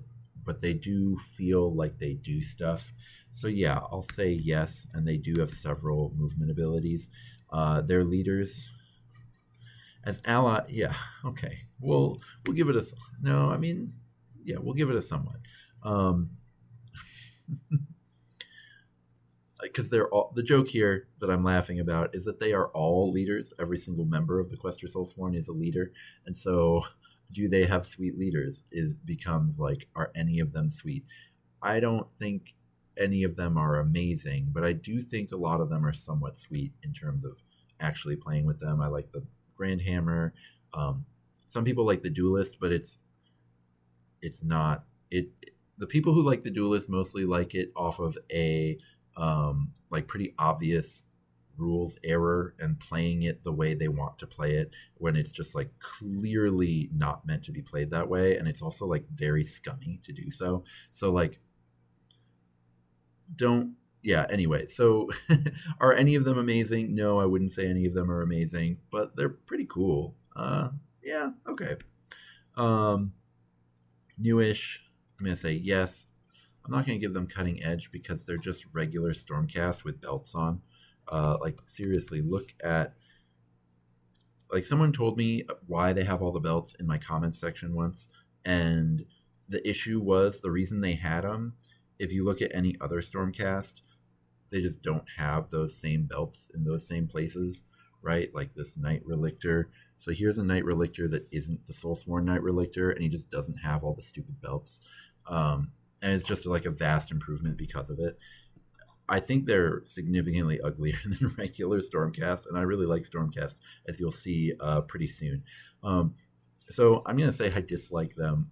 they do feel like they do stuff. So yeah, I'll say yes, and they do have several movement abilities. Their leaders as ally, yeah, okay. We'll give it a no. I mean, yeah, we'll give it a somewhat. Because they're all, the joke here that I'm laughing about is that they are all leaders. Every single member of the Quester Soulsworn is a leader, and so do they have sweet leaders? Is becomes like, are any of them sweet? I don't think any of them are amazing, but I do think a lot of them are somewhat sweet in terms of actually playing with them. I like the Grand Hammer. Some people like the Duelist, but it's not it. The people who like the Duelist mostly like it off of a like pretty obvious rules error and playing it the way they want to play it, when it's just like clearly not meant to be played that way, and it's also like very scummy to do so. So like, don't yeah, anyway, so are any of them amazing? No, I wouldn't say any of them are amazing, but they're pretty cool. Yeah, okay. Newish, I'm gonna say yes. I'm not going to give them cutting edge because they're just regular Stormcast with belts on. Like, seriously, look at... Like, someone told me why they have all the belts in my comments section once, and the issue was the reason they had them. If you look at any other Stormcast, they just don't have those same belts in those same places, right? Like this Knight Relictor. So here's a Knight Relictor that isn't the Soulsworn Knight Relictor, and he just doesn't have all the stupid belts. And it's just like a vast improvement because of it. I think they're significantly uglier than regular Stormcast, and I really like Stormcast, as you'll see pretty soon. So I'm going to say I dislike them.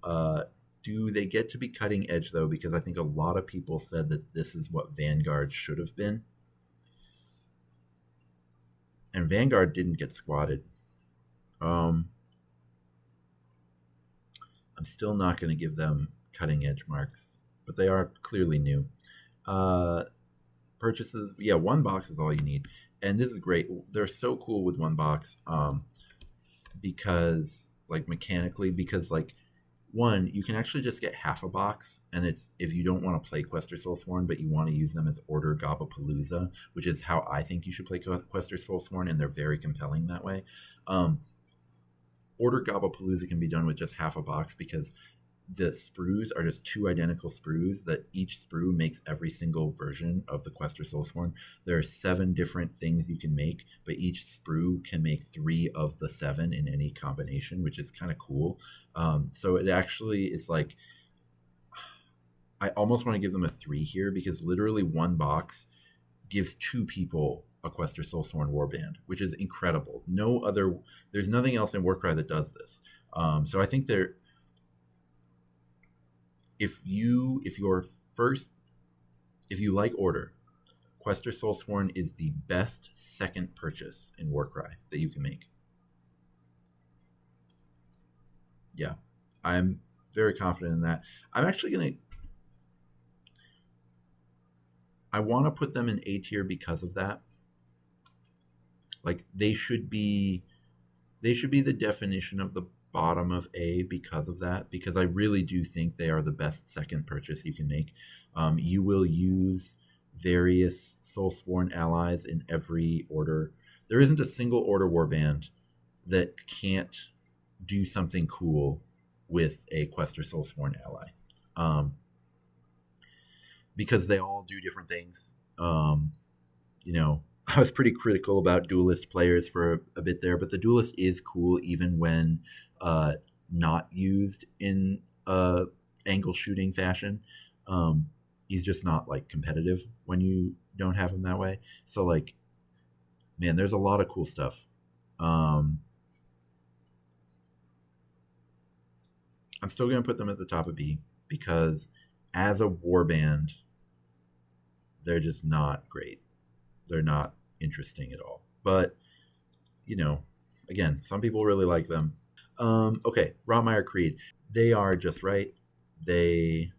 Do they get to be cutting edge, though? Because I think a lot of people said that this is what Vanguard should have been. And Vanguard didn't get squatted. I'm still not going to give them cutting edge marks, but they are clearly new. Purchases, yeah, one box is all you need, and this is great. They're so cool with one box, because like mechanically, because like one, you can actually just get half a box, and it's if you don't want to play Quester Soulsworn, but you want to use them as Order Gobapalooza, which is how I think you should play Quester Soulsworn, and they're very compelling that way. Order Gobapalooza can be done with just half a box because the sprues are just two identical sprues that each sprue makes every single version of the Quester Soulsworn. There are 7 different things you can make, but each sprue can make 3 of the 7 in any combination, which is kind of cool. So it actually is like, I almost want to give them a 3 here, because literally one box gives 2 people a Quester Soulsworn warband, which is incredible. There's nothing else in Warcry that does this. So I think they're, if you like Order, Quester Soulsworn is the best second purchase in Warcry that you can make. Yeah, I'm very confident in that. I'm actually I want to put them in A tier because of that. Like, they should be the definition of the bottom of A because of that, because I really do think they are the best second purchase you can make. You will use various Soulsworn allies in every order. There isn't a single order warband that can't do something cool with a Quester Soulsworn ally, because they all do different things. I was pretty critical about Duelist players for a bit there, but the Duelist is cool even when not used in angle shooting fashion. Um, he's just not like competitive when you don't have him that way. So like, man, there's a lot of cool stuff. Um, I'm still gonna put them at the top of B because as a warband, they're just not great. They're not interesting at all. But you know, again, some people really like them. Okay, Rotmire Creed. They are just right. They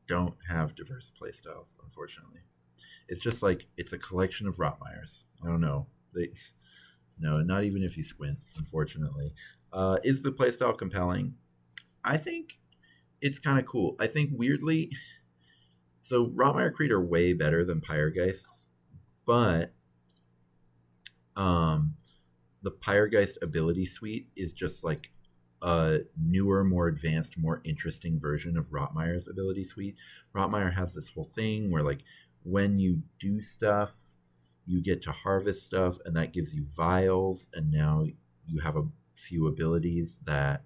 don't have diverse playstyles, unfortunately. It's just like it's a collection of Rotmires. I don't know. They no, not even if you squint, unfortunately. Is the playstyle compelling? I think it's kind of cool. I think weirdly, so Rotmire Creed are way better than Pyregeists, but um, the Pyregeist ability suite is just like a newer, more advanced, more interesting version of Rotmire's ability suite. Rotmire has this whole thing where like when you do stuff, you get to harvest stuff, and that gives you vials, and now you have a few abilities that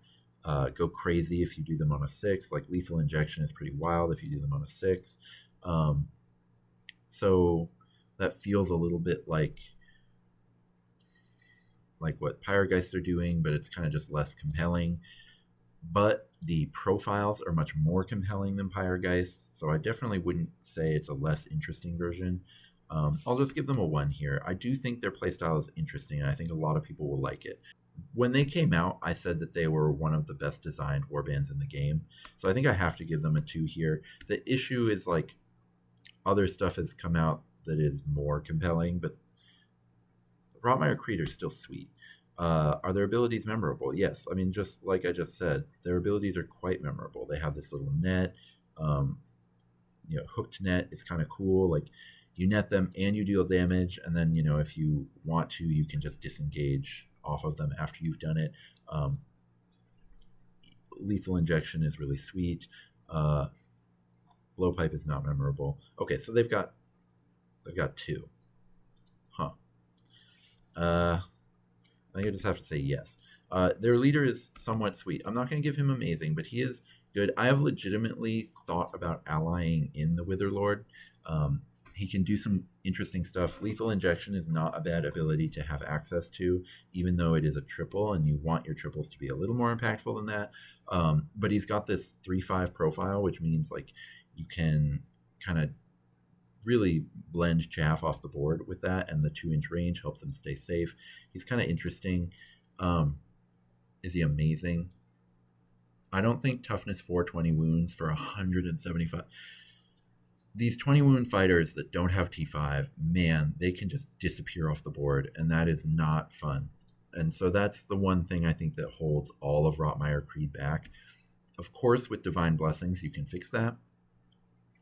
go crazy if you do them on a 6. Like lethal injection is pretty wild if you do them on a 6. Um, so that feels a little bit like what Pyregeists are doing, but it's kind of just less compelling. But the profiles are much more compelling than Pyregeists, so I definitely wouldn't say it's a less interesting version. I'll just give them a 1 here. I do think their playstyle is interesting, and I think a lot of people will like it. When they came out, I said that they were one of the best designed warbands in the game, so I think I have to give them a 2 here. The issue is like other stuff has come out that is more compelling, but Rotmire Creed are still sweet. Are their abilities memorable? Yes. I mean, just like I just said, their abilities are quite memorable. They have this little net. Um, hooked net is kind of cool. Like you net them and you deal damage, and then if you want to, you can just disengage off of them after you've done it. Lethal injection is really sweet. Blowpipe is not memorable. Okay, so they've got 2. Huh. I think I just have to say yes. Their leader is somewhat sweet. I'm not going to give him amazing, but he is good. I have legitimately thought about allying in the Witherlord. He can do some interesting stuff. Lethal injection is not a bad ability to have access to, even though it is a triple, and you want your triples to be a little more impactful than that. But he's got this 3/5 profile, which means like you can kind of really blend chaff off the board with that, and the 2-inch range helps him stay safe. He's kind of interesting. Is he amazing? I don't think toughness 420 wounds for 175. These 20 wound fighters that don't have T5, man, they can just disappear off the board, and that is not fun. And so that's the one thing I think that holds all of Rotmire Creed back. Of course, with Divine Blessings, you can fix that.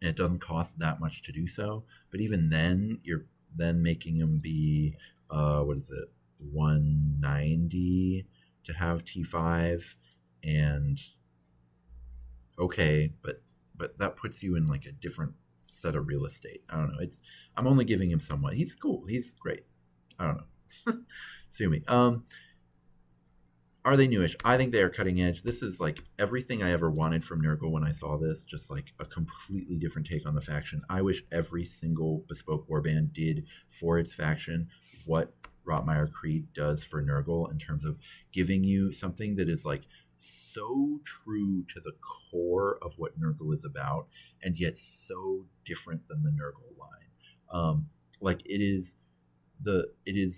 And it doesn't cost that much to do so. But even then, you're then making him be, 190 to have T5. And okay, but that puts you in like a different set of real estate. I don't know. I'm only giving him somewhat. He's cool. He's great. I don't know. Sue me. Are they newish? I think they are cutting edge. This is like everything I ever wanted from Nurgle when I saw this, just like a completely different take on the faction. I wish every single bespoke warband did for its faction what Rotmire Creed does for Nurgle in terms of giving you something that is like so true to the core of what Nurgle is about, and yet so different than the Nurgle line. Like it is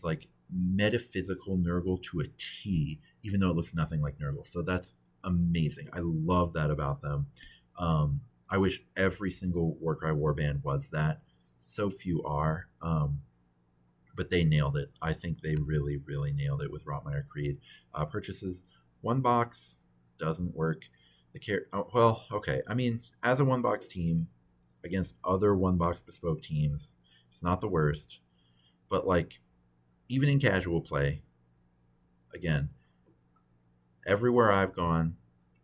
like metaphysical Nurgle to a T, even though it looks nothing like Nurgle. So that's amazing. I love that about them. I wish every single Warcry warband was that. So few are, but they nailed it. I think they really, really nailed it with Rotmire Creed. Purchases 1 box doesn't work. Okay. I mean, as a 1 box team against other 1 box bespoke teams, it's not the worst. But like, even in casual play, again, everywhere I've gone,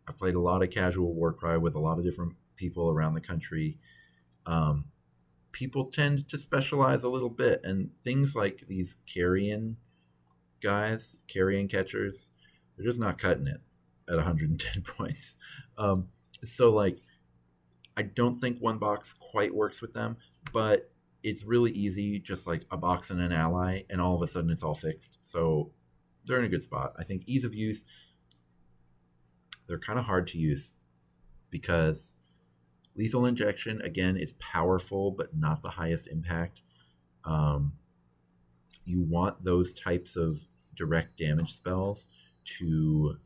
I've played a lot of casual Warcry with a lot of different people around the country. People tend to specialize a little bit, and things like these carrion catchers, they're just not cutting it at 110 points. So like, I don't think one box quite works with them, but it's really easy, just like a box and an ally, and all of a sudden it's all fixed. So they're in a good spot. I think ease of use, they're kind of hard to use because lethal injection, again, is powerful, but not the highest impact. Um, you want those types of direct damage spells to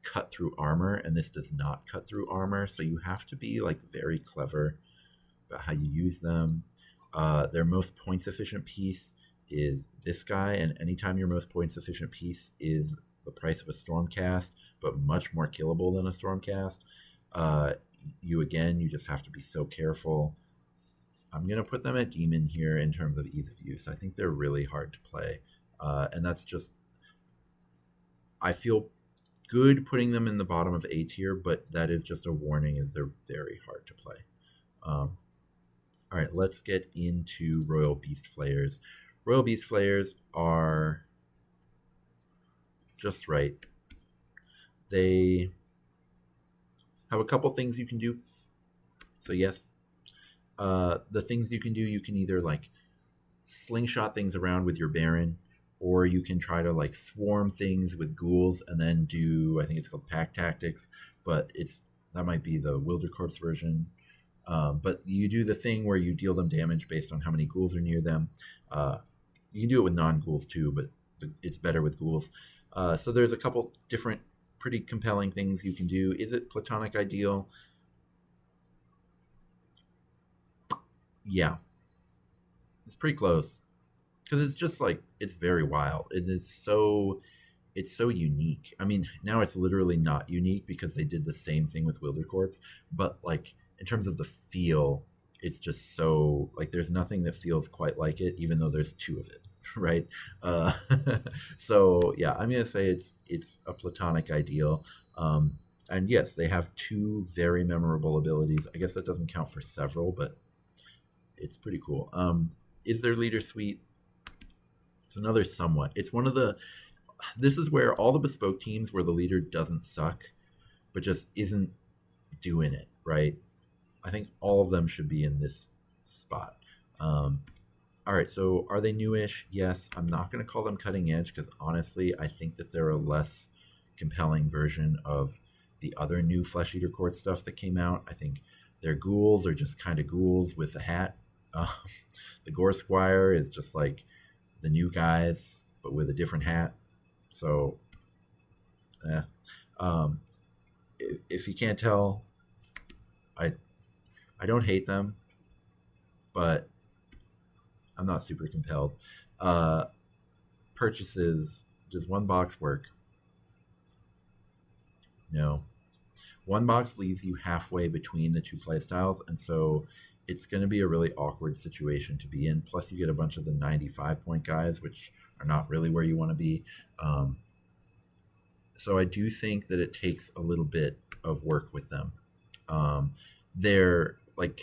cut through armor, and this does not cut through armor, so you have to be like very clever about how you use them. Their most points efficient piece is this guy, and anytime your most points efficient piece is the price of a Stormcast, but much more killable than a Stormcast, you just have to be so careful. I'm going to put them at Demon here in terms of ease of use. I think they're really hard to play. And that's just, I feel good putting them in the bottom of A tier, but that is just a warning, is they're very hard to play. All right, let's get into Royal Beast Flayers. Royal Beast Flayers are just right. They have a couple things you can do. So yes, the things you can do, you can either like slingshot things around with your Baron, or you can try to like swarm things with ghouls and then do, I think it's called pack tactics, but that might be the Wildercorpse version. But you do the thing where you deal them damage based on how many ghouls are near them. You can do it with non-ghouls too, but it's better with ghouls. So there's a couple different pretty compelling things you can do. Is it Platonic Ideal? Yeah. It's pretty close. Because it's just like, it's very wild. It's so unique. I mean, now it's literally not unique because they did the same thing with Wildercorpse, but like in terms of the feel, it's just so like there's nothing that feels quite like it, even though there's two of it, right? Uh, so yeah, I'm gonna say it's a Platonic Ideal. And yes, they have two very memorable abilities. I guess that doesn't count for several, but it's pretty cool. Is their leader suite? It's another somewhat. It's one of the. This is where all the bespoke teams where the leader doesn't suck, but just isn't doing it right. I think all of them should be in this spot. All right, so are they newish? Yes. I'm not going to call them cutting edge because honestly, I think that they're a less compelling version of the other new Flesh Eater Court stuff that came out. I think their ghouls are just kind of ghouls with a hat. The Ghur Squire is just like the new guys, but with a different hat. So, if you can't tell, I don't hate them, but I'm not super compelled. Purchases, does one box work? No. One box leaves you halfway between the two playstyles, and so it's going to be a really awkward situation to be in. Plus, you get a bunch of the 95-point guys, which are not really where you want to be. So I do think that it takes a little bit of work with them. They're like,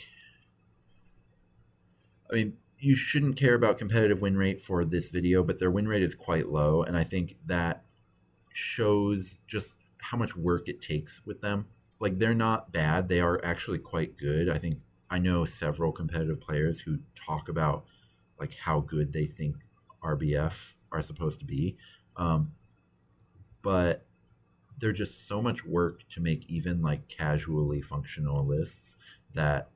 I mean, you shouldn't care about competitive win rate for this video, but their win rate is quite low, and I think that shows just how much work it takes with them. Like, they're not bad. They are actually quite good. I think I know several competitive players who talk about like how good they think RBF are supposed to be. But they're just so much work to make even like casually functional lists that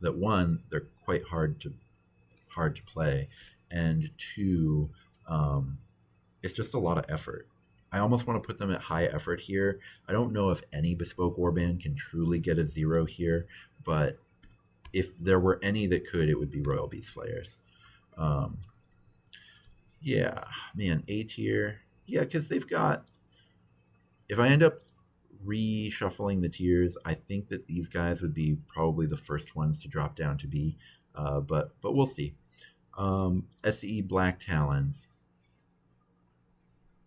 that one, they're quite hard to play, and two, it's just a lot of effort. I almost want to put them at high effort here. I don't know if any bespoke warband can truly get a 0 here, but if there were any that could, it would be Royal Beast Flayers. Yeah, man, A tier. Yeah, because they've got. If I end up reshuffling the tiers, I think that these guys would be probably the first ones to drop down to B, but we'll see. SE Black Talons.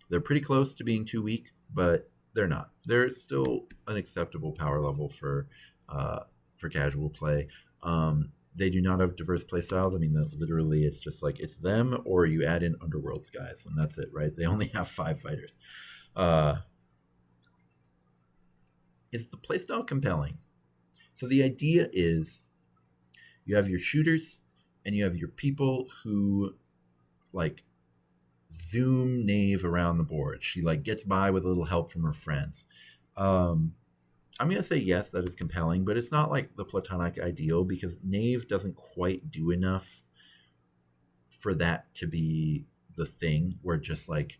They're pretty close to being too weak, but they're not. They're still an acceptable power level for casual play. They do not have diverse play styles. I mean, literally, it's just like it's them, or you add in Underworlds guys, and that's it, right? They only have 5 fighters. is the playstyle compelling? So the idea is you have your shooters and you have your people who like zoom Knave around the board. She like gets by with a little help from her friends. I'm gonna say yes, that is compelling, but it's not like the platonic ideal because Knave doesn't quite do enough for that to be the thing. Where just like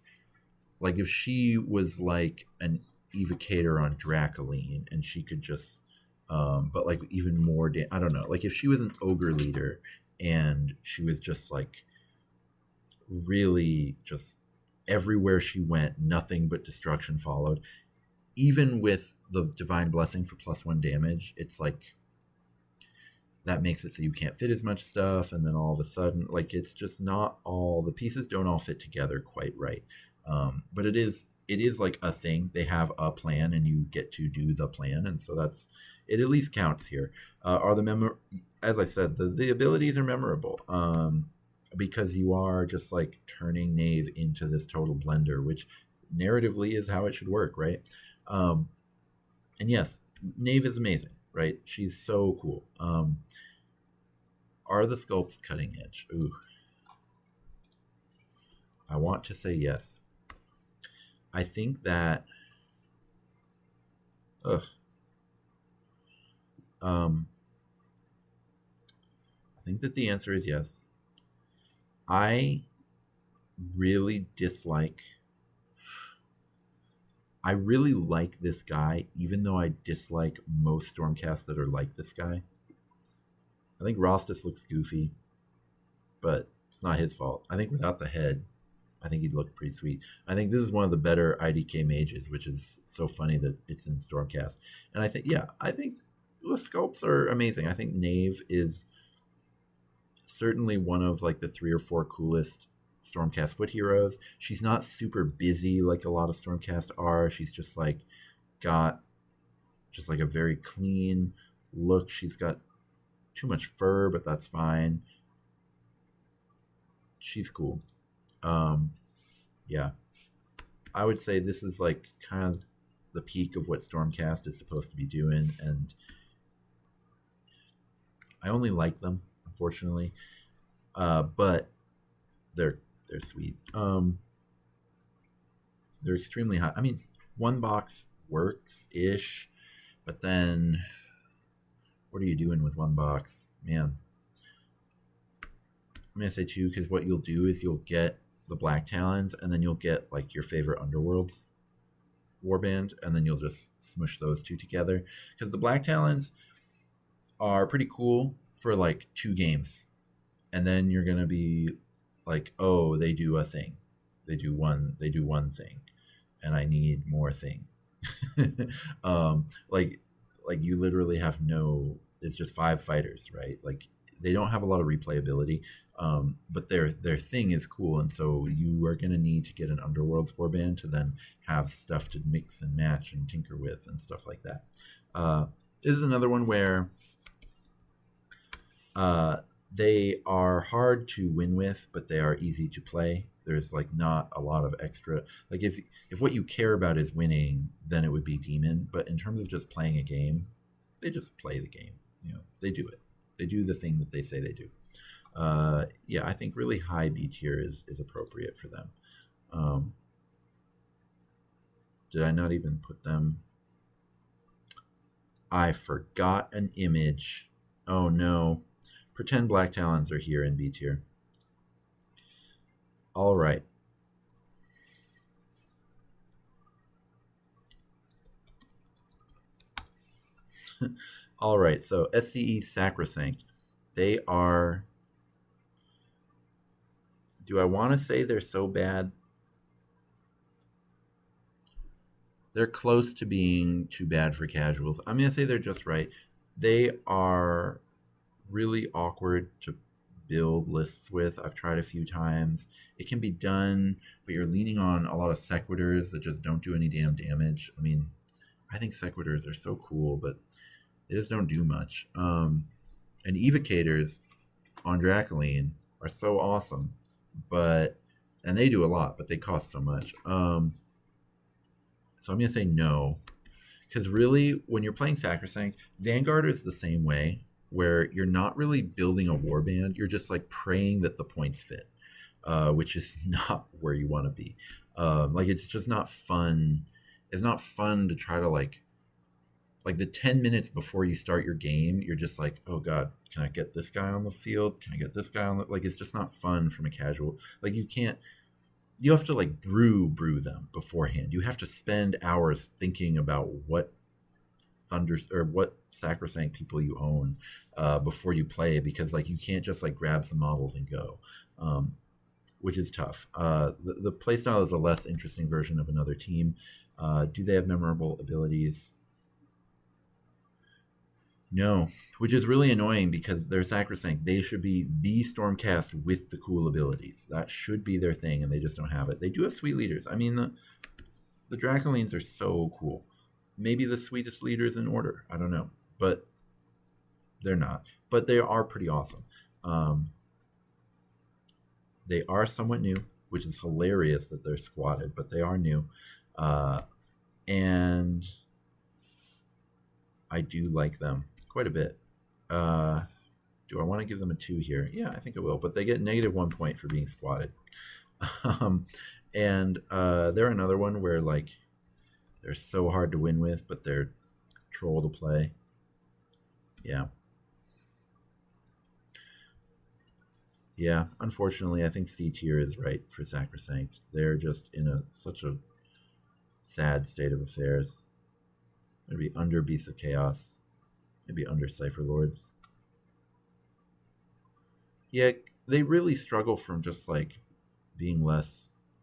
if she was like an evocator on Dracoline and she could just but like even more I don't know, like if she was an ogre leader and she was just like really just everywhere she went nothing but destruction followed, even with the divine blessing for +1 damage, it's like that makes it so you can't fit as much stuff, and then all of a sudden like it's just not all the pieces don't all fit together quite right. But it is like a thing. They have a plan and you get to do the plan, and so that's it, at least counts here. Are the as I said, the abilities are memorable, because you are just like turning Knave into this total blender, which narratively is how it should work, right? And yes, Knave is amazing, right? She's so cool. Are the sculpts cutting edge? Ooh, I want to say yes. I think that I think that the answer is yes. I really like this guy, even though I dislike most Stormcasts that are like this guy. I think Rostus looks goofy, but it's not his fault. I think without the head, I think he'd look pretty sweet. I think this is one of the better IDK mages, which is so funny that it's in Stormcast. And I think the sculpts are amazing. I think Knave is certainly one of like the 3 or 4 coolest Stormcast foot heroes. She's not super busy like a lot of Stormcast are. She's just like got just like a very clean look. She's got too much fur, but that's fine. She's cool. Yeah, I would say this is like kind of the peak of what Stormcast is supposed to be doing, and I only like them, unfortunately, but they're sweet. They're extremely high. I mean, one box works ish, but then what are you doing with one box, man? I'm gonna say 2 because what you'll do is you'll get the Black Talons, and then you'll get like your favorite Underworlds warband, and then you'll just smush those 2 together. Because the Black Talons are pretty cool for like 2 games, and then you're gonna be like, oh, they do a thing, they do one thing, and I need more thing. Like you literally have no. It's just 5 fighters, right? Like they don't have a lot of replayability, but their thing is cool, and so you are going to need to get an Underworlds warband to then have stuff to mix and match and tinker with and stuff like that. This is another one where they are hard to win with, but they are easy to play. There's like not a lot of extra. Like if what you care about is winning, then it would be Demon. But in terms of just playing a game, they just play the game. You know, they do it. They do the thing that they say they do. Yeah, I think really high B tier is appropriate for them. Did I not even put them? I forgot an image. Oh no. Pretend Black Talons are here in B tier. All right. All right, so SCE Sacrosanct. They are... Do I want to say they're so bad? They're close to being too bad for casuals. I'm going to say they're just right. They are really awkward to build lists with. I've tried a few times. It can be done, but you're leaning on a lot of sequiturs that just don't do any damn damage. I mean, I think sequiturs are so cool, but they just don't do much. And evocators on Dracoline are so awesome, and they do a lot, but they cost so much. So I'm gonna say no, Because really, when you're playing Sacrosanct, Vanguard is the same way, where you're not really building a warband. You're just like praying that the points fit, which is not where you want to be. Like it's just not fun. It's not fun to try to like the 10 minutes before you start your game, you're just like, oh God, can I get this guy on the field? Can I get this guy on the, like, it's just not fun from a casual, like you have to like brew them beforehand. You have to spend hours thinking about what what Sacrosanct people you own before you play, because like you can't just like grab some models and go, which is tough. The playstyle is a less interesting version of another team. Do they have memorable abilities? No, which is really annoying because they're Sacrosanct. They should be the Stormcast with the cool abilities. That should be their thing, and they just don't have it. They do have sweet leaders. I mean, the Dracolines are so cool. Maybe the sweetest leaders in Order. I don't know, but they're not. But they are pretty awesome. They are somewhat new, which is hilarious that they're squatted, but they are new. And I do like them quite a bit. Do I want to give them a 2 here? Yeah, I think I will. But they get -1 point for being squatted. And they're another one where like they're so hard to win with, but they're troll to play. Yeah. Yeah, unfortunately, I think C tier is right for Sacrosanct. They're just in such a sad state of affairs. Maybe under Beasts of Chaos, maybe under Cypher Lords. Yeah, they really struggle from just like being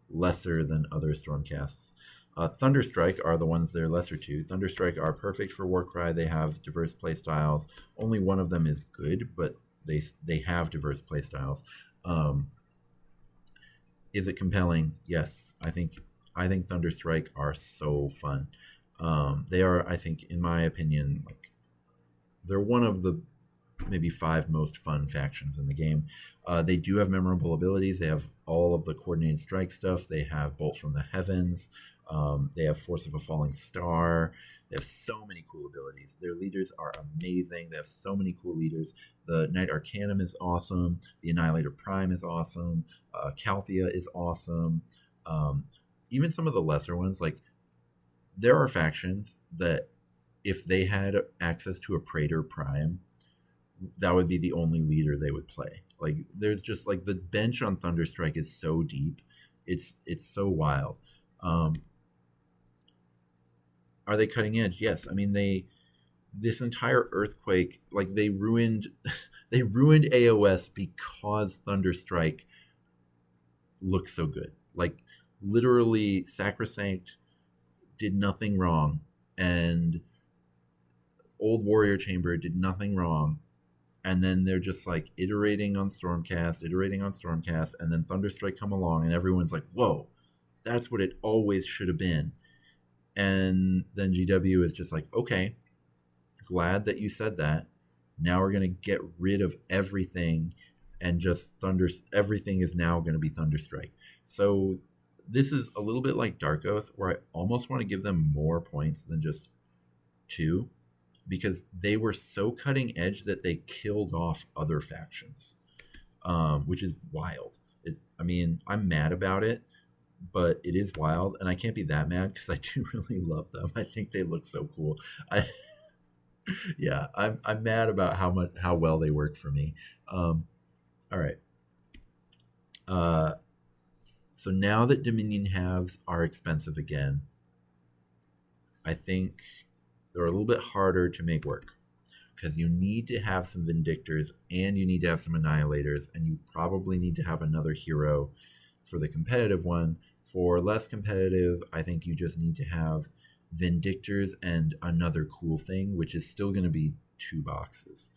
lesser than other Stormcasts. Thunderstrike are the ones they're lesser to. Thunderstrike are perfect for Warcry. They have diverse playstyles. Only one of them is good, but they have diverse playstyles. Is it compelling? Yes, I think Thunderstrike are so fun. They are, I think, in my opinion, like they're one of the maybe 5 most fun factions in the game. They do have memorable abilities. They have all of the coordinated strike stuff. They have Bolt from the Heavens. They have Force of a Falling Star. They have so many cool abilities. Their leaders are amazing. They have so many cool leaders. The Knight Arcanum is awesome. The Annihilator Prime is awesome. Calthea is awesome. Even some of the lesser ones, like there are factions that if they had access to a Praetor Prime, that would be the only leader they would play. Like there's just like the bench on Thunderstrike is so deep. It's so wild. Are they cutting edge? Yes. I mean this entire Earthquake, like they ruined AOS because Thunderstrike looks so good. Like literally Sacrosanct did nothing wrong and Old Warrior Chamber did nothing wrong. And then they're just like iterating on Stormcast, and then Thunderstrike come along and everyone's like, whoa, that's what it always should have been. And then GW is just like, okay, glad that you said that. Now we're going to get rid of everything and just everything is now going to be Thunderstrike. So this is a little bit like Dark Oath, where I almost want to give them more points than just 2, because they were so cutting edge that they killed off other factions, which is wild. I mean, I'm mad about it, but it is wild, and I can't be that mad because I do really love them. I think they look so cool. I'm mad about how well they work for me. All right. So now that Dominion halves are expensive again, I think they're a little bit harder to make work because you need to have some Vindictors and you need to have some Annihilators, and you probably need to have another hero for the competitive one. For less competitive, I think you just need to have Vindictors and another cool thing, which is still going to be 2 boxes.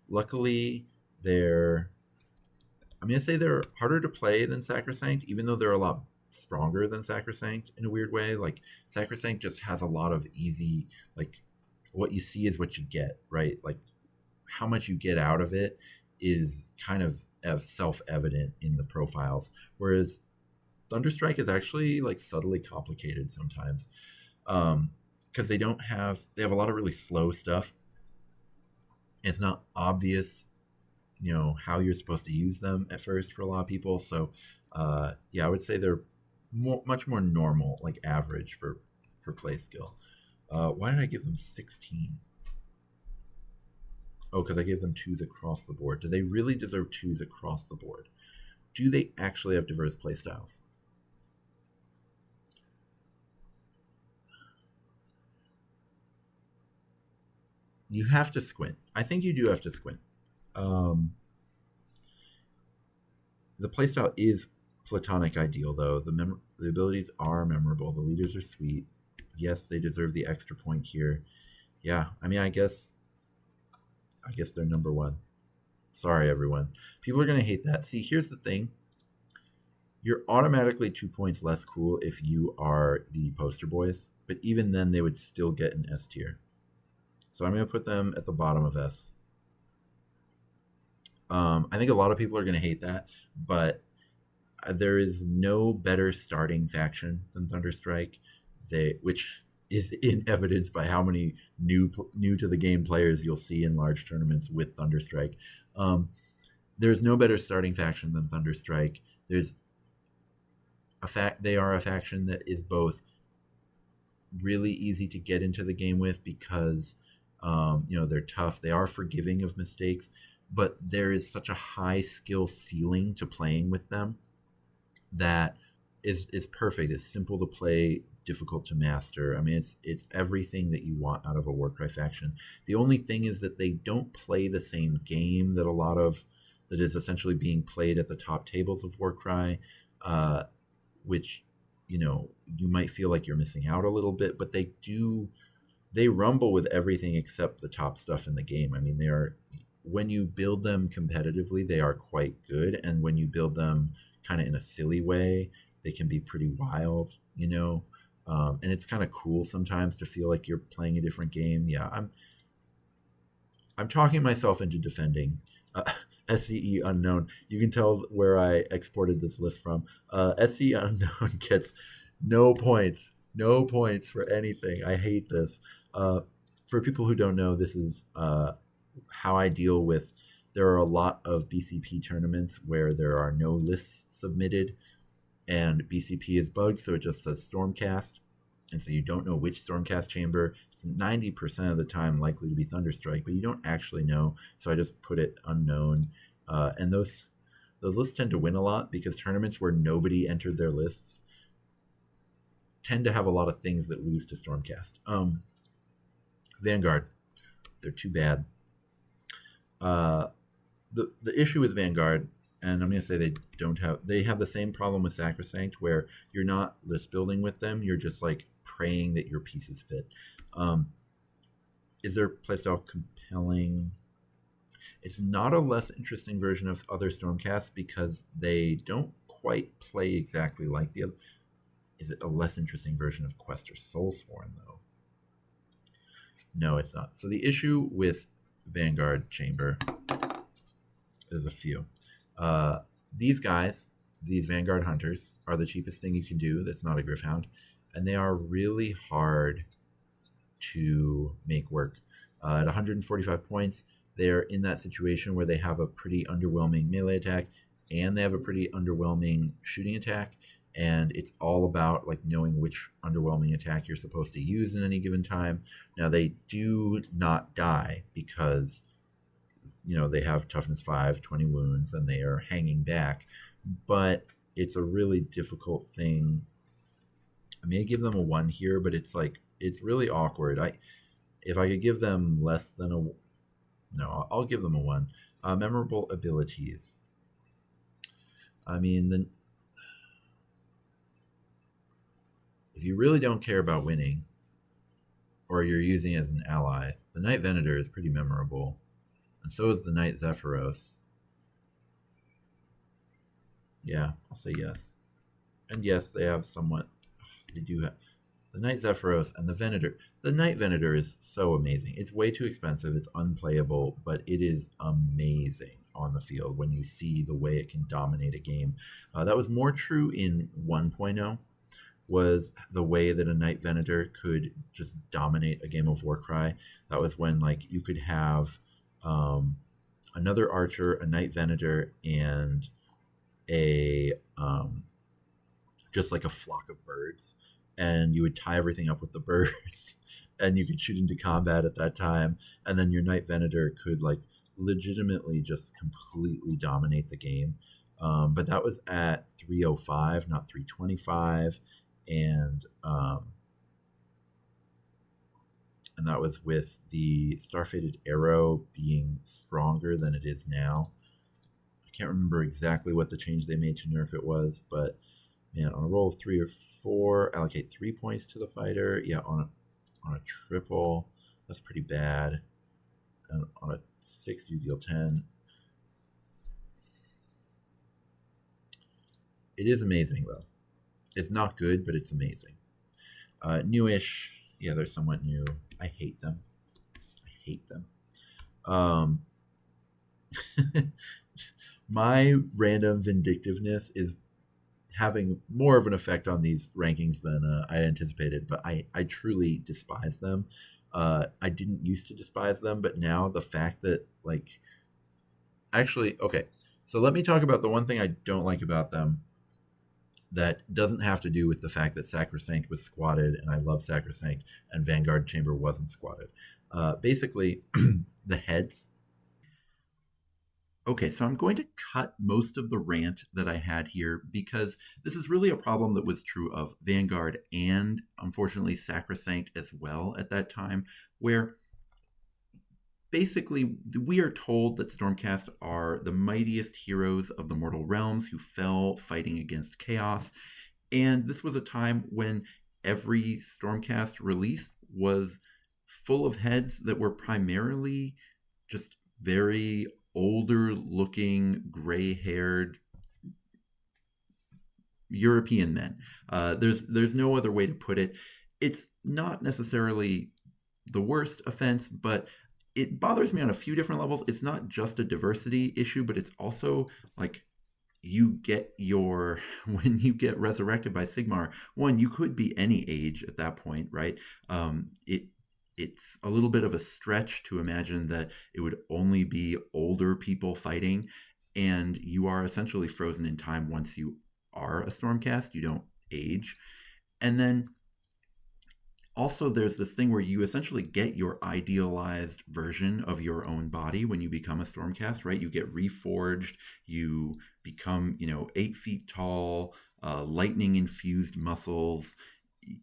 Luckily, I'm going to say they're harder to play than Sacrosanct, even though they're a lot stronger than Sacrosanct in a weird way. Like Sacrosanct just has a lot of easy, like what you see is what you get, right? Like how much you get out of it is kind of self-evident in the profiles, whereas Thunderstrike is actually like subtly complicated sometimes. because they have a lot of really slow stuff. It's not obvious, how you're supposed to use them at first for a lot of people. So, yeah, I would say they're much more normal, like average for play skill. Why did I give them 16? Oh, because I gave them 2s across the board. Do they really deserve 2s across the board? Do they actually have diverse playstyles? You have to squint. I think you do have to squint. The playstyle is platonic ideal, though. The abilities are memorable. The leaders are sweet. Yes, they deserve the extra point here. Yeah, I mean, I guess they're number one. Sorry, everyone. People are going to hate that. See, here's the thing. You're automatically 2 points less cool if you are the poster boys, but even then they would still get an S tier. So I'm going to put them at the bottom of S. I think a lot of people are going to hate that, but there is no better starting faction than Thunderstrike, which is in evidence by how many new to the game players you'll see in large tournaments with Thunderstrike. There's no better starting faction than Thunderstrike. They are a faction that is both really easy to get into the game with because they're tough. They are forgiving of mistakes, but there is such a high skill ceiling to playing with them that is perfect. It's simple to play, difficult to master. I mean, it's everything that you want out of a Warcry faction. The only thing is that they don't play the same game that is essentially being played at the top tables of Warcry, which you might feel like you're missing out a little bit, but they rumble with everything except the top stuff in the game. I mean, when you build them competitively, they are quite good, and when you build them kind of in a silly way, they can be pretty wild, and it's kind of cool sometimes to feel like you're playing a different game. Yeah, I'm talking myself into defending SCE Unknown. You can tell where I exported this list from. SCE Unknown gets no points for anything. I hate this. For people who don't know, this is how I deal with. There are a lot of BCP tournaments where there are no lists submitted, and BCP is bugged, so it just says Stormcast, and so you don't know which Stormcast chamber. It's 90% of the time likely to be Thunderstrike, but you don't actually know, so I just put it unknown. And those lists tend to win a lot because tournaments where nobody entered their lists tend to have a lot of things that lose to Stormcast. Vanguard, they're too bad. The issue with Vanguard, and I'm going to say they have the same problem with Sacrosanct, where you're not list building with them, you're just like praying that your pieces fit. Is their playstyle compelling? It's not a less interesting version of other Stormcasts because they don't quite play exactly like the other. Is it a less interesting version of Quest or Soulsworn, though? No, it's not. So the issue with Vanguard Chamber, there's a few. These Vanguard Hunters, are the cheapest thing you can do that's not a Gryph-hound, and they are really hard to make work. At 145 points, they're in that situation where they have a pretty underwhelming melee attack, and they have a pretty underwhelming shooting attack, and it's all about like knowing which underwhelming attack you're supposed to use in any given time. Now, they do not die because they have toughness 5, 20 wounds, and they are hanging back, but it's a really difficult thing. I may give them a 1 here, but it's really awkward. If I could give them less than I'll give them a 1. Memorable abilities. I mean, if you really don't care about winning, or you're using it as an ally, the Knight Venator is pretty memorable, and so is the Knight Zephyros. Yeah, I'll say yes. And yes, they do have the Knight Zephyros and the Venator. The Knight Venator is so amazing. It's way too expensive. It's unplayable, but it is amazing on the field when you see the way it can dominate a game. That was more true in 1.0. was the way that a Night Venator could just dominate a game of Warcry. That was when like you could have another archer, a Night Venator, and a just like a flock of birds, and you would tie everything up with the birds, and you could shoot into combat at that time, and then your Night Venator could like legitimately just completely dominate the game. But that was at 305, not 325, and and that was with the Starfated Arrow being stronger than it is now. I can't remember exactly what the change they made to nerf it was, but man, on a roll of 3 or 4, allocate 3 points to the fighter. Yeah, on a triple, that's pretty bad. And on a 6, you deal 10. It is amazing, though. It's not good, but it's amazing. Newish. Yeah, they're somewhat new. I hate them. I hate them. My random vindictiveness is having more of an effect on these rankings than I anticipated, but I truly despise them. I didn't used to despise them, but now the fact that, like, actually, okay, so let me talk about the one thing I don't like about them that doesn't have to do with the fact that Sacrosanct was squatted, and I love Sacrosanct, and Vanguard Chamber wasn't squatted. Basically, the heads. Okay, so I'm going to cut most of the rant that I had here because this is really a problem that was true of Vanguard and, unfortunately, Sacrosanct as well at that time, where basically we are told that Stormcast are the mightiest heroes of the mortal realms who fell fighting against chaos. And this was a time when every Stormcast release was full of heads that were primarily just very older looking, gray haired European men. There's no other way to put it. It's not necessarily the worst offense, but it bothers me on a few different levels. It's not just a diversity issue, but it's also like you get your when you get resurrected by Sigmar, one, you could be any age at that point, right? It's a little bit of a stretch to imagine that it would only be older people fighting, and you are essentially frozen in time once you are a Stormcast. You don't age. And then also there's this thing where you essentially get your idealized version of your own body when you become a Stormcast, right? You get reforged, you become 8 feet tall, lightning infused muscles.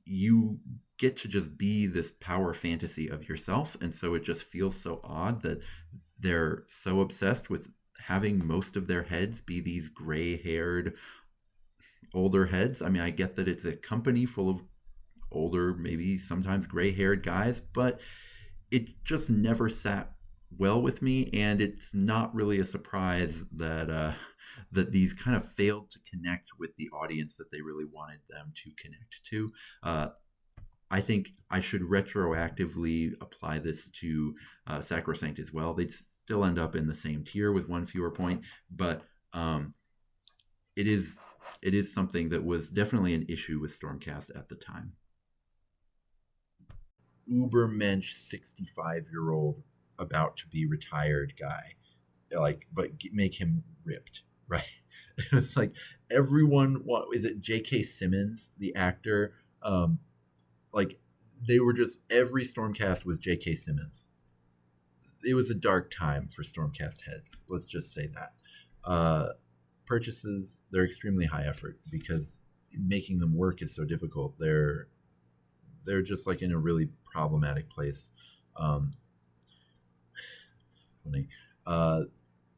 You get to just be this power fantasy of yourself, and so it just feels so odd that they're so obsessed with having most of their heads be these gray haired older heads. I mean, I get that it's a company full of older, maybe sometimes gray haired guys, but it just never sat well with me, and it's not really a surprise that these kind of failed to connect with the audience that they really wanted them to connect to. I think I should retroactively apply this to Sacrosanct as well. They'd still end up in the same tier with one fewer point, but it is something that was definitely an issue with Stormcast at the time. Ubermensch 65-year-old about to be retired guy, like, but make him ripped, right? It's like everyone. What is it? J.K. Simmons, the actor. Like they were just every Stormcast was J.K. Simmons. It was a dark time for Stormcast heads. Let's just say that. Purchases, they're extremely high effort because making them work is so difficult. They're just like in a really problematic place.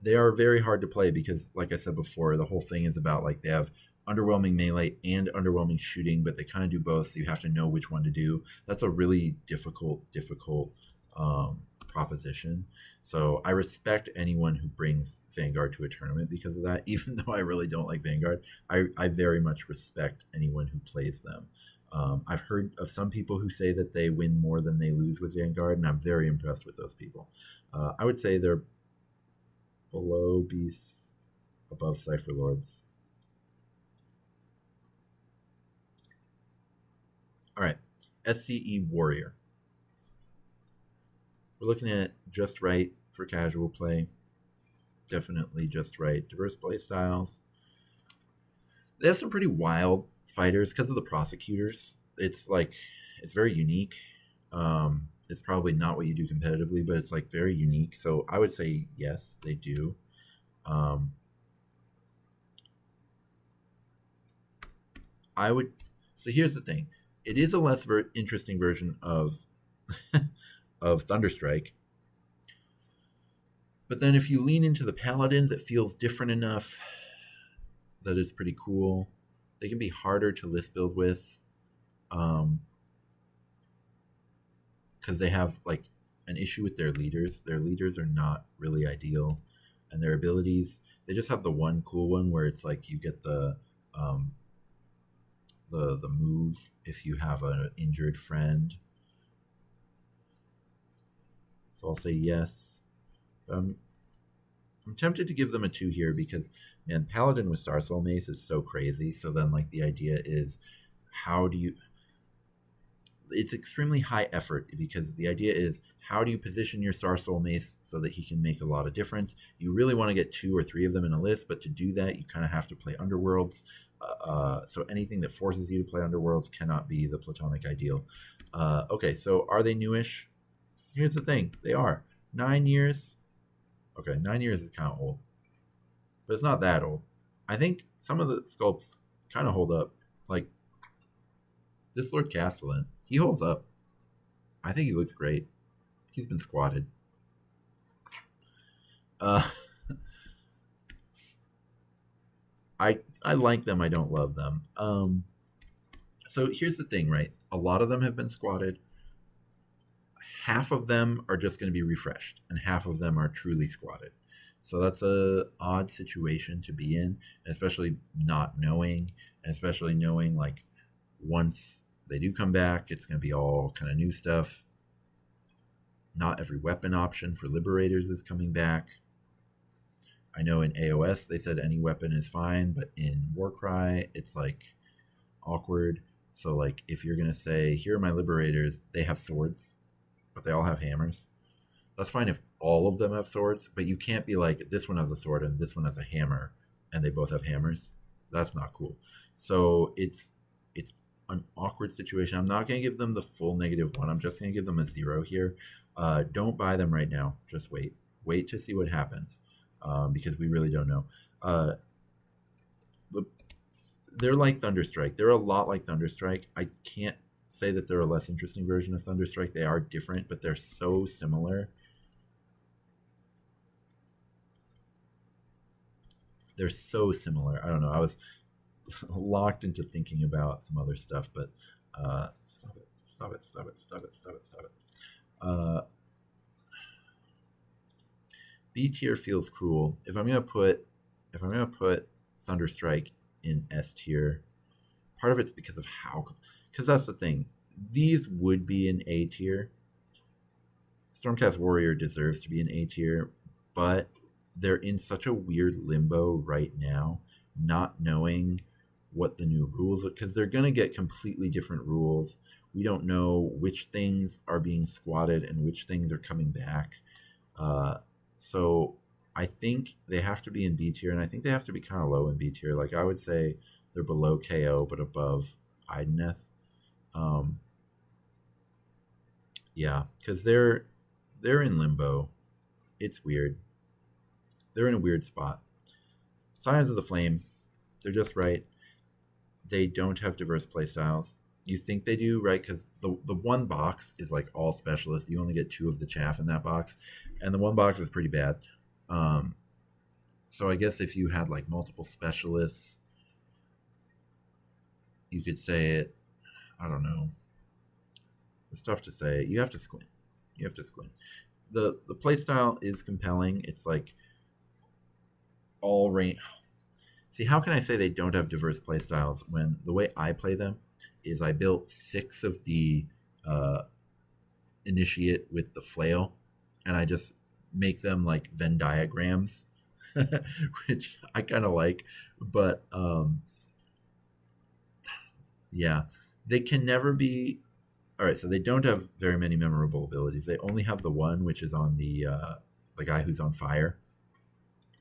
They are very hard to play because, like I said before, the whole thing is about like they have underwhelming melee and underwhelming shooting, but they kind of do both, so you have to know which one to do. That's a really difficult proposition. So I respect anyone who brings Vanguard to a tournament because of that. Even though I really don't like Vanguard, I very much respect anyone who plays them. I've heard of some people who say that they win more than they lose with Vanguard, and I'm very impressed with those people. I would say they're below Beasts, above Cypher Lords. All right, SCE Warrior. We're looking at just right for casual play. Definitely just right. Diverse play styles. They have some pretty wild fighters because of the prosecutors. It's like it's very unique. It's probably not what you do competitively, but it's like very unique. So I would say yes, they do. I would. So here's the thing: it is a less interesting version of of Thunderstrike. But then if you lean into the paladins, it feels different enough that it's pretty cool. They can be harder to list build with, because they have like an issue with their leaders. Their leaders are not really ideal, and their abilities. They just have the one cool one where it's like you get the move if you have an injured friend. So I'll say yes. I'm tempted to give them a 2 here because, man, Paladin with Star Soul Mace is so crazy. So then, like, the idea is, how do you? It's extremely high effort because the idea is, how do you position your Star Soul Mace so that he can make a lot of difference? You really want to get 2 or 3 of them in a list, but to do that, you kind of have to play Underworlds. So anything that forces you to play Underworlds cannot be the Platonic ideal. Okay, so are they newish? Here's the thing: they are 9 years. Okay, 9 years is kind of old, but it's not that old. I think some of the sculpts kind of hold up. Like this Lord Castellan, he holds up. I think he looks great. He's been squatted. I like them. I don't love them. So here's the thing, right? A lot of them have been squatted. Half of them are just going to be refreshed, and half of them are truly squatted. So that's a odd situation to be in, especially not knowing, and especially knowing like once they do come back, it's going to be all kind of new stuff. Not every weapon option for Liberators is coming back. I know in AOS they said any weapon is fine, but in Warcry it's like awkward. So like if you're going to say, here are my Liberators, they have swords, but they all have hammers. That's fine if all of them have swords, but you can't be like, this one has a sword and this one has a hammer, and they both have hammers. That's not cool. So it's an awkward situation. I'm not going to give them the full -1. I'm just going to give them a 0 here. Don't buy them right now. Just wait. Wait to see what happens, because we really don't know. They're like Thunderstrike. They're a lot like Thunderstrike. I can't say that they're a less interesting version of Thunderstrike. They are different, but they're so similar. They're so similar. I don't know. I was locked into thinking about some other stuff, but stop it. B tier feels cruel. If I'm gonna put Thunderstrike in S tier, part of it's because of because that's the thing. These would be an A tier. Stormcast Warrior deserves to be an A tier, but they're in such a weird limbo right now, not knowing what the new rules are, because they're going to get completely different rules. We don't know which things are being squatted and which things are coming back. So I think they have to be in B tier, and I think they have to be kind of low in B tier. Like I would say they're below KO, but above Ideneth. Yeah, because they're in limbo. It's weird. They're in a weird spot. Scions of the Flame, they're just right. They don't have diverse playstyles. You think they do, right? Because the one box is like all specialists. You only get 2 of the chaff in that box, and the one box is pretty bad. So I guess if you had like multiple specialists, you could say it. I don't know. It's tough to say. You have to squint. The playstyle is compelling. It's like all range. See, how can I say they don't have diverse playstyles when the way I play them is I built 6 of the initiate with the flail, and I just make them like Venn diagrams, which I kind of like. But yeah, They can never be. All right, so they don't have very many memorable abilities. They only have the one, which is on the guy who's on fire.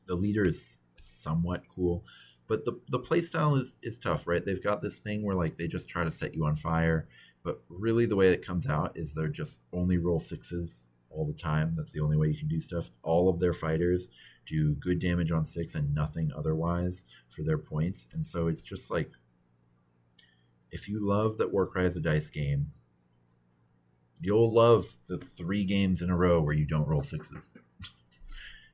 The leader is somewhat cool, but the playstyle is tough, right? They've got this thing where like they just try to set you on fire, but really the way it comes out is they're just only roll sixes all the time. That's the only way you can do stuff. All of their fighters do good damage on six and nothing otherwise for their points, and so it's just like if you love that Warcry is a dice game, you'll love the 3 games in a row where you don't roll sixes.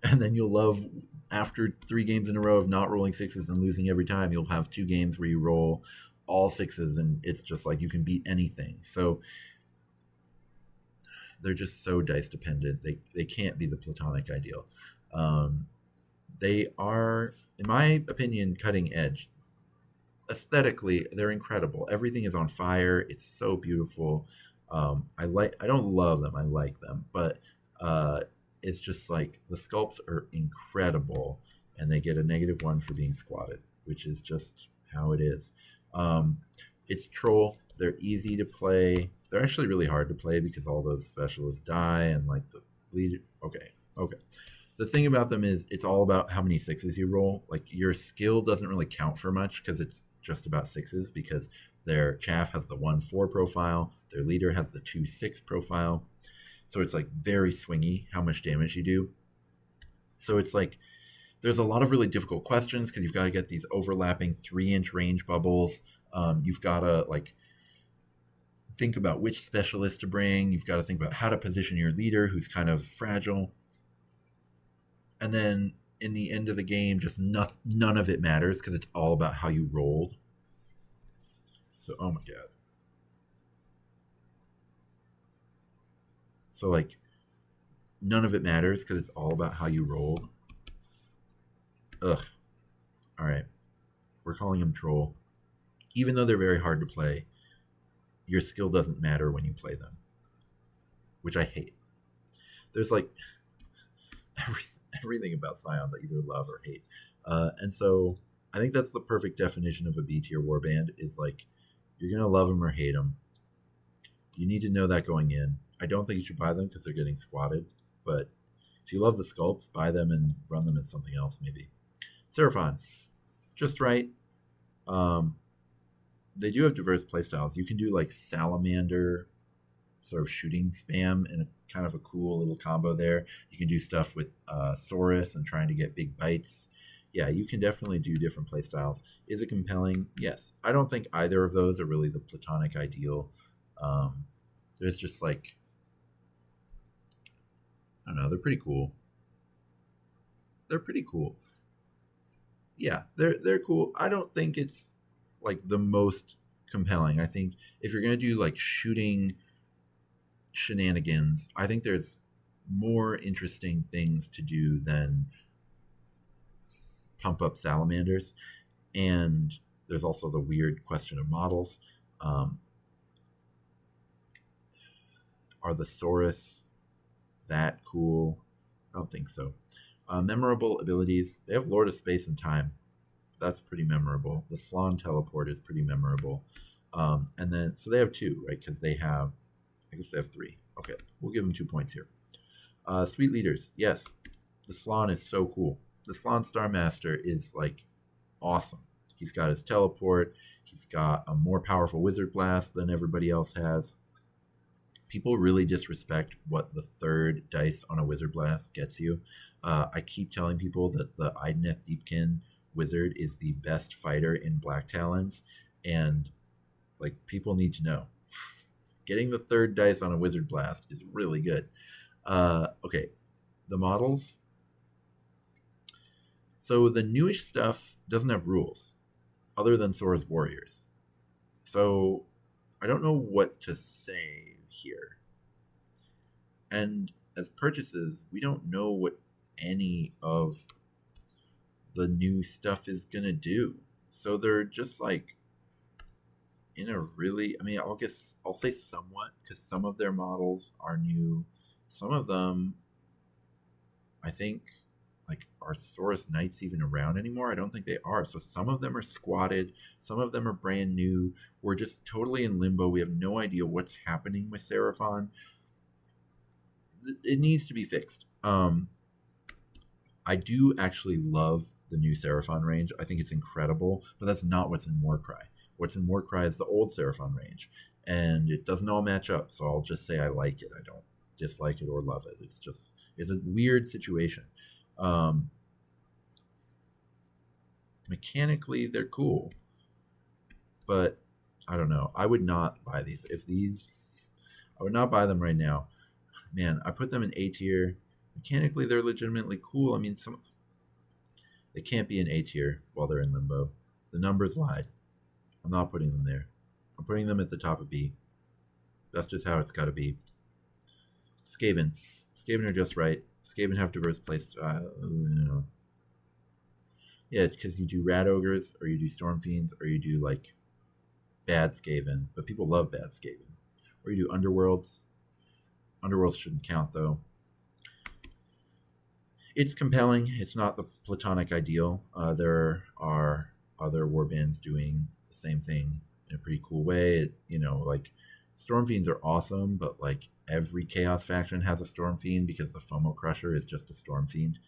And then you'll love after 3 games in a row of not rolling sixes and losing every time, you'll have 2 games where you roll all sixes and it's just like you can beat anything. So they're just so dice dependent. They can't be the platonic ideal. They are, in my opinion, cutting edge. Aesthetically, they're incredible. Everything is on fire. It's so beautiful. I don't love them. I like them, but it's just like the sculpts are incredible, and they get a -1 for being squatted, which is just how it is. It's troll. They're easy to play. They're actually really hard to play because all those specialists die and like the bleed. Okay. The thing about them is it's all about how many sixes you roll. Like your skill doesn't really count for much because it's just about sixes, because their chaff has the 1-4 profile, their leader has the 2-6 profile. So it's like very swingy how much damage you do. So it's like there's a lot of really difficult questions because you've got to get these overlapping 3-inch range bubbles. You've got to like think about which specialist to bring. You've got to think about how to position your leader who's kind of fragile. And then in the end of the game, just none of it matters because it's all about how you rolled. So, oh my God. So, like, none of it matters because it's all about how you rolled. Ugh. All right. We're calling them troll. Even though they're very hard to play, your skill doesn't matter when you play them, which I hate. There's like everything about Scions I either love or hate. And so I think that's the perfect definition of a B tier warband is like, you're going to love them or hate them. You need to know that going in. I don't think you should buy them because they're getting squatted, but if you love the sculpts, buy them and run them as something else maybe. Seraphon, just right. They do have diverse playstyles. You can do like salamander sort of shooting spam and a kind of a cool little combo there. You can do stuff with Saurus and trying to get big bites. Yeah, you can definitely do different playstyles. Is it compelling? Yes. I don't think either of those are really the platonic ideal. There's just like, I don't know, they're pretty cool. Yeah, they're cool. I don't think it's like the most compelling. I think if you're gonna do like shooting shenanigans, I think there's more interesting things to do than pump up salamanders. And there's also the weird question of models. Are the Saurus that cool? I don't think so. Memorable abilities. They have Lord of Space and Time. That's pretty memorable. The Slan teleport is pretty memorable. And then, so they have 2, right? Because they have, I guess they have 3. Okay, we'll give them 2 points here. Sweet Leaders. Yes, the Slan is so cool. The Slan Star Master is like awesome. He's got his teleport. He's got a more powerful Wizard Blast than everybody else has. People really disrespect what the 3rd dice on a Wizard Blast gets you. I keep telling people that the Idoneth Deepkin Wizard is the best fighter in Black Talons, and like people need to know. Getting the 3rd dice on a Wizard Blast is really good. Okay, the models. So the newish stuff doesn't have rules other than Sora's Warriors. So I don't know what to say here. And as purchases, we don't know what any of the new stuff is going to do. So they're just like in a really, I mean, I'll say somewhat because some of their models are new. Some of them, I think, like, are Saurus Knights even around anymore? I don't think they are. So some of them are squatted, some of them are brand new. We're just totally in limbo. We have no idea what's happening with Seraphon. It needs to be fixed. I do actually love the new Seraphon range. I think it's incredible, but that's not what's in Warcry. What's in Warcry is the old Seraphon range, and it doesn't all match up. So I'll just say I like it. I don't dislike it or love it. It's a weird situation. Mechanically, they're cool, but I don't know. I would not buy these. I would not buy them right now. Man, I put them in A tier. Mechanically, they're legitimately cool. I mean, they can't be in A tier while they're in limbo. The numbers lied. I'm not putting them there. I'm putting them at the top of B. That's just how it's got to be. Skaven. Skaven are just right. Skaven have diverse playstyle. Yeah, because you do Rat Ogres, or you do Storm Fiends, or you do, like, bad Skaven. But people love bad Skaven. Or you do Underworlds. Underworlds shouldn't count, though. It's compelling. It's not the platonic ideal. There are other warbands doing the same thing in a pretty cool way. Like, Storm Fiends are awesome, but, like, every Chaos faction has a Storm Fiend because the FOMO Crusher is just a Storm Fiend.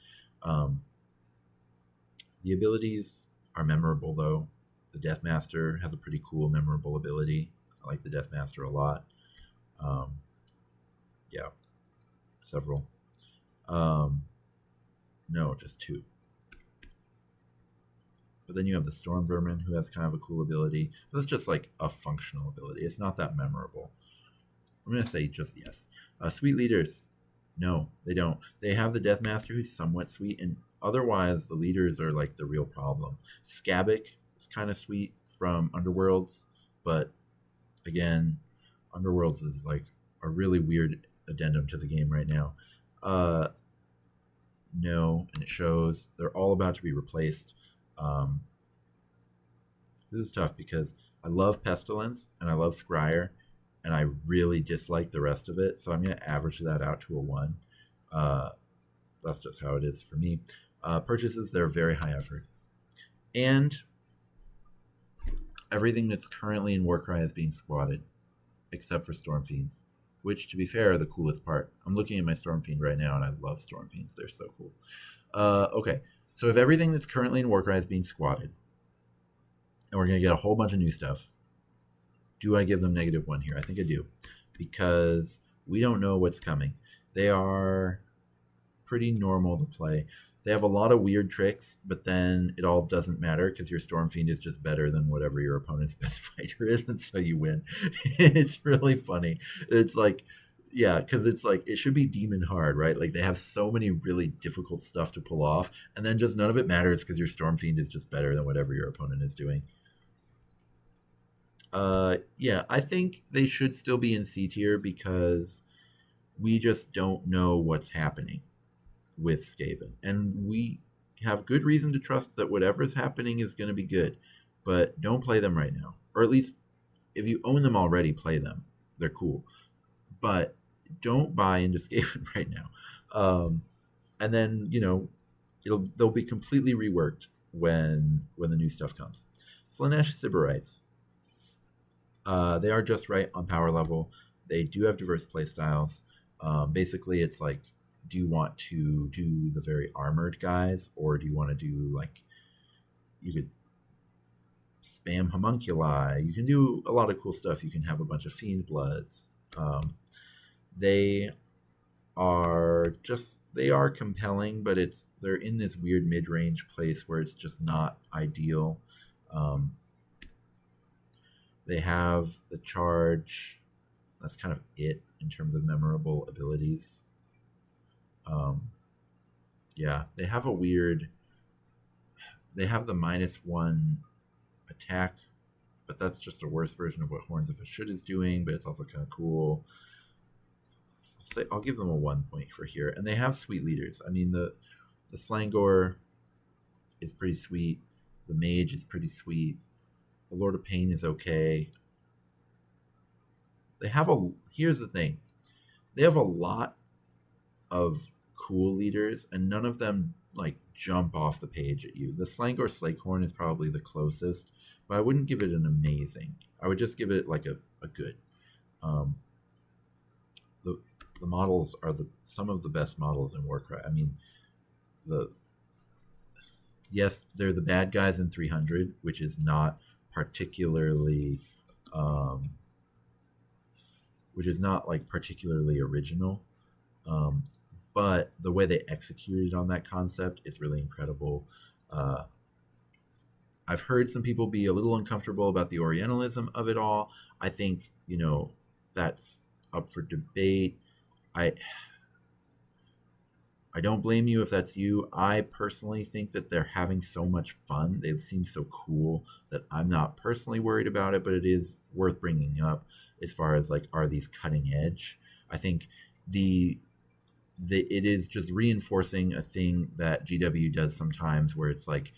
The abilities are memorable, though. The Deathmaster has a pretty cool, memorable ability. I like the Deathmaster a lot. Yeah, several. No, just 2. But then you have the Storm Vermin, who has kind of a cool ability. But that's just like a functional ability. It's not that memorable. I'm going to say just yes. Sweet Leaders. No, they don't. They have the Deathmaster, who's somewhat sweet, and otherwise the leaders are like the real problem. Skabic is kind of sweet from Underworlds, but again, Underworlds is like a really weird addendum to the game right now. No, and it shows. They're all about to be replaced. This is tough because I love Pestilence and I love Scryer, and I really dislike the rest of it, so I'm going to average that out to a 1. That's just how it is for me. Purchases, they're very high effort. And everything that's currently in Warcry is being squatted, except for Storm Fiends, which, to be fair, are the coolest part. I'm looking at my Storm Fiend right now, and I love Storm Fiends. They're so cool. Okay, so if everything that's currently in Warcry is being squatted, and we're going to get a whole bunch of new stuff, do I give them -1 here? I think I do, because we don't know what's coming. They are pretty normal to play. They have a lot of weird tricks, but then it all doesn't matter because your Storm Fiend is just better than whatever your opponent's best fighter is, and so you win. It's really funny. It's like, yeah, because it's like, it should be demon hard, right? Like, they have so many really difficult stuff to pull off, and then just none of it matters because your Storm Fiend is just better than whatever your opponent is doing. Yeah, I think they should still be in C tier because we just don't know what's happening with Skaven, and we have good reason to trust that whatever is happening is going to be good, but don't play them right now. Or at least, if you own them already, play them. They're cool, but don't buy into Skaven right now. And then, they'll be completely reworked when the new stuff comes. Slaanesh Sybarites. They are just right on power level. They do have diverse playstyles. Basically, it's like, do you want to do the very armored guys, or do you want to do, like, you could spam homunculi. You can do a lot of cool stuff. You can have a bunch of fiend bloods. They are compelling, but they're in this weird mid-range place where it's just not ideal. They have the charge. That's kind of it in terms of memorable abilities. Yeah, they have the -1 attack, but that's just a worse version of what Horns of Ashut is doing, but it's also kind of cool. I'll give them a 1 point for here. And they have sweet leaders. I mean, the Slangor is pretty sweet. The Mage is pretty sweet. The Lord of Pain is okay. Here's the thing. They have a lot of cool leaders, and none of them like jump off the page at you. The Slangor Slaghorn is probably the closest, but I wouldn't give it an amazing. I would just give it like a good. Um, the the models are some of the best models in Warcry. I mean, the yes, they're the bad guys in 300, which is not particularly, um, which is not like particularly original. Um, but the way they executed on that concept is really incredible. Uh, I've heard some people be a little uncomfortable about the Orientalism of it all. I think, that's up for debate. I I don't blame you if that's you. I personally think that they're having so much fun. They seem so cool that I'm not personally worried about it, but it is worth bringing up as far as like, are these cutting edge? I think it is just reinforcing a thing that GW does sometimes where it's like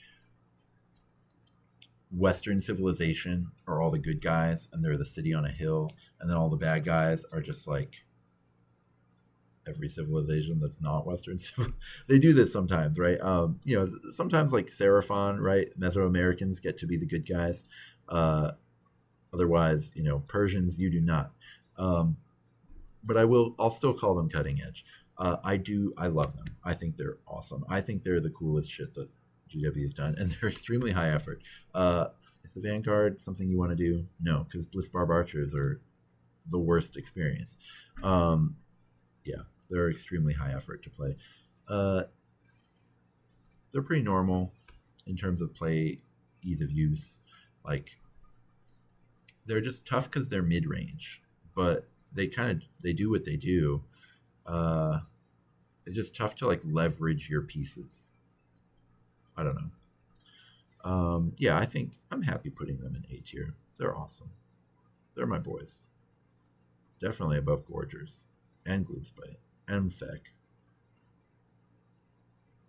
Western civilization are all the good guys and they're the city on a hill, and then all the bad guys are just like every civilization that's not Western. They do this sometimes, right? Sometimes like Seraphon, right? Mesoamericans get to be the good guys. Otherwise, Persians, you do not. But I'll still call them cutting edge. I love them. I think they're awesome. I think they're the coolest shit that GW has done, and they're extremely high effort. Is the Vanguard something you want to do? No, because Blitzbarb Archers are the worst experience. Yeah, they're extremely high effort to play. They're pretty normal in terms of play ease of use. Like, they're just tough because they're mid range, but they do what they do. It's just tough to like leverage your pieces. I don't know. Yeah, I think I'm happy putting them in A tier. They're awesome. They're my boys. Definitely above Gorgers and Gloomspite and Feck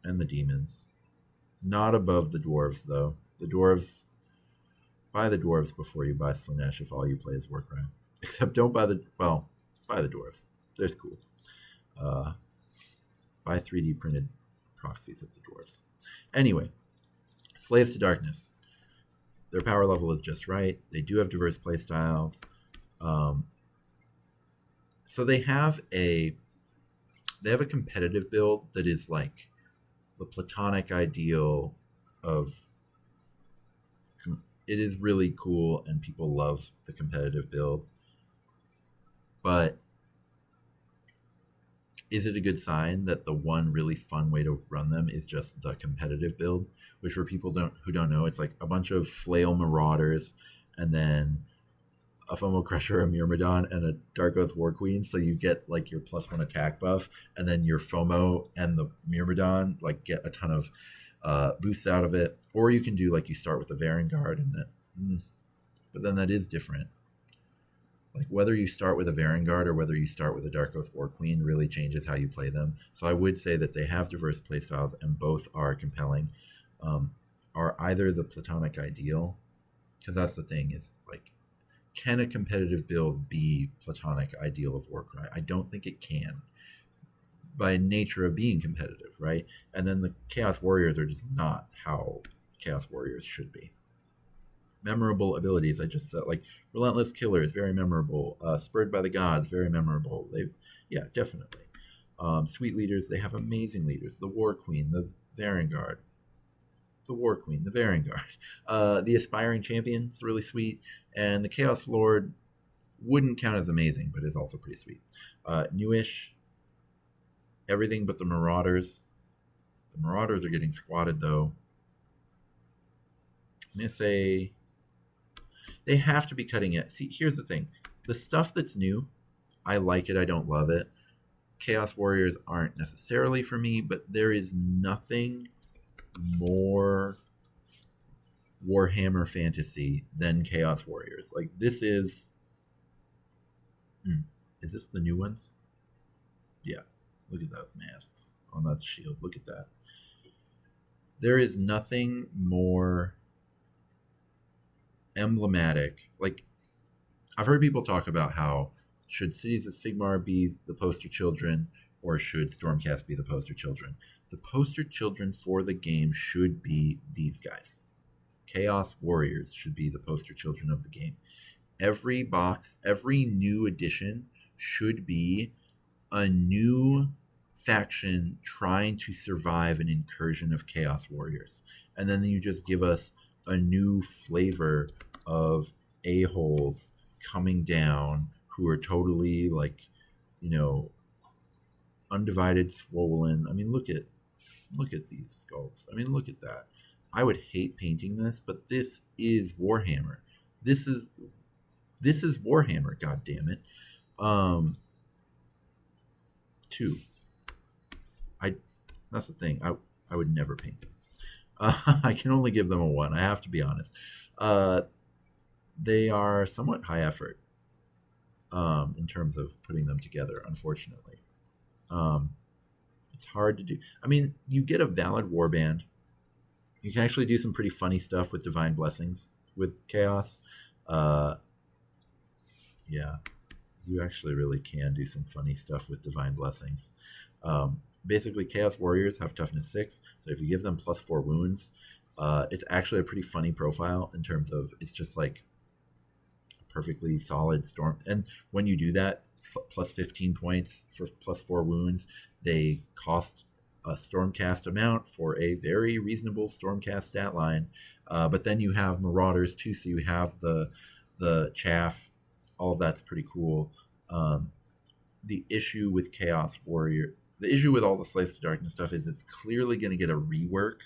and the demons. Not above the dwarves though. The dwarves, buy the dwarves before you buy Slaanesh if all you play is Warcry. Except don't buy buy the dwarves. They're cool. Buy 3D printed proxies of the dwarves. Anyway, Slaves to Darkness. Their power level is just right. They do have diverse play styles. So they have a competitive build that is like the platonic ideal of. It is really cool, and people love the competitive build. But is it a good sign that the one really fun way to run them is just the competitive build? Which, for people who don't know, it's like a bunch of flail marauders, and then a Fomo Crusher, a Myrmidon, and a Dark Oath War Queen. So you get like your +1 attack buff, and then your Fomo and the Myrmidon like get a ton of boosts out of it. Or you can do like you start with the Varangard, but then that is different. Like, whether you start with a Varangard or whether you start with a Dark Oath War Queen really changes how you play them. So I would say that they have diverse playstyles and both are compelling. Are either the platonic ideal? Because that's the thing, is like, can a competitive build be platonic ideal of Warcry? I don't think it can, by nature of being competitive, right? And then the Chaos Warriors are just not how Chaos Warriors should be. Memorable abilities, I just said, like Relentless Killer is very memorable. Spurred by the Gods, very memorable. Yeah, definitely. Sweet leaders, they have amazing leaders. The War Queen, the Varangard, the War Queen, the Varangard. The Aspiring Champion is really sweet, and the Chaos Lord wouldn't count as amazing, but is also pretty sweet. Newish, everything but the Marauders. The Marauders are getting squatted though. I'm gonna say they have to be cutting it. See, here's the thing. The stuff that's new, I like it, I don't love it. Chaos Warriors aren't necessarily for me, but there is nothing more Warhammer Fantasy than Chaos Warriors. Like, this is this the new ones? Yeah, look at those masks on that shield. Look at that. There is nothing more emblematic. Like, I've heard people talk about how should Cities of Sigmar be the poster children, or should Stormcast be the poster children? The poster children for the game should be these guys. Chaos Warriors should be the poster children of the game. Every box, every new edition should be a new faction trying to survive an incursion of Chaos Warriors. And then you just give us a new flavor of a-holes coming down who are totally like, you know, undivided, swollen. I mean, look at these sculpts. I mean, look at that. I would hate painting this, but this is Warhammer. This is Warhammer, god damn it. 2. That's the thing. I would never paint them. I can only give them a 1. I have to be honest. They are somewhat high effort in terms of putting them together, unfortunately. It's hard to do. I mean, you get a valid warband. You can actually do some pretty funny stuff with Divine Blessings with Chaos. Yeah, you actually really can do some funny stuff with Divine Blessings. Basically, Chaos Warriors have toughness 6, so if you give them +4 wounds, it's actually a pretty funny profile in terms of it's just like a perfectly solid storm. And when you do that, +15 points for +4 wounds, they cost a Stormcast amount for a very reasonable Stormcast stat line. But then you have Marauders too, so you have the chaff. All of that's pretty cool. The issue with Chaos Warrior, the issue with all the Slaves to Darkness stuff is it's clearly going to get a rework,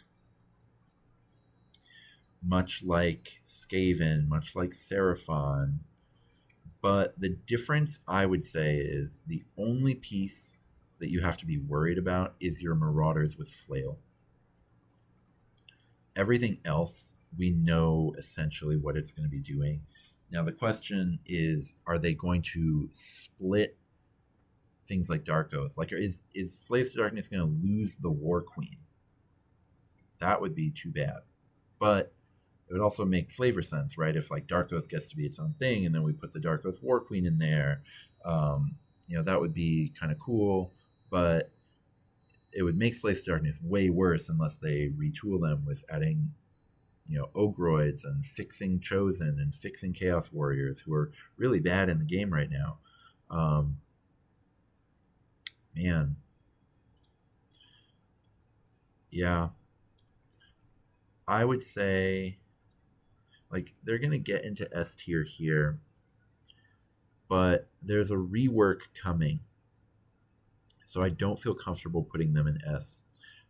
much like Skaven, much like Seraphon. But the difference, I would say, is the only piece that you have to be worried about is your Marauders with Flail. Everything else, we know essentially what it's going to be doing. Now, the question is, are they going to split things like Dark Oath? Like, is Slaves to Darkness going to lose the War Queen? That would be too bad. But it would also make flavor sense, right? If, like, Dark Oath gets to be its own thing, and then we put the Dark Oath War Queen in there, that would be kind of cool. But it would make Slaves to Darkness way worse unless they retool them with adding Ogroids and fixing Chosen and fixing Chaos Warriors, who are really bad in the game right now. Man. Yeah. I would say, like, they're going to get into S tier here, but there's a rework coming. So I don't feel comfortable putting them in S,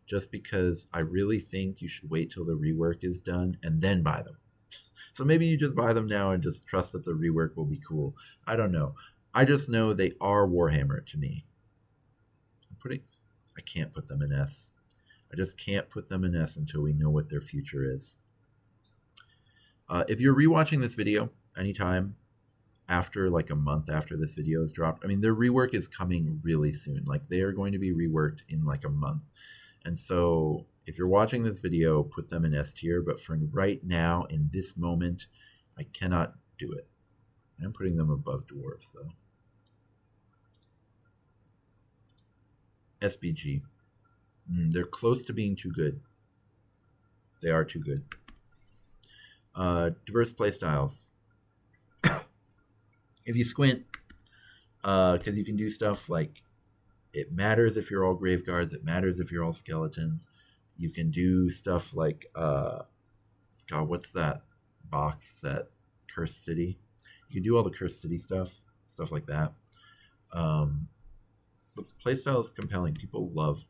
just because I really think you should wait till the rework is done and then buy them. So maybe you just buy them now and just trust that the rework will be cool. I don't know. I just know they are Warhammer to me. I can't put them in S. I just can't put them in S until we know what their future is. If you're rewatching this video anytime after, like, a month after this video is dropped, I mean, their rework is coming really soon. Like, they are going to be reworked in like a month. And so if you're watching this video, put them in S tier. But for right now, in this moment, I cannot do it. I'm putting them above Dwarves, though. SBG. They're close to being too good. They are too good. Diverse playstyles. If you squint, because you can do stuff like, it matters if you're all Graveguards, it matters if you're all Skeletons. You can do stuff like, what's that box set? Cursed City. You can do all the Cursed City stuff like that. The playstyle is compelling. People love,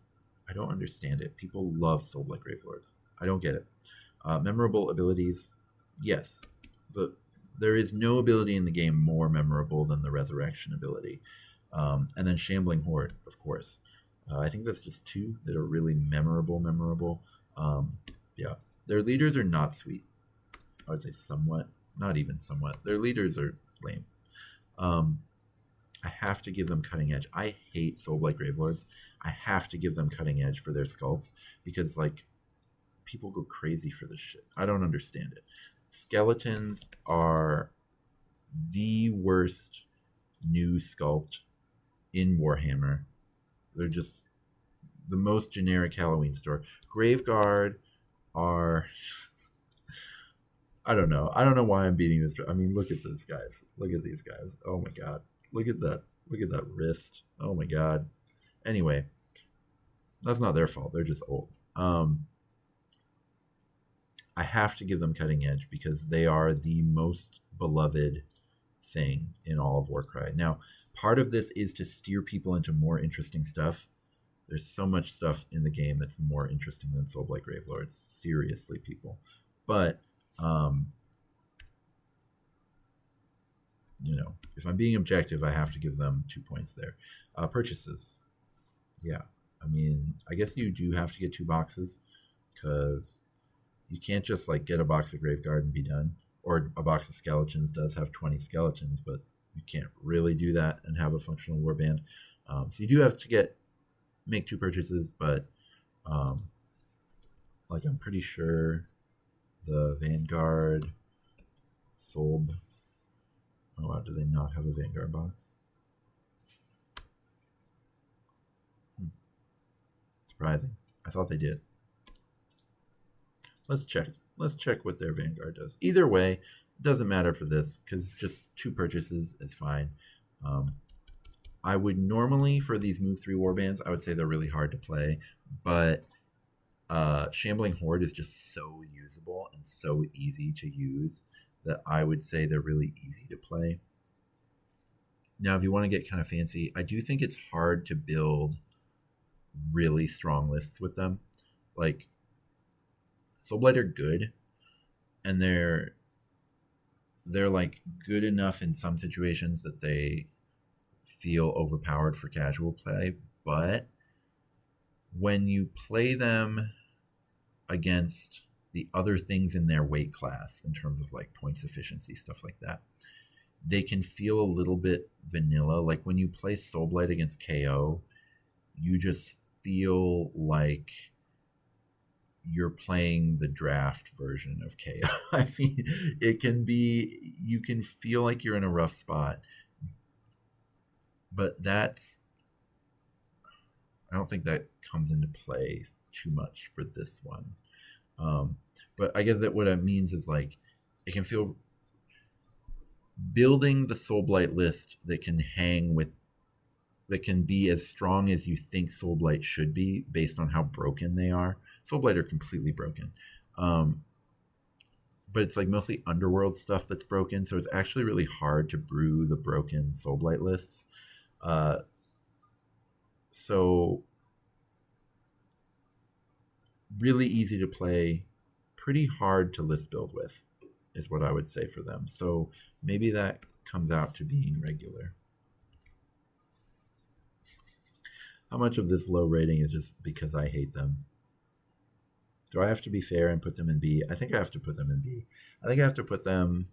I don't understand it. People love Soulblight Gravelords. I don't get it. Memorable abilities, yes. There is no ability in the game more memorable than the Resurrection ability. And then Shambling Horde, of course. I think that's just 2 that are really memorable. Yeah. Their leaders are not sweet. I would say somewhat. Not even somewhat. Their leaders are lame. I have to give them Cutting Edge. I hate Soulblight Gravelords. I have to give them Cutting Edge for their sculpts because, like, people go crazy for this shit. I don't understand it. Skeletons are the worst new sculpt in Warhammer. They're just the most generic Halloween store. Graveguard are, I don't know. I don't know why I'm beating this. I mean, look at these guys. Look at these guys. Oh my god. Look at that. Look at that wrist. Oh my god. Anyway, that's not their fault. They're just old. I have to give them Cutting Edge because they are the most beloved thing in all of Warcry. Now, part of this is to steer people into more interesting stuff. There's so much stuff in the game that's more interesting than Soulblight Gravelords. Seriously, people. But, you know, if I'm being objective, I have to give them 2 points there. Purchases. Yeah. I mean, I guess you do have to get 2 boxes because you can't just like get a box of Graveguard and be done. Or a box of skeletons does have 20 skeletons, but you can't really do that and have a functional warband. So you do have to make 2 purchases, but like I'm pretty sure the Vanguard sold. Oh wow, do they not have a Vanguard box? Surprising. I thought they did. Let's check. Let's check what their Vanguard does. Either way, it doesn't matter for this because just 2 purchases is fine. I would normally, for these Move 3 warbands, I would say they're really hard to play, but Shambling Horde is just so usable and so easy to use that I would say they're really easy to play. Now, if you want to get kind of fancy, I do think it's hard to build really strong lists with them. Like, Soulblight are good, and they're like good enough in some situations that they feel overpowered for casual play, but when you play them against the other things in their weight class in terms of like points efficiency, stuff like that, they can feel a little bit vanilla. Like when you play Soulblight against KO, you just feel like you're playing the draft version of KO. I mean, you can feel like you're in a rough spot, but I don't think that comes into play too much for this one. But I guess that what it means is like, it can feel building the Soulblight list that can be as strong as you think Soulblight should be based on how broken they are. Soulblight are completely broken. But it's like mostly underworld stuff that's broken, so it's actually really hard to brew the broken Soulblight lists. So really easy to play, pretty hard to list build with is what I would say for them. So maybe that comes out to being regular. How much of this low rating is just because I hate them? Do I have to be fair and put them in B? I think I have to put them in B. I think I have to put them...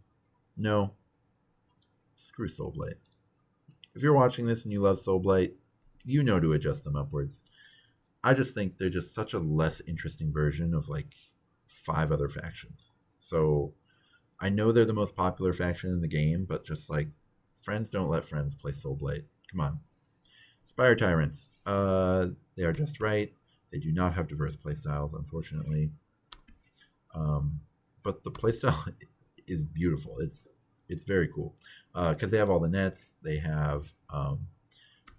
No. Screw Soulblight. If you're watching this and you love Soulblight, you know to adjust them upwards. I just think they're just such a less interesting version of like 5 other factions. So I know they're the most popular faction in the game, but just like, friends don't let friends play Soulblight. Come on. Spire Tyrants. They are just right. They do not have diverse playstyles, unfortunately. But the playstyle is beautiful. It's very cool. Because they have all the nets. They have...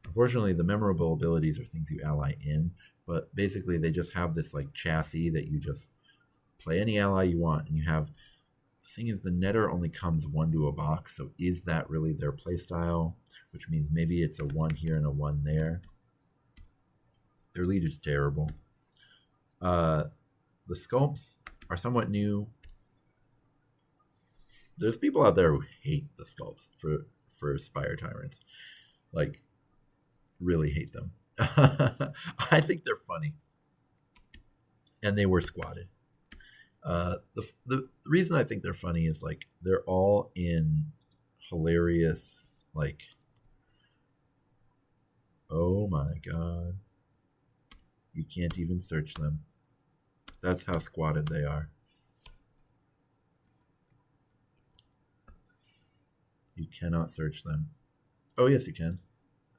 unfortunately, the memorable abilities are things you ally in. But basically, they just have this like chassis that you just play any ally you want. And you have... The thing is, the netter only comes 1 to a box. So is that really their playstyle? Which means maybe it's a 1 here and a 1 there. Their lead is terrible. The sculpts are somewhat new. There's people out there who hate the sculpts for Spire Tyrants. Like, really hate them. I think they're funny. And they were squatted. The reason I think they're funny is like they're all in hilarious, like, oh my god, you can't even search them. That's how squatted they are. You cannot search them. Oh yes, you can.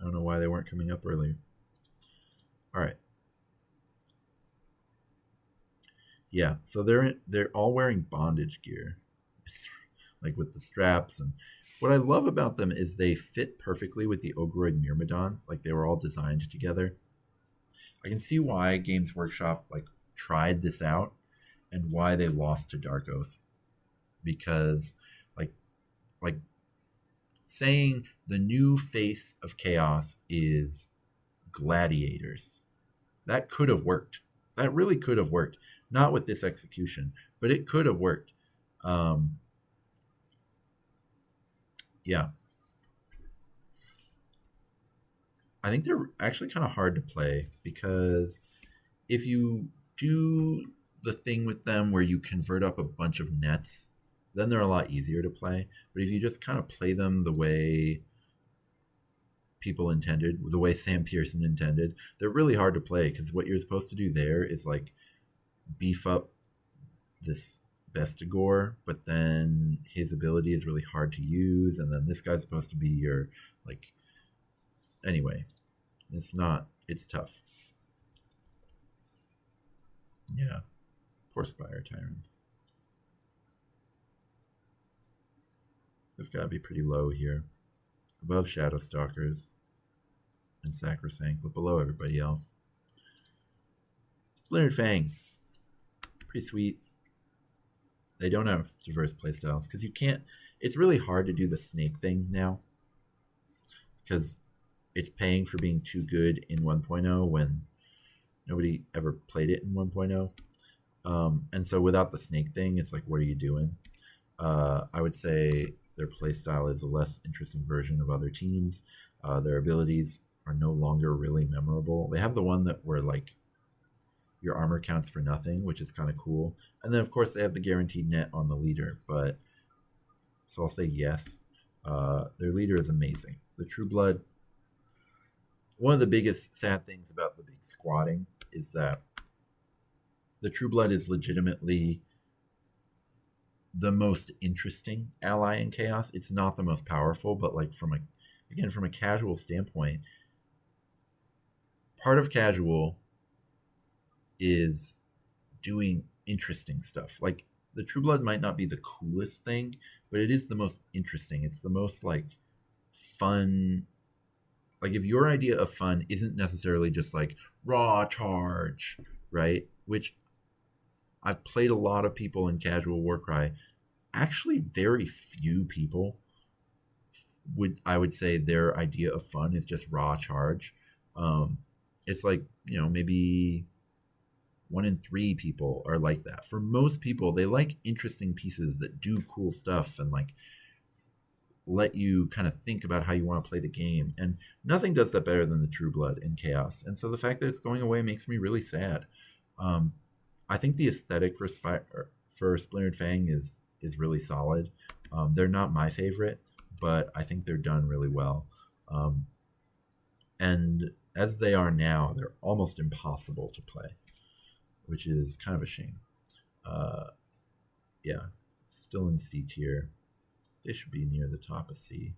I don't know why they weren't coming up earlier. All right. Yeah, so they're all wearing bondage gear, like with the straps. And what I love about them is they fit perfectly with the Ogroid Myrmidon. Like they were all designed together. I can see why Games Workshop like tried this out and why they lost to Dark Oath, because like like saying the new face of chaos is gladiators. That could have worked. That really could have worked. Not with this execution, but it could have worked. Um, yeah, I think they're actually kind of hard to play because if you do the thing with them where you convert up a bunch of nets, then they're a lot easier to play. But if you just kind of play them the way people intended, the way Sam Pearson intended, they're really hard to play because what you're supposed to do there is like beef up this Bestigor, but then his ability is really hard to use, and then this guy's supposed to be your like. Anyway, it's not. It's tough. Yeah, poor Spire Tyrants. They've got to be pretty low here, above Shadow Stalkers and Sacrosanct, but below everybody else. Splintered Fang, pretty sweet. They don't have diverse playstyles because you can't. It's really hard to do the snake thing now because it's paying for being too good in 1.0 when nobody ever played it in 1.0. And so without the snake thing, it's like, what are you doing? I would say their playstyle is a less interesting version of other teams. Their abilities are no longer really memorable. They have the one that where like your armor counts for nothing, which is kind of cool. And then of course they have the guaranteed net on the leader. But so I'll say yes. Their leader is amazing. The True Blood. One of the biggest sad things about the big squatting is that the True Blood is legitimately the most interesting ally in Chaos. It's not the most powerful, but like from a casual standpoint, part of casual is doing interesting stuff. Like the True Blood might not be the coolest thing, but it is the most interesting. It's the most like fun. Like if your idea of fun isn't necessarily just like raw charge, right? Which I've played a lot of people in casual Warcry. Actually, very few people would say their idea of fun is just raw charge. It's like maybe 1 in 3 people are like that. For most people, they like interesting pieces that do cool stuff and like let you kind of think about how you want to play the game. And nothing does that better than the True Blood in Chaos. And so the fact that it's going away makes me really sad. I think the aesthetic for Splintered Fang is really solid. They're not my favorite, but I think they're done really well. And as they are now, they're almost impossible to play, which is kind of a shame. Yeah, still in C tier. They should be near the top of C.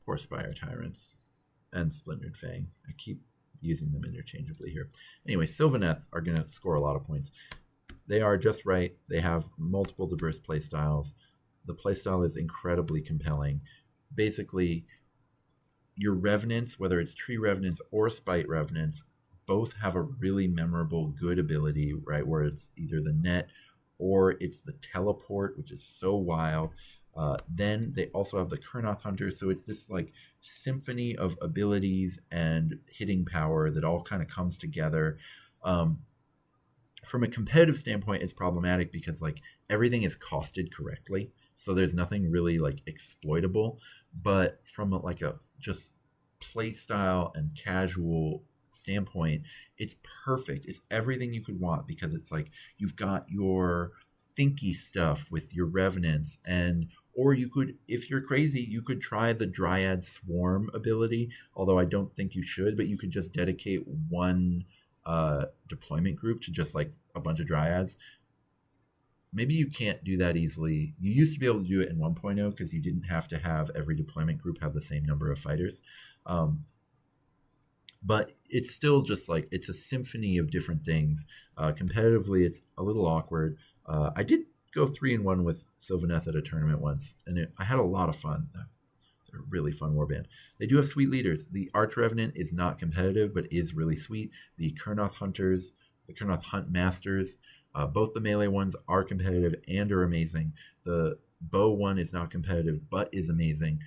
Poor Spire Tyrants and Splintered Fang. I keep using them interchangeably here. Anyway, Sylvaneth are going to score a lot of points. They are just right. They have multiple diverse playstyles. The playstyle is incredibly compelling. Basically, your Revenants, whether it's Tree Revenants or Spite Revenants, both have a really memorable, good ability, right? Where it's either the net or it's the teleport, which is so wild. Then they also have the Kurnoth Hunter, so it's this like symphony of abilities and hitting power that all kind of comes together. From a competitive standpoint, it's problematic because like everything is costed correctly, so there's nothing really like exploitable. But from like a just play style and casual standpoint, it's perfect. It's everything you could want because it's like you've got your thinky stuff with your Revenants, and or you could, if you're crazy, you could try the Dryad Swarm ability, although I don't think you should, but you could just dedicate one deployment group to just like a bunch of Dryads. maybe you can't do that easily. You used to be able to do it in 1.0 because you didn't have to have every deployment group have the same number of fighters. But it's still just like it's a symphony of different things. Competitively, it's a little awkward. I did go 3-1 with Sylvaneth at a tournament once, and I had a lot of fun. They're a really fun warband. They do have sweet leaders. The Arch Revenant is not competitive, but is really sweet. The Kurnoth Hunters, the Kurnoth Hunt Masters, both the melee ones are competitive and are amazing. The bow one is not competitive, but is amazing.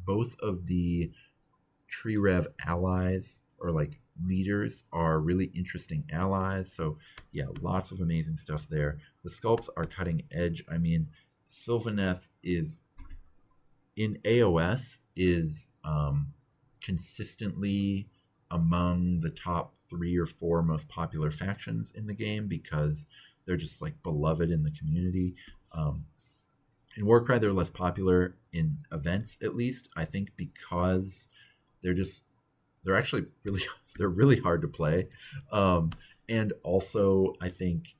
Both of the Tree Rev allies or like leaders are really interesting allies. So yeah, lots of amazing stuff there. The sculpts are cutting edge. I mean, Sylvaneth is in AOS is consistently among the top 3 or 4 most popular factions in the game because they're just like beloved in the community. In Warcry, they're less popular in events, at least. I think because they're actually really hard to play, and also I think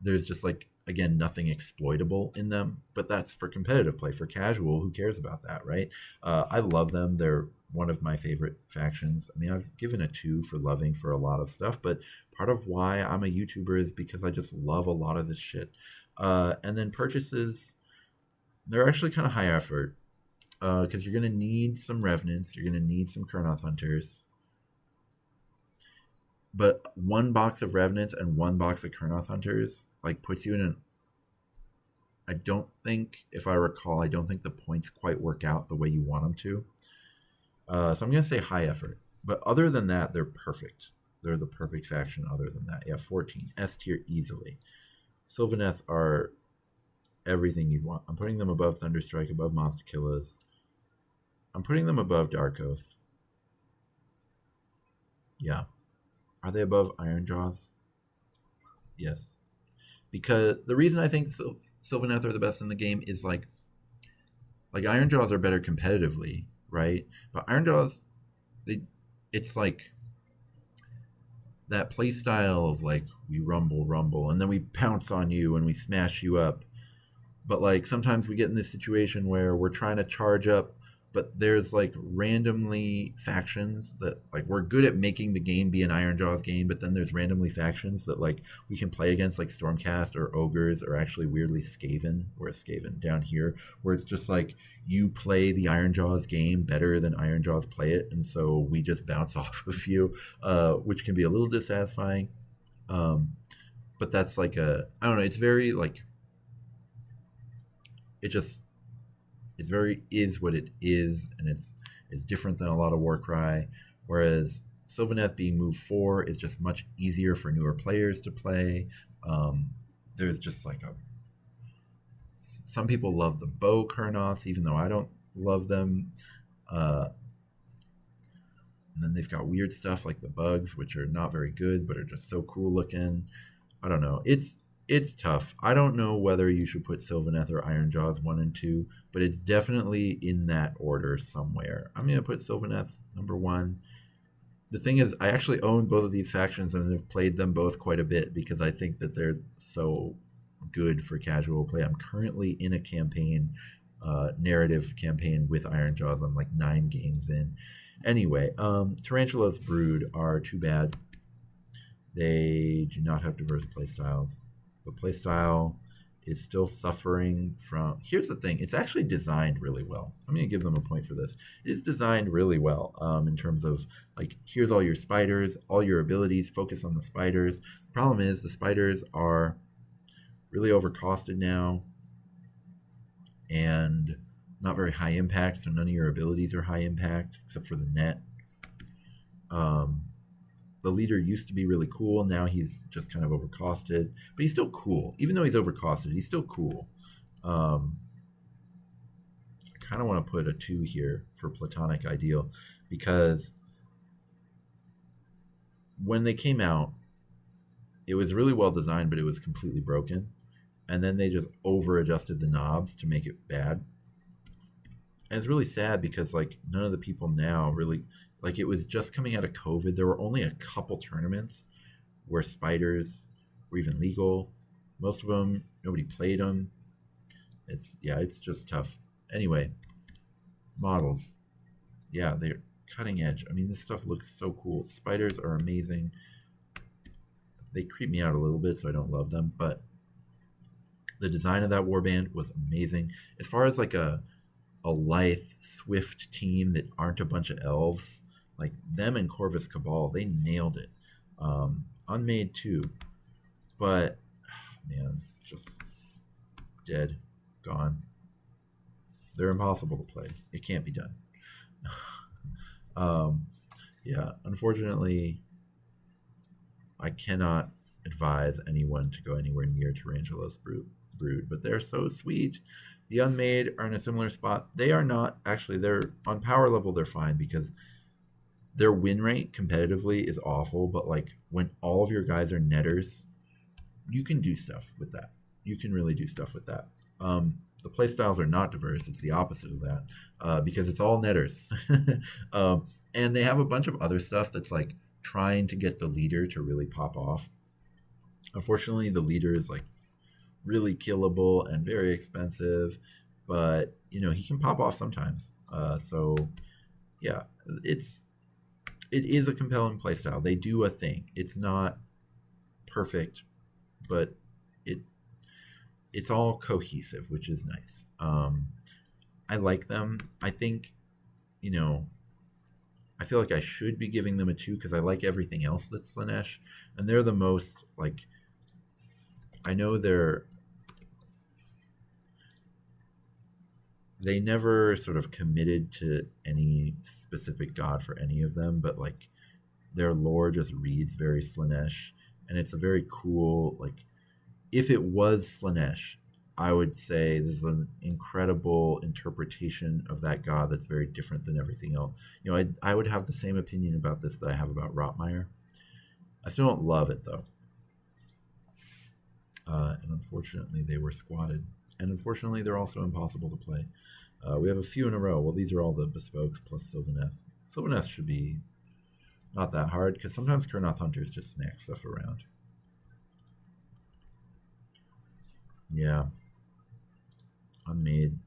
there's just like, again, nothing exploitable in them, but that's for competitive play. For casual, who cares about that, right? I love them. They're one of my favorite factions. I mean, I've given a 2 for loving for a lot of stuff, but part of why I'm a YouTuber is because I just love a lot of this shit. And then purchases, they're actually kind of high effort. Because you're going to need some Revenants, you're going to need some Kurnoth Hunters. But 1 box of Revenants and 1 box of Kurnoth Hunters like puts you in an... I don't think the points quite work out the way you want them to. So I'm going to say high effort. But other than that, they're perfect. They're the perfect faction other than that. Yeah, 14. S tier easily. Sylvaneth are everything you'd want. I'm putting them above Thunderstrike, above Monster Killers. I'm putting them above Dark Oath. Yeah. Are they above Iron Jaws? Yes. Because the reason I think Sylvaneth are the best in the game is like Iron Jaws are better competitively, right? But Iron Jaws, it's like that play style of like we rumble, and then we pounce on you and we smash you up. But like sometimes we get in this situation where we're trying to charge up, but there's like randomly factions that like we're good at making the game be an Iron Jaws game, but then there's randomly factions that like we can play against, like Stormcast or Ogres or actually weirdly Skaven, or Skaven down here, where it's just like you play the Iron Jaws game better than Iron Jaws play it, and so we just bounce off of you, which can be a little dissatisfying. But that's like I don't know, it's very like it's very is what it is, and it's different than a lot of Warcry. Whereas Sylvaneth being move 4 is just much easier for newer players to play. There's just like some people love the bow Kurnoths, even though I don't love them. And then they've got weird stuff like the bugs, which are not very good, but are just so cool looking. I don't know. It's tough. I don't know whether you should put Sylvaneth or Iron Jaws 1 and 2, but it's definitely in that order somewhere. I'm going to put Sylvaneth number 1. The thing is, I actually own both of these factions and have played them both quite a bit because I think that they're so good for casual play. I'm currently in a campaign, narrative campaign with Iron Jaws. I'm like 9 games in. Anyway, Tarantula's Brood are too bad. They do not have diverse playstyles. The playstyle is still suffering from... Here's the thing. It's actually designed really well. I'm going to give them a point for this. It is designed really well in terms of, like, here's all your spiders, all your abilities, focus on the spiders. The problem is the spiders are really overcosted now and not very high impact, so none of your abilities are high impact except for the net. The leader used to be really cool. Now he's just kind of overcosted, but he's still cool. Even though he's overcosted, he's still cool. I kind of want to put a 2 here for Platonic Ideal because when they came out, it was really well designed, but it was completely broken. And then they just over-adjusted the knobs to make it bad. And it's really sad because like none of the people now really... Like, it was just coming out of COVID. There were only a couple tournaments where spiders were even legal. Most of them, nobody played them. It's just tough. Anyway, models. Yeah, they're cutting edge. I mean, this stuff looks so cool. Spiders are amazing. They creep me out a little bit, so I don't love them, but the design of that warband was amazing. As far as like a lithe, swift team that aren't a bunch of elves, like them and Corvus Cabal, they nailed it. Unmade too, but man, just dead, gone. They're impossible to play. It can't be done. Yeah, unfortunately, I cannot advise anyone to go anywhere near Tarantulas Brood, but they're so sweet. The Unmade are in a similar spot. They are not, actually, they're on power level, they're fine because their win rate competitively is awful, but like when all of your guys are netters, you can do stuff with that. You can really do stuff with that. The playstyles are not diverse. It's the opposite of that because it's all netters. And they have a bunch of other stuff that's like trying to get the leader to really pop off. Unfortunately, the leader is like really killable and very expensive, but you know, he can pop off sometimes. So yeah, it is a compelling playstyle. They do a thing. It's not perfect, but it's all cohesive, which is nice. I like them. I think, you know, I feel like I should be giving them a 2 because I like everything else that's Slaanesh, and they're the most like. I know they never sort of committed to any specific god for any of them, but like their lore just reads very Slaanesh, and it's a very cool like. If it was Slaanesh, I would say this is an incredible interpretation of that god that's very different than everything else. You know, I would have the same opinion about this that I have about Rotmire. I still don't love it though. And unfortunately, they were squatted. And unfortunately, they're also impossible to play. We have a few in a row. Well, these are all the bespokes plus Sylvaneth. Sylvaneth should be not that hard because sometimes Kurnoth Hunters just snack stuff around. Yeah. Unmade.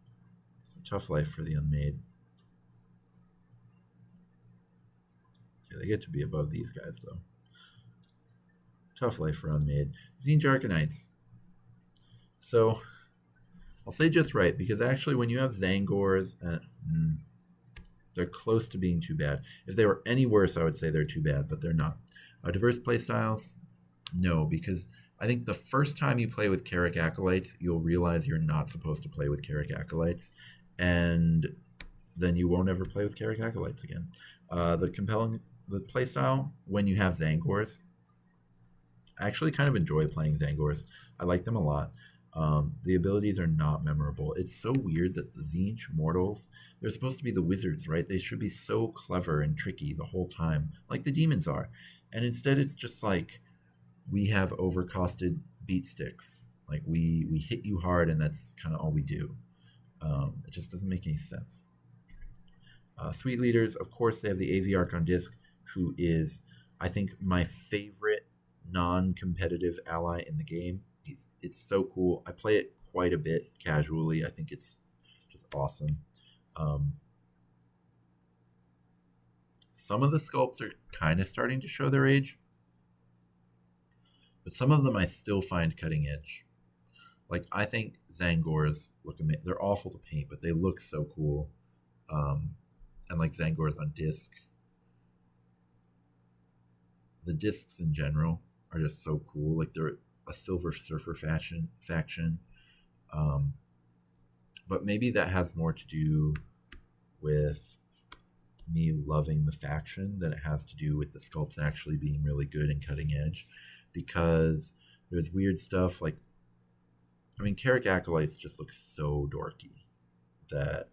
It's a tough life for the Unmade. Yeah, they get to be above these guys, though. Tough life for Unmade. Zine Jarkanites. So, I'll say just right, because actually when you have Zangors, they're close to being too bad. If they were any worse, I would say they're too bad, but they're not. Diverse playstyles? No, because I think the first time you play with Carrick Acolytes, you'll realize you're not supposed to play with Carrick Acolytes, and then you won't ever play with Carrick Acolytes again. The playstyle, when you have Zangors, I actually kind of enjoy playing Zangors. I like them a lot. The abilities are not memorable. It's so weird that the Tzeentch mortals, they're supposed to be the wizards, right? They should be so clever and tricky the whole time, like the demons are. And instead it's just like, we have overcosted beat sticks. Like we hit you hard, and that's kind of all we do. It just doesn't make any sense. Sweet leaders, of course, they have the AV Arc on disc, who is, I think, my favorite non-competitive ally in the game. It's so cool. I play it quite a bit casually. I think it's just awesome. Some of the sculpts are kind of starting to show their age, but some of them I still find cutting edge. Like, I think Zangors look amazing. They're awful to paint, but they look so cool. And like Zangors on disc. The discs in general are just so cool. Like, they're a Silver Surfer faction. But maybe that has more to do with me loving the faction than it has to do with the sculpts actually being really good and cutting edge. Because there's weird stuff like, I mean, Carrick Acolytes just look so dorky that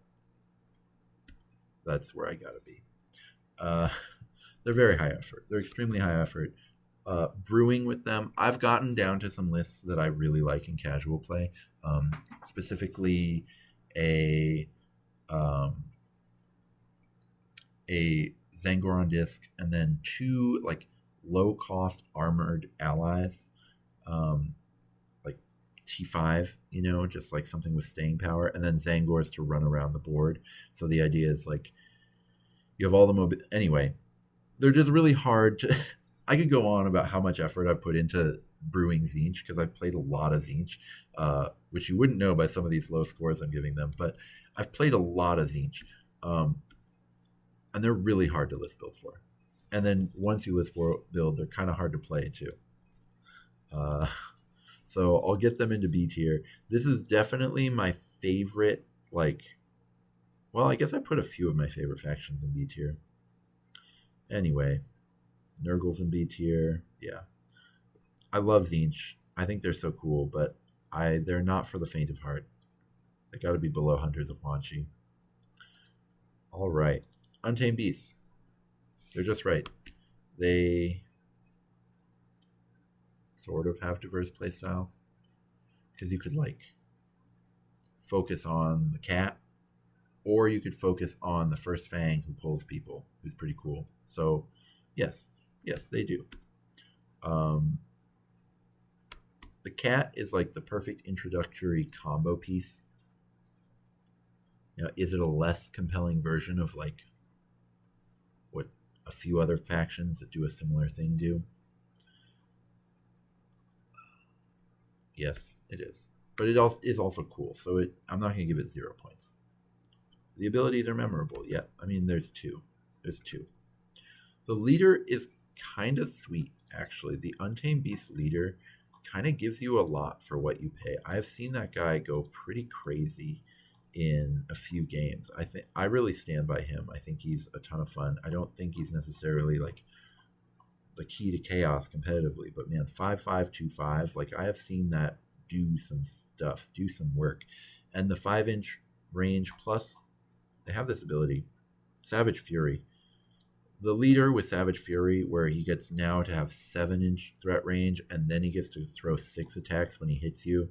that's where I gotta be. They're very high effort. They're extremely high effort. Brewing with them, I've gotten down to some lists that I really like in casual play. Specifically, a Zangor on disc, and then 2 like low cost armored allies, like T5, you know, just like something with staying power, and then Zangors to run around the board. So the idea is like you have all the anyway, they're just really hard to I could go on about how much effort I've put into brewing Zinch because I've played a lot of Zinch, which you wouldn't know by some of these low scores I'm giving them, but I've played a lot of Zinch, and they're really hard to list build for. And then once you list build, they're kind of hard to play too. So I'll get them into B tier. This is definitely my favorite, like, well, I guess I put a few of my favorite factions in B tier. Anyway, Nurgle's in B tier. Yeah. I love Zinch. I think they're so cool, but they're not for the faint of heart. They got to be below Hunters of Wanchi. All right. Untamed Beasts. They're just right. They sort of have diverse playstyles because you could like focus on the cat, or you could focus on the first Fang who pulls people, who's pretty cool. So yes, they do. The cat is like the perfect introductory combo piece. You know, is it a less compelling version of like what a few other factions that do a similar thing do? Yes, it is. But it also is also cool. So I'm not going to give it 0 points. The abilities are memorable. Yeah, I mean, there's two. The leader is kind of sweet, actually. The Untamed Beast leader kind of gives you a lot for what you pay. I've seen that guy go pretty crazy in a few games. I really stand by him. I think he's a ton of fun. I don't think he's necessarily like the key to chaos competitively, but man, 5.5/2.5, like I have seen that do some stuff, do some work. And the 5-inch range plus they have this ability, Savage Fury. The leader with Savage Fury, where he gets now to have 7-inch threat range, and then he gets to throw 6 attacks when he hits you,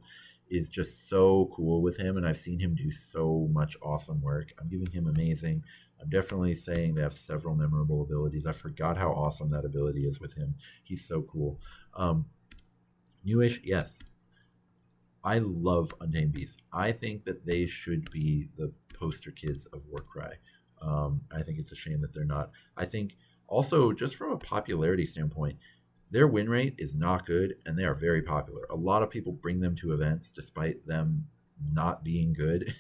is just so cool with him. And I've seen him do so much awesome work. I'm giving him amazing. I'm definitely saying they have several memorable abilities. I forgot how awesome that ability is with him. He's so cool. Newish, yes. I love Untamed Beasts. I think that they should be the poster kids of Warcry. I think it's a shame that they're not. I think also, just from a popularity standpoint, their win rate is not good, and they are very popular. A lot of people bring them to events despite them not being good.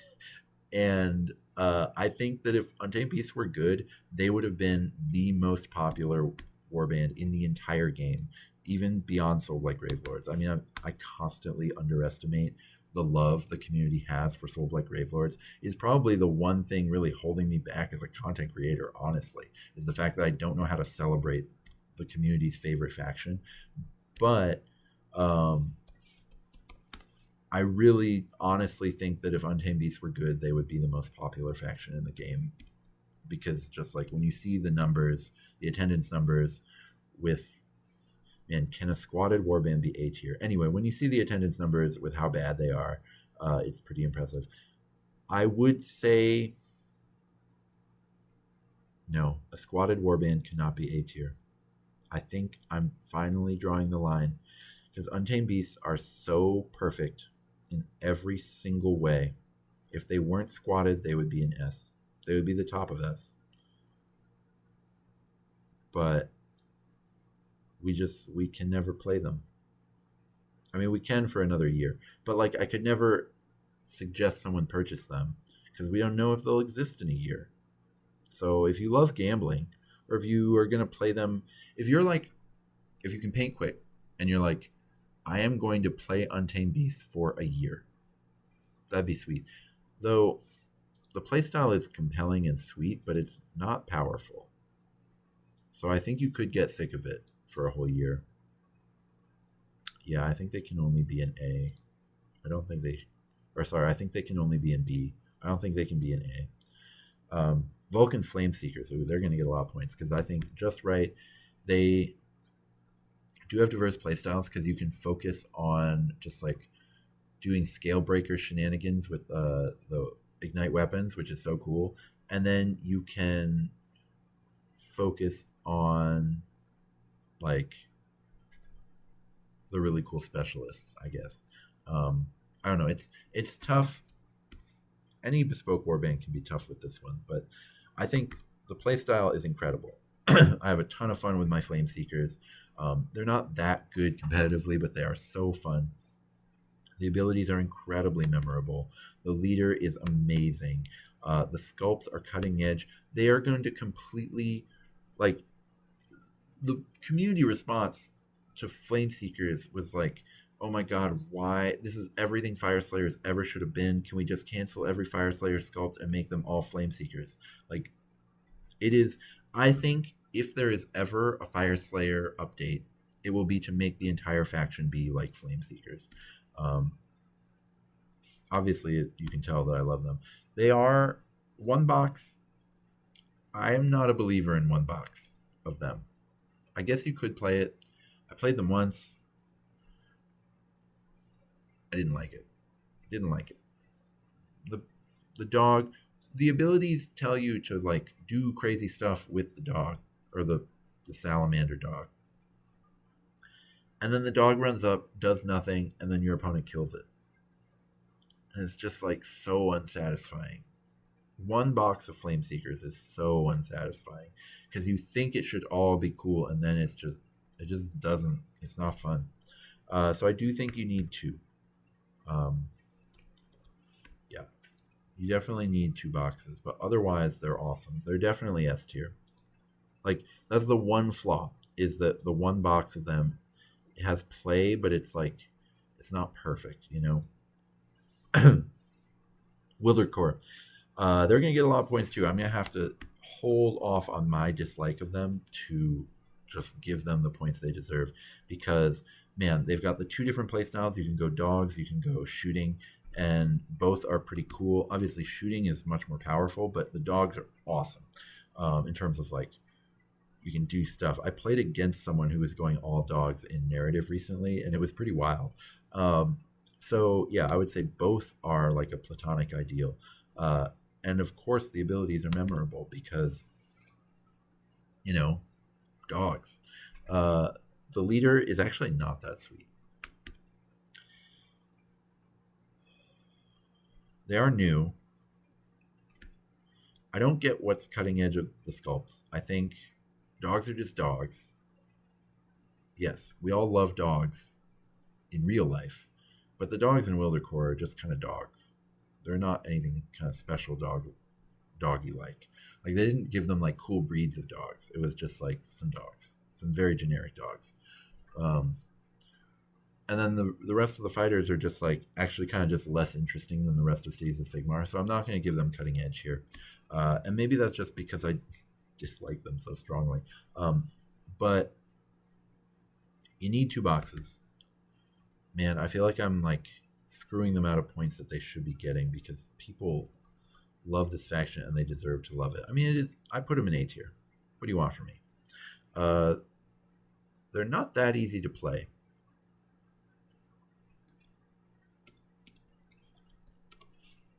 And I think that if Untamed Beasts were good, they would have been the most popular warband in the entire game, even beyond Soulblight Gravelords. I mean, I constantly underestimate the love the community has for Soulblight Gravelords. Is probably the one thing really holding me back as a content creator, honestly, is the fact that I don't know how to celebrate the community's favorite faction. But I really honestly think that if Untamed Beasts were good, they would be the most popular faction in the game. Because just like when you see the numbers, the attendance numbers with, man, can a squatted warband be A tier? Anyway, when you see the attendance numbers with how bad they are, it's pretty impressive. I would say no, a squatted warband cannot be A tier. I think I'm finally drawing the line because Untamed Beasts are so perfect in every single way. If they weren't squatted, they would be an S. They would be the top of S. But we can never play them. I mean, we can for another year, but like I could never suggest someone purchase them because we don't know if they'll exist in a year. So if you love gambling, or if you are going to play them, if you can paint quick and you're like, I am going to play Untamed Beasts for a year, that'd be sweet. Though the playstyle is compelling and sweet, but it's not powerful. So I think you could get sick of it for a whole year. Yeah, I think they can only be an A. I think they can only be in B. I don't think they can be an A. Vulcan Flame Seekers, they're going to get a lot of points because I think just right. They do have diverse playstyles because you can focus on just like doing scale breaker shenanigans with the ignite weapons, which is so cool. And then you can focus on like the really cool specialists, I guess. I don't know. It's tough. Any bespoke warband can be tough with this one, but I think the playstyle is incredible. I have a ton of fun with my Flame Seekers. They're not that good competitively, but they are so fun. The abilities are incredibly memorable. The leader is amazing. The sculpts are cutting edge. They are going to completely, like, the community response to Flame Seekers was like, oh my god, why? This is everything Fire Slayers ever should have been. Can we just cancel every Fire Slayer sculpt and make them all Flame Seekers? Like, it is, I think if there is ever a Fire Slayer update, it will be to make the entire faction be like Flame Seekers. Obviously, you can tell that I love them. They are one box. I am not a believer in one box of them. I guess you could play it. I played them once. I didn't like it. Didn't like it. The dog, the abilities tell you to like do crazy stuff with the dog or the salamander dog. And then the dog runs up, does nothing, and then your opponent kills it. And it's just like so unsatisfying. One box of Flame Seekers is so unsatisfying because you think it should all be cool, and then it just doesn't. It's not fun. So I do think you need two. Yeah, you definitely need two boxes, but otherwise they're awesome. They're definitely S tier. Like, that's the one flaw, is that the one box of them, it has play, but it's like it's not perfect, you know. Wildered Core. They're going to get a lot of points too. I'm going to have to hold off on my dislike of them to just give them the points they deserve because, man, they've got the two different play styles. You can go dogs, you can go shooting, and both are pretty cool. Obviously, shooting is much more powerful, but the dogs are awesome in terms of like you can do stuff. I played against someone who was going all dogs in narrative recently, and it was pretty wild. So yeah, I would say both are like a platonic ideal. And of course, the abilities are memorable because, you know, dogs. The leader is actually not that sweet. They are new. I don't get what's cutting edge of the sculpts. I think dogs are just dogs. Yes, we all love dogs in real life, but the dogs in Wilder Core are just kind of dogs. They're not anything kind of special doggy like. Like, they didn't give them like cool breeds of dogs. It was just like some dogs, some very generic dogs. And then the rest of the fighters are just like actually kind of just less interesting than the rest of Seas of Sigmar. So I'm not going to give them cutting edge here. And maybe that's just because I dislike them so strongly. But you need two boxes. Man, I feel like I'm like screwing them out of points that they should be getting because people love this faction and they deserve to love it. I mean, it is. I put them in A tier. What do you want from me? They're not that easy to play.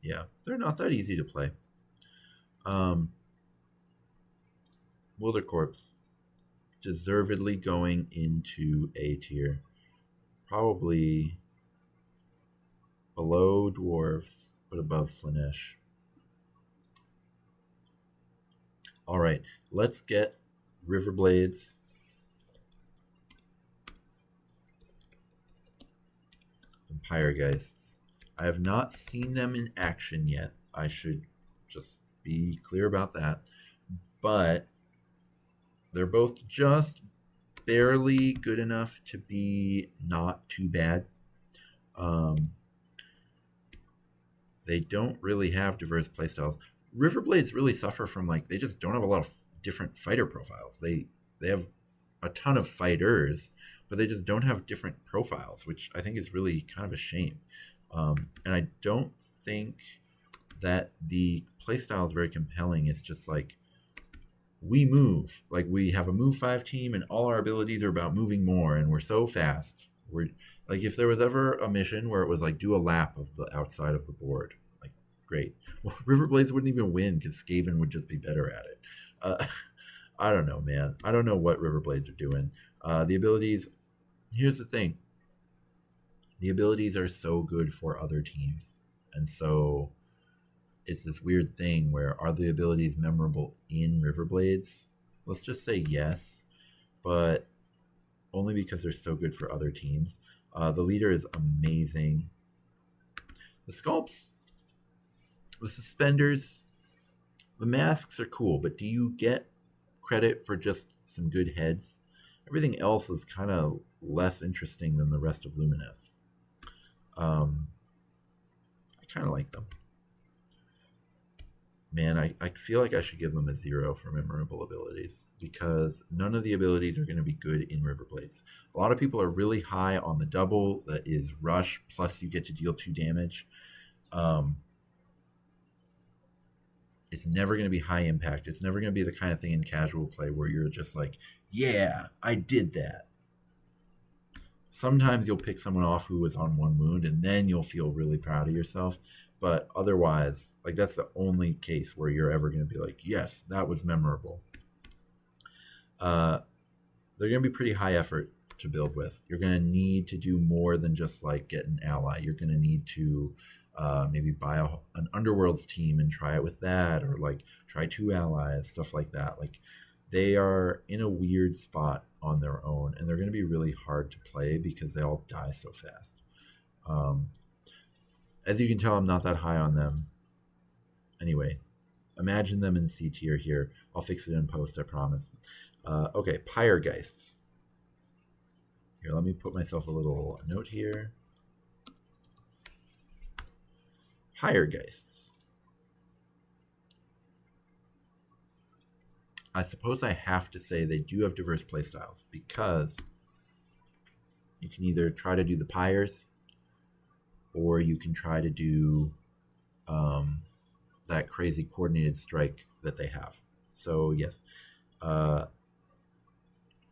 Yeah, they're not that easy to play. Wilder Corpse, deservedly going into A tier. Probably below Dwarves, but above Slaanesh. All right, let's get Riverblades. And Pyregeists. I have not seen them in action yet. I should just be clear about that. But they're both just barely good enough to be not too bad. They don't really have diverse playstyles. Riverblades really suffer from like they just don't have a lot of different fighter profiles. They have a ton of fighters, but they just don't have different profiles, which I think is really kind of a shame. And I don't think that the playstyle is very compelling. It's just like we move, like we have a move 5 team, and all our abilities are about moving more, and we're so fast. We're like, if there was ever a mission where it was like do a lap of the outside of the board, like great. Well, Riverblades wouldn't even win because Skaven would just be better at it. I don't know, man. I don't know what Riverblades are doing. The abilities. Here's the thing. The abilities are so good for other teams. And so it's this weird thing where, are the abilities memorable in Riverblades? Let's just say yes, but only because they're so good for other teams. The leader is amazing. The sculpts, the suspenders, the masks are cool, but do you get credit for just some good heads? Everything else is kind of less interesting than the rest of Lumineth. I kind of like them. Man, I feel like I should give them a 0 for memorable abilities, because none of the abilities are going to be good in Riverblades. A lot of people are really high on the double that is rush, plus you get to deal 2 damage. It's never going to be high impact. It's never going to be the kind of thing in casual play where you're just like, yeah, I did that. Sometimes you'll pick someone off who was on 1 wound, and then you'll feel really proud of yourself. But otherwise, like, that's the only case where you're ever going to be like, yes, that was memorable. They're going to be pretty high effort to build with. You're going to need to do more than just like get an ally. You're going to need to maybe buy an Underworlds team and try it with that, or like try 2 allies, stuff like that. Like, they are in a weird spot on their own, and they're going to be really hard to play because they all die so fast. As you can tell, I'm not that high on them. Anyway, imagine them in C tier here. I'll fix it in post, I promise. Okay, Pyregeists. Here, let me put myself a little note here. Pyregeists. I suppose I have to say they do have diverse playstyles, because you can either try to do the Pyres, or you can try to do that crazy coordinated strike that they have. So yes,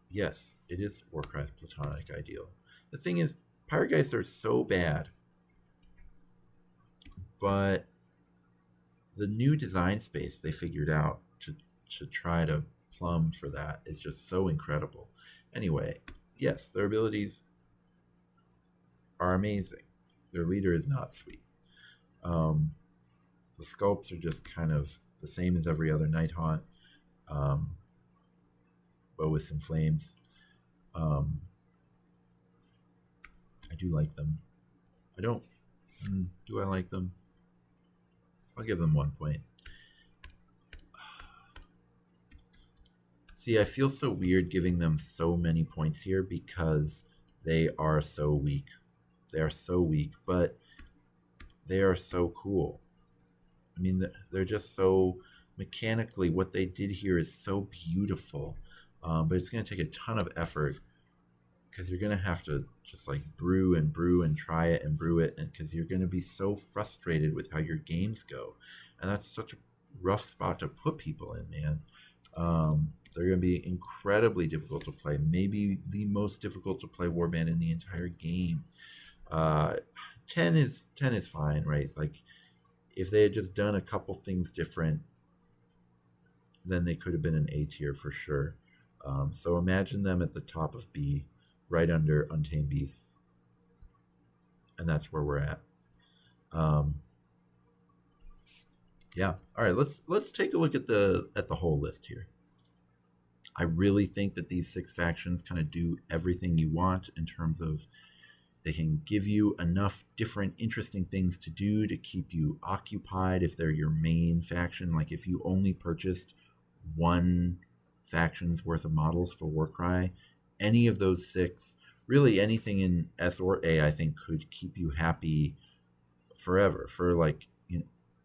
yes, it is Warcry's platonic ideal. The thing is, Pyregeists are so bad, but the new design space they figured out to try to plumb for that is just so incredible. Anyway, yes, their abilities are amazing. Their leader is not sweet. The sculpts are just kind of the same as every other Night Haunt, but with some flames. I do like them. I don't. Do I like them? I'll give them 1 point. See, I feel so weird giving them so many points here because they are so weak. They are so weak, but they are so cool. I mean, they're just so mechanically, what they did here is so beautiful, but it's going to take a ton of effort, because you're going to have to just like brew and try it and brew it, and because you're going to be so frustrated with how your games go, and that's such a rough spot to put people in, man. They're going to be incredibly difficult to play, maybe the most difficult to play warband in the entire game. 10 is fine, right? Like, if they had just done a couple things different, then they could have been an A tier for sure. So imagine them at the top of B, right under Untamed Beasts, and that's where we're at. Yeah. All right. Let's take a look at the whole list here. I really think that these 6 factions kind of do everything you want in terms of they can give you enough different interesting things to do to keep you occupied if they're your main faction. Like, if you only purchased 1 faction's worth of models for Warcry, any of those 6, really anything in S or A, I think could keep you happy forever, for like,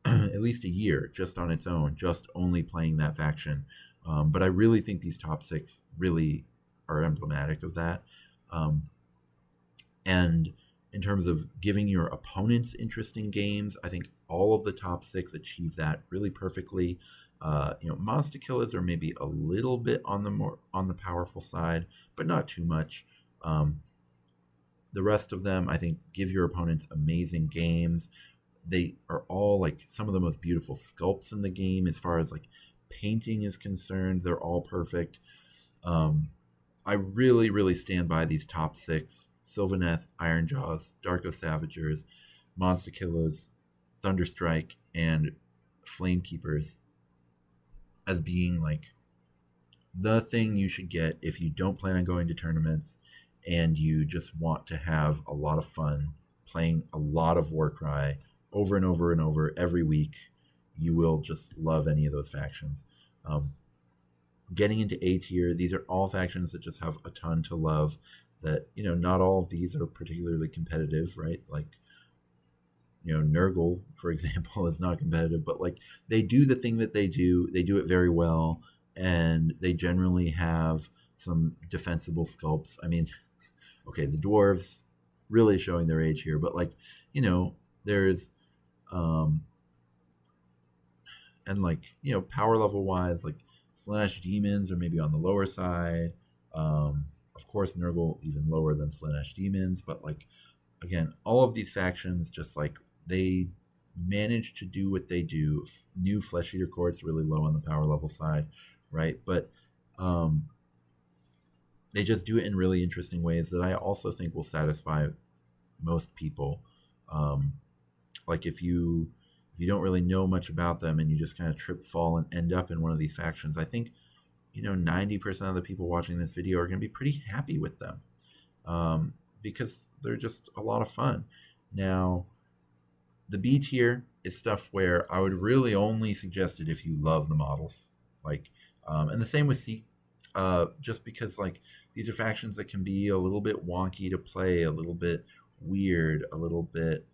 at least a year, just on its own, just only playing that faction. But I really think these top 6 really are emblematic of that. And in terms of giving your opponents interesting games, I think all of the top 6 achieve that really perfectly. Monster Killers are maybe a little bit on the powerful side, but not too much. The rest of them, I think, give your opponents amazing games. They are all like some of the most beautiful sculpts in the game as far as like painting is concerned. They're all perfect. I really, really stand by these top 6 Sylvaneth, Ironjaws, Darko Savagers, Monster Killers, Thunderstrike, and Flamekeepers as being like the thing you should get if you don't plan on going to tournaments and you just want to have a lot of fun playing a lot of Warcry over and over and over every week. You will just love any of those factions. Getting into A tier, these are all factions that just have a ton to love. That, you know, not all of these are particularly competitive, right? Like, you know, Nurgle, for example, is not competitive, but like they do the thing that they do it very well, and they generally have some defensible sculpts. I mean, okay, the dwarves really showing their age here, but like, you know, there's and like, you know, power level wise, like Slaanesh Demons are maybe on the lower side. Of course, Nurgle even lower than Slaanesh Demons, but like, again, all of these factions just like they manage to do what they do. New Flesh Eater Court's really low on the power level side, right? But they just do it in really interesting ways that I also think will satisfy most people. Like if you don't really know much about them and you just kind of trip, fall, and end up in one of these factions, I think, you know, 90% of the people watching this video are going to be pretty happy with them, because they're just a lot of fun. Now, the B tier is stuff where I would really only suggest it if you love the models, like, and the same with C, just because like these are factions that can be a little bit wonky to play, a little bit weird, a little bit,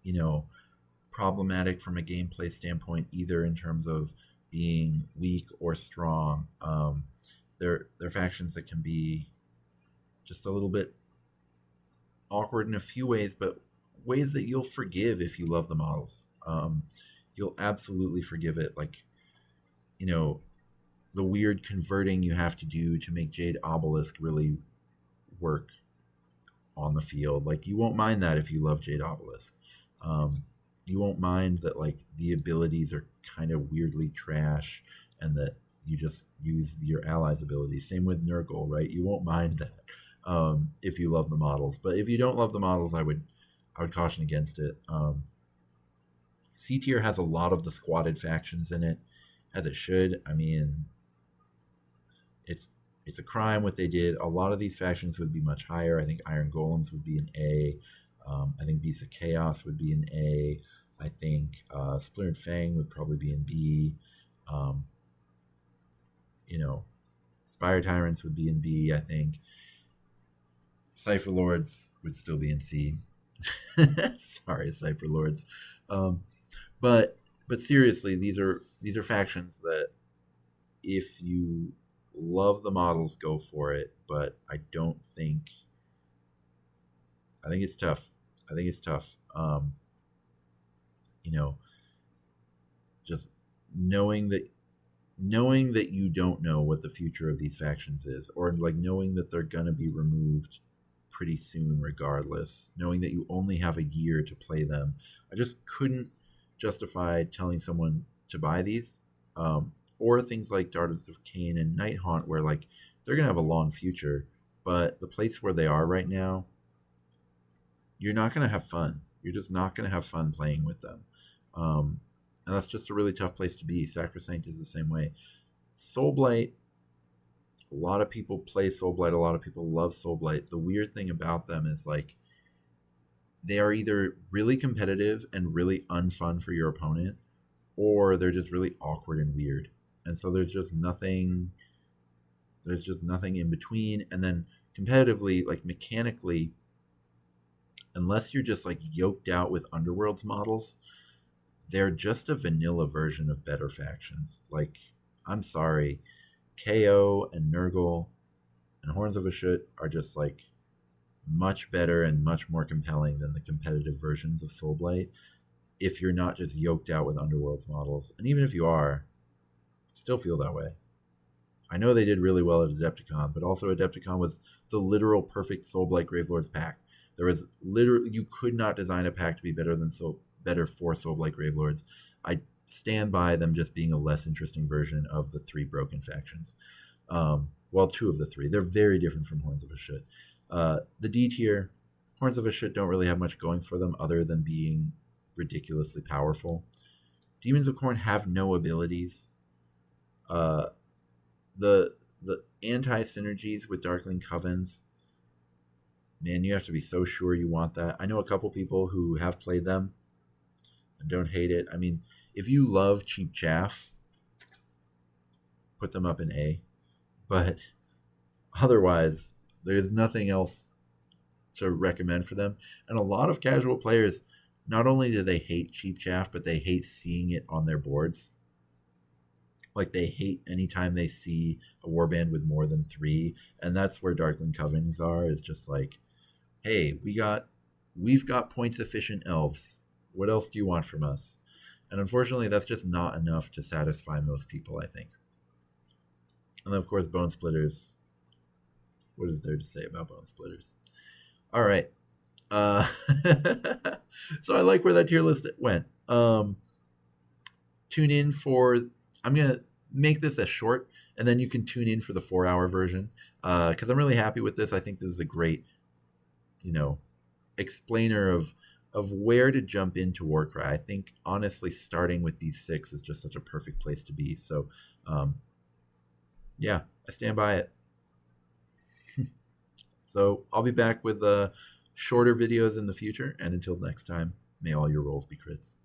you know, problematic from a gameplay standpoint, either in terms of being weak or strong. They're factions that can be just a little bit awkward in a few ways, but ways that you'll forgive if you love the models. You'll absolutely forgive it. Like, you know, the weird converting you have to do to make Jade Obelisk really work on the field. Like, you won't mind that if you love Jade Obelisk. You won't mind that like the abilities are kind of weirdly trash and that you just use your allies' abilities. Same with Nurgle, right? You won't mind that if you love the models. But if you don't love the models, I would caution against it. C tier has a lot of the squatted factions in it, as it should. I mean, it's a crime what they did. A lot of these factions would be much higher. I think Iron Golems would be an A. I think Beasts of Chaos would be an A. I think Splintered Fang would probably be in B. You know, Spire Tyrants would be in B, I think. Cypher Lords would still be in C. Sorry, Cypher Lords. But seriously, these are factions that if you love the models, go for it. But I think it's tough. You know, just knowing that you don't know what the future of these factions is, or like knowing that they're gonna be removed pretty soon regardless, knowing that you only have a year to play them, I just couldn't justify telling someone to buy these. Or things like Daughters of Cain and Nighthaunt, where like they're gonna have a long future, but the place where they are right now, you're not gonna have fun. You're just not gonna have fun playing with them. And that's just a really tough place to be. Sacrosanct is the same way. Soulblight, a lot of people play Soulblight. A lot of people love Soulblight. The weird thing about them is like they are either really competitive and really unfun for your opponent, or they're just really awkward and weird. And so there's just nothing in between. And then competitively, like mechanically, unless you're just like yoked out with Underworld's models, they're just a vanilla version of better factions. Like, I'm sorry, KO and Nurgle and Horns of Ashut are just like much better and much more compelling than the competitive versions of Soulblight, if you're not just yoked out with Underworld's models. And even if you are, still feel that way. I know they did really well at Adepticon, but also Adepticon was the literal perfect Soulblight Gravelord's pack. There was literally, you could not design a pack to be better for Soulblight Gravelords. I stand by them just being a less interesting version of the three broken factions. Well, two of the three. They're very different from Horns of a Shit. The D tier, Horns of a Shit don't really have much going for them other than being ridiculously powerful. Demons of Khorne have no abilities. The anti synergies with Darkling Covens, man, you have to be so sure you want that. I know a couple people who have played them and don't hate it. I mean, if you love cheap chaff, put them up in A. But otherwise, there's nothing else to recommend for them. And a lot of casual players, not only do they hate cheap chaff, but they hate seeing it on their boards. Like they hate anytime they see a warband with more than 3, and that's where Darkling Covens are. Is just like, hey, we've got points efficient elves. What else do you want from us? And unfortunately, that's just not enough to satisfy most people, I think. And then, of course, Bone Splitters. What is there to say about Bone Splitters? All right. So I like where that tier list went. Tune in for... I'm going to make this a short, and then you can tune in for the 4-hour version, because I'm really happy with this. I think this is a great, explainer of where to jump into Warcry. I think, honestly, starting with these 6 is just such a perfect place to be. So, yeah, I stand by it. So I'll be back with shorter videos in the future, and until next time, may all your rolls be crits.